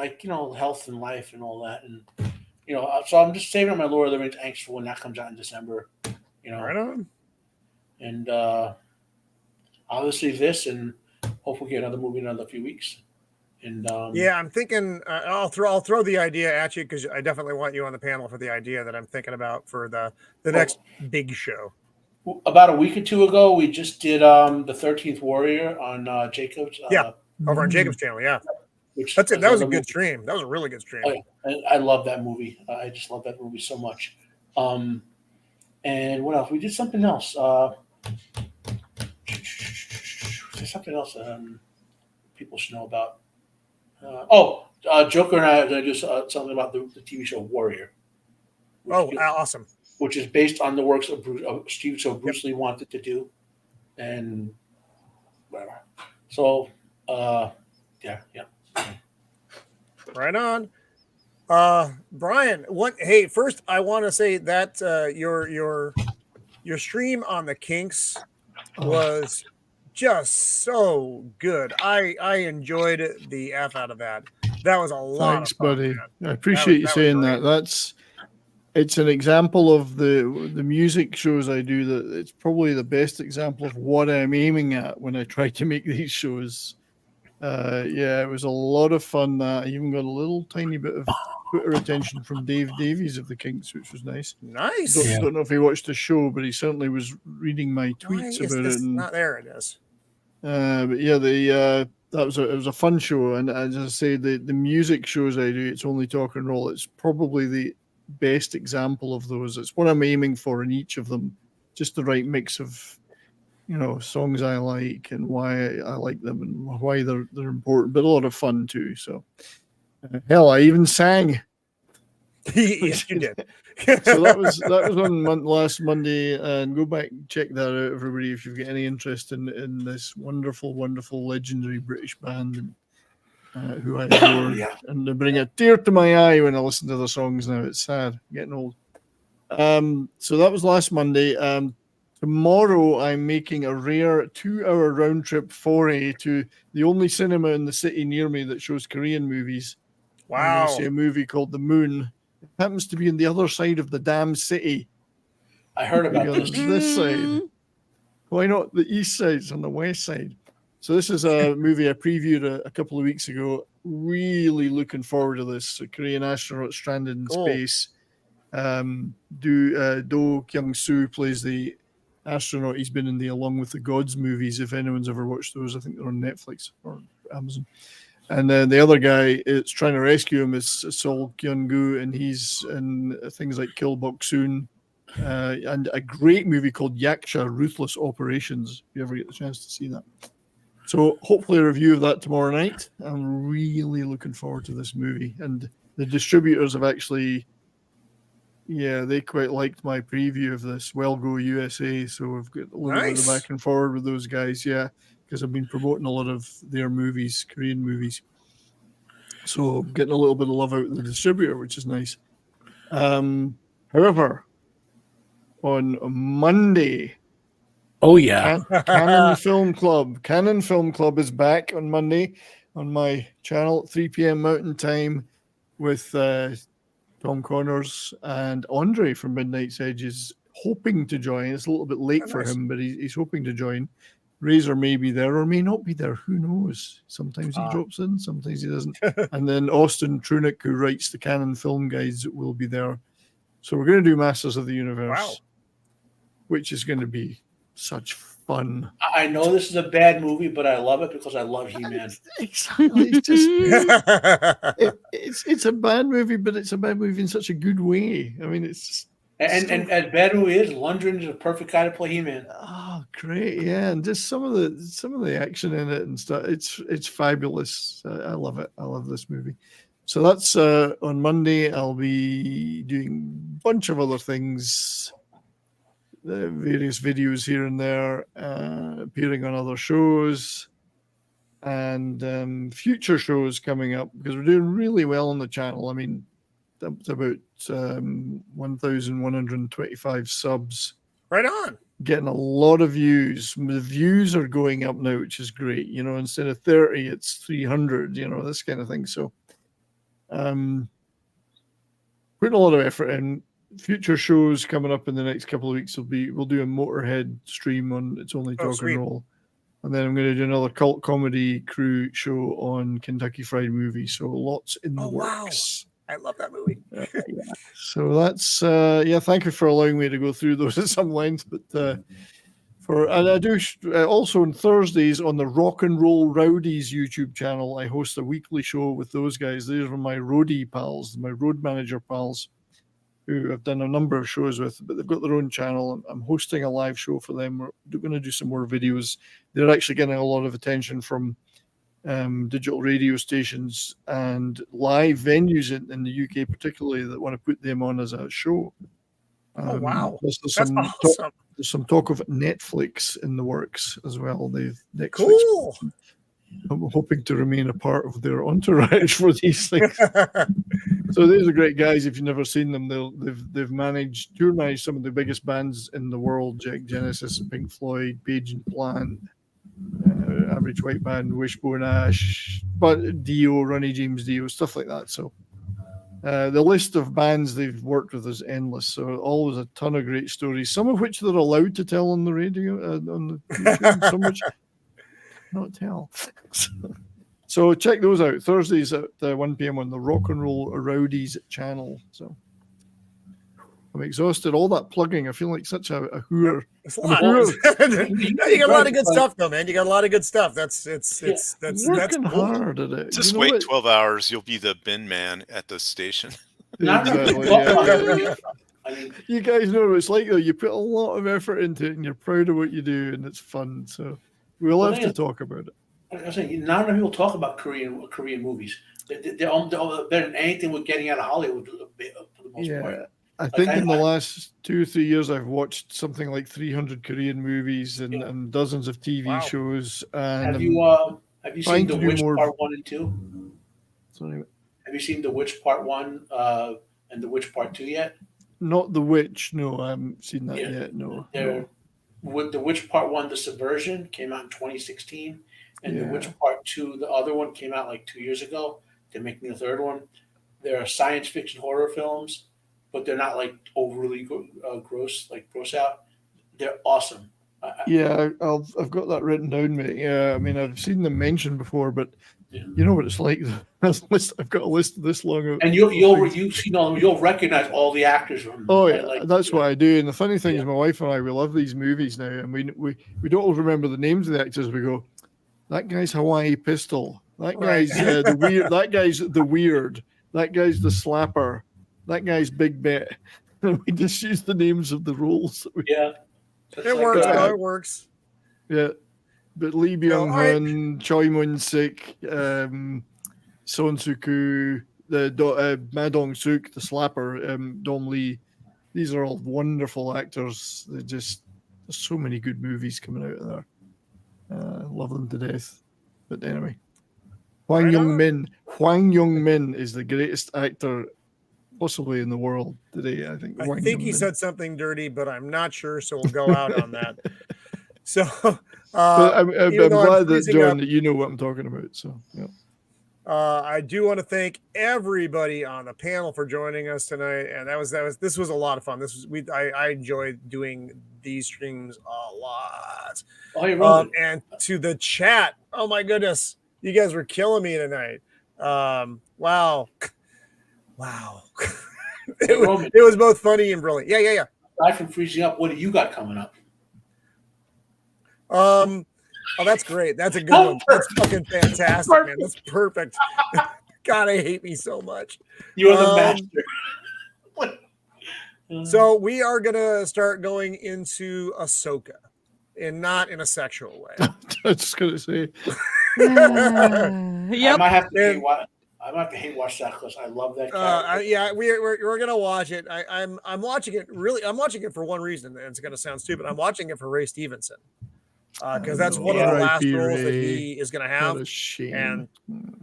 health and life and all that, and so I'm just saving up my Lord of the Rings angst for when that comes out in December. Right on. And obviously this, and hopefully get another movie in another few weeks. And I'm thinking I'll throw the idea at you because I definitely want you on the panel for the idea that I'm thinking about for the next big show. About a week or two ago, we just did the 13th Warrior on Jacob's. Over on Jacob's channel, That's it. That was a good stream. That was a really good stream. Oh, yeah. I love that movie. I just love that movie so much. And what else? We did something else. There's something else people should know about. Joker and I are going to do something about the TV show Warrior. Awesome. Which is based on the works of Steve, so Bruce Lee wanted to do. And whatever. So, yeah. Right on. Brian, first I want to say that your stream on the Kinks was just so good. I enjoyed the F out of that. That was a lot Thanks, of fun, buddy. man. I appreciate you that was saying great. that. It's an example of the music shows I do. That it's probably the best example of what I'm aiming at when I try to make these shows. Yeah, it was a lot of fun. That I even got a little tiny bit of Twitter attention from Dave Davies of the Kinks, which was nice. Nice. Don't know if he watched the show, but he certainly was reading my tweets about it. And, Not there. It is. but yeah, it was a fun show, and as I say, the music shows I do, it's only talk and roll. It's probably the best example of those. It's what I'm aiming for in each of them, just the right mix of songs I like and why I like them and why they're important, but a lot of fun too. So hell, I even sang. Yes, you did. So that was on last Monday, and go back and check that out, everybody, if you've got any interest in this wonderful, legendary British band who I adore. And they bring a tear to my eye when I listen to their songs now. It's sad, getting old. So that was last Monday. Tomorrow I'm making a rare 2-hour round trip foray to the only cinema in the city near me that shows Korean movies. I'm going to see a movie called The Moon. It happens to be on the other side of the damn city. I heard about this. This side. Why not the east side? It's on the west side. So this is a movie I previewed a couple of weeks ago. Really looking forward to this. A Korean astronaut stranded in space. Do Kyung-soo plays the astronaut. He's been in the Along with the Gods movies. If anyone's ever watched those, I think they're on Netflix or Amazon. And then the other guy is trying to rescue him is Sol Kyung-gu, and he's in things like Kill Bok-soon and a great movie called Yaksha, Ruthless Operations, if you ever get the chance to see that. So hopefully a review of that tomorrow night. I'm really looking forward to this movie. And the distributors have actually, they quite liked my preview of this, Well Go USA. So we've got a little bit of back and forward with those guys, because I've been promoting a lot of their movies, Korean movies. So getting a little bit of love out of the distributor, which is nice. However, on Monday, Canon Film Club is back on Monday on my channel at 3 p.m. Mountain Time with Tom Connors and Andre from Midnight's Edge is hoping to join. It's a little bit late for him, but he's hoping to join. Razor may be there or may not be there. Who knows? Sometimes he drops in, sometimes he doesn't. And then Austin Trunick, who writes the Canon Film Guides, will be there. So we're going to do Masters of the Universe, which is going to be such fun. I know this is a bad movie, but I love it because I love He-Man. Exactly. It's a bad movie, but it's a bad movie in such a good way. I mean, it's just... And as bad movie is, Lundgren is a perfect guy to play He-Man. Oh, great! Yeah, and just some of the action in it and stuff. It's fabulous. I love it. I love this movie. So that's on Monday. I'll be doing a bunch of other things, various videos here and there, appearing on other shows, and future shows coming up because we're doing really well on the channel. I mean, that's about 1,125 subs. Right on. Getting a lot of views. The views are going up now, which is great. Instead of 30, it's 300, this kind of thing. So putting a lot of effort in. Future shows coming up in the next couple of weeks we'll do a Motorhead stream on It's Only Talk and Roll. And then I'm going to do another cult comedy crew show on Kentucky Fried Movie. So lots in the works. Wow. I love that movie. So that's thank you for allowing me to go through those at some length. But and I do also on Thursdays on the Rock and Roll Rowdies YouTube channel, I host a weekly show with those guys. These are my roadie pals, my road manager pals, who I've done a number of shows with, but they've got their own channel. I'm hosting a live show for them. We're going to do some more videos. They're actually getting a lot of attention from digital radio stations and live venues in the UK, particularly, that want to put them on as a show. Wow. There's some talk of Netflix in the works as well. Netflix. Cool. I'm hoping to remain a part of their entourage for these things. So these are great guys. If you've never seen them, they've managed some of the biggest bands in the world: Jack Genesis, Pink Floyd, Page and Plant, Average White Man, Wishbone Ash, but Dio, Ronnie James Dio, stuff like that. So the list of bands they've worked with is endless. So always a ton of great stories, some of which they're allowed to tell on the radio, on the YouTube, some which not tell. So check those out. Thursdays at 1 p.m. on the Rock and Roll Rowdies channel. So I'm exhausted. All that plugging, I feel like such a hooer. It's a lot. No, you got a lot of good stuff, though, man. You got a lot of good stuff. That's Working cool. hard at it. Just You know wait what? 12 hours. You'll be the bin man at the station. Exactly, yeah. You guys know what it's like, though. You put a lot of effort into it, and you're proud of what you do, and it's fun. So we'll have to talk about it. I was saying, not enough people talk about Korean movies. They're better than anything we're getting out of Hollywood for the most part. I think in the last 2 or 3 years, I've watched something like 300 Korean movies and dozens of TV shows. And have you seen The Witch Part 1 and 2? Sorry. Have you seen The Witch Part 1 and The Witch Part 2 yet? Not The Witch. No, I haven't seen that yet. No. With The Witch Part 1, The Subversion, came out in 2016. And The Witch Part 2, the other one, came out like 2 years ago. They're making the third one. They're science fiction horror films, but they're not like overly gross out. They're awesome. I've got that written down, mate. Yeah, I mean, I've seen them mentioned before, but you know what it's like. I've got a list this long. And you'll recognize all the actors from. Oh yeah, that's what I do. And the funny thing is, my wife and I, we love these movies now, and we don't always remember the names of the actors. We go, that guy's Hawaii Pistol. That guy's the weird. That guy's the weird. That guy's the slapper. That guy's Big Bet. And we just use the names of the roles. It works. It works. Yeah, but Lee Byung-hun, Choi Moon-sik, Son Soo-koo, the Ma Dong-suk, the slapper, Dong Lee. These are all wonderful actors. There's so many good movies coming out of there. Love them to death. But anyway, Hwang Young-min is the greatest actor possibly in the world today. I think. I think he said something dirty, but I'm not sure, so we'll go out on that. So, I'm glad that John, that you know what I'm talking about. So, yeah. I do want to thank everybody on the panel for joining us tonight, and this was a lot of fun. I enjoyed doing these streams a lot. And to the chat, oh my goodness, you guys were killing me tonight. Wow. It was both funny and brilliant. Yeah. Aside from freezing up, what do you got coming up? Oh, that's great. That's a good one. That's fucking fantastic, man. That's perfect. God, I hate me so much. You're the master. So we are gonna start going into Ahsoka, and not in a sexual way. I was just gonna say. Yep. I might have to hate watch that because I love that character. We're gonna watch it. I'm watching it. Really, I'm watching it for one reason, and it's gonna sound stupid. I'm watching it for Ray Stevenson. Because that's one of the last roles that he is going to have, and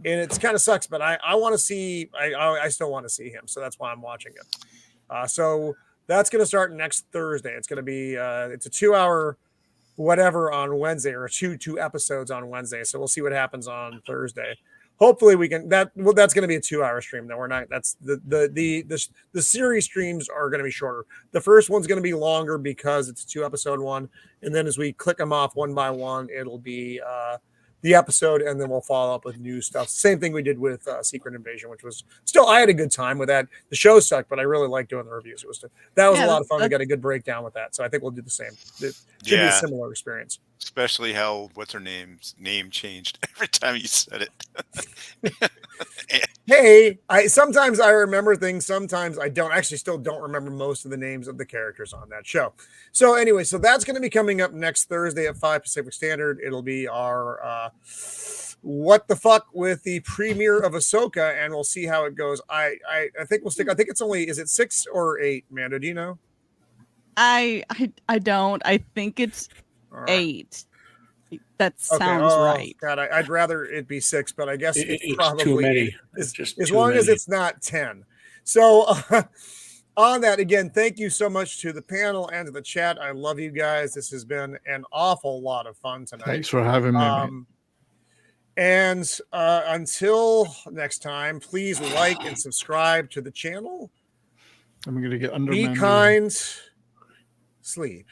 it kind of sucks. But I want to see. I still want to see him, so that's why I'm watching it. So that's going to start next Thursday. It's going to be it's a 2-hour whatever on Wednesday, or two episodes on Wednesday. So we'll see what happens on Thursday. Hopefully we can that's going to be a 2-hour stream. We're not. That's the series streams are going to be shorter. The first one's going to be longer because it's a 2-episode one, and then as we click them off one by one, it'll be the episode, and then we'll follow up with new stuff. Same thing we did with Secret Invasion, which was still, I had a good time with that. The show sucked, but I really liked doing the reviews. That was a lot of fun. We got a good breakdown with that, so I think we'll do the same. It should be a similar experience. Especially how what's her name's name changed every time you said it. Hey, sometimes I remember things, sometimes I don't. Actually, still don't remember most of the names of the characters on that show. So anyway, that's going to be coming up next Thursday at 5 Pacific Standard. It'll be our what the fuck with the premiere of Ahsoka, and we'll see how it goes. I think we'll stick. I think it's only, is it 6 or 8, Mando? Do you know? I don't. I think it's 8. That sounds right. God, I'd rather it be 6, but I guess it's probably too many. As long as it's not 10. So on that, again, thank you so much to the panel and to the chat. I love you guys. This has been an awful lot of fun tonight. Thanks for having me. Mate. And until next time, please like and subscribe to the channel. I'm going to get under. Be kind. Sleep.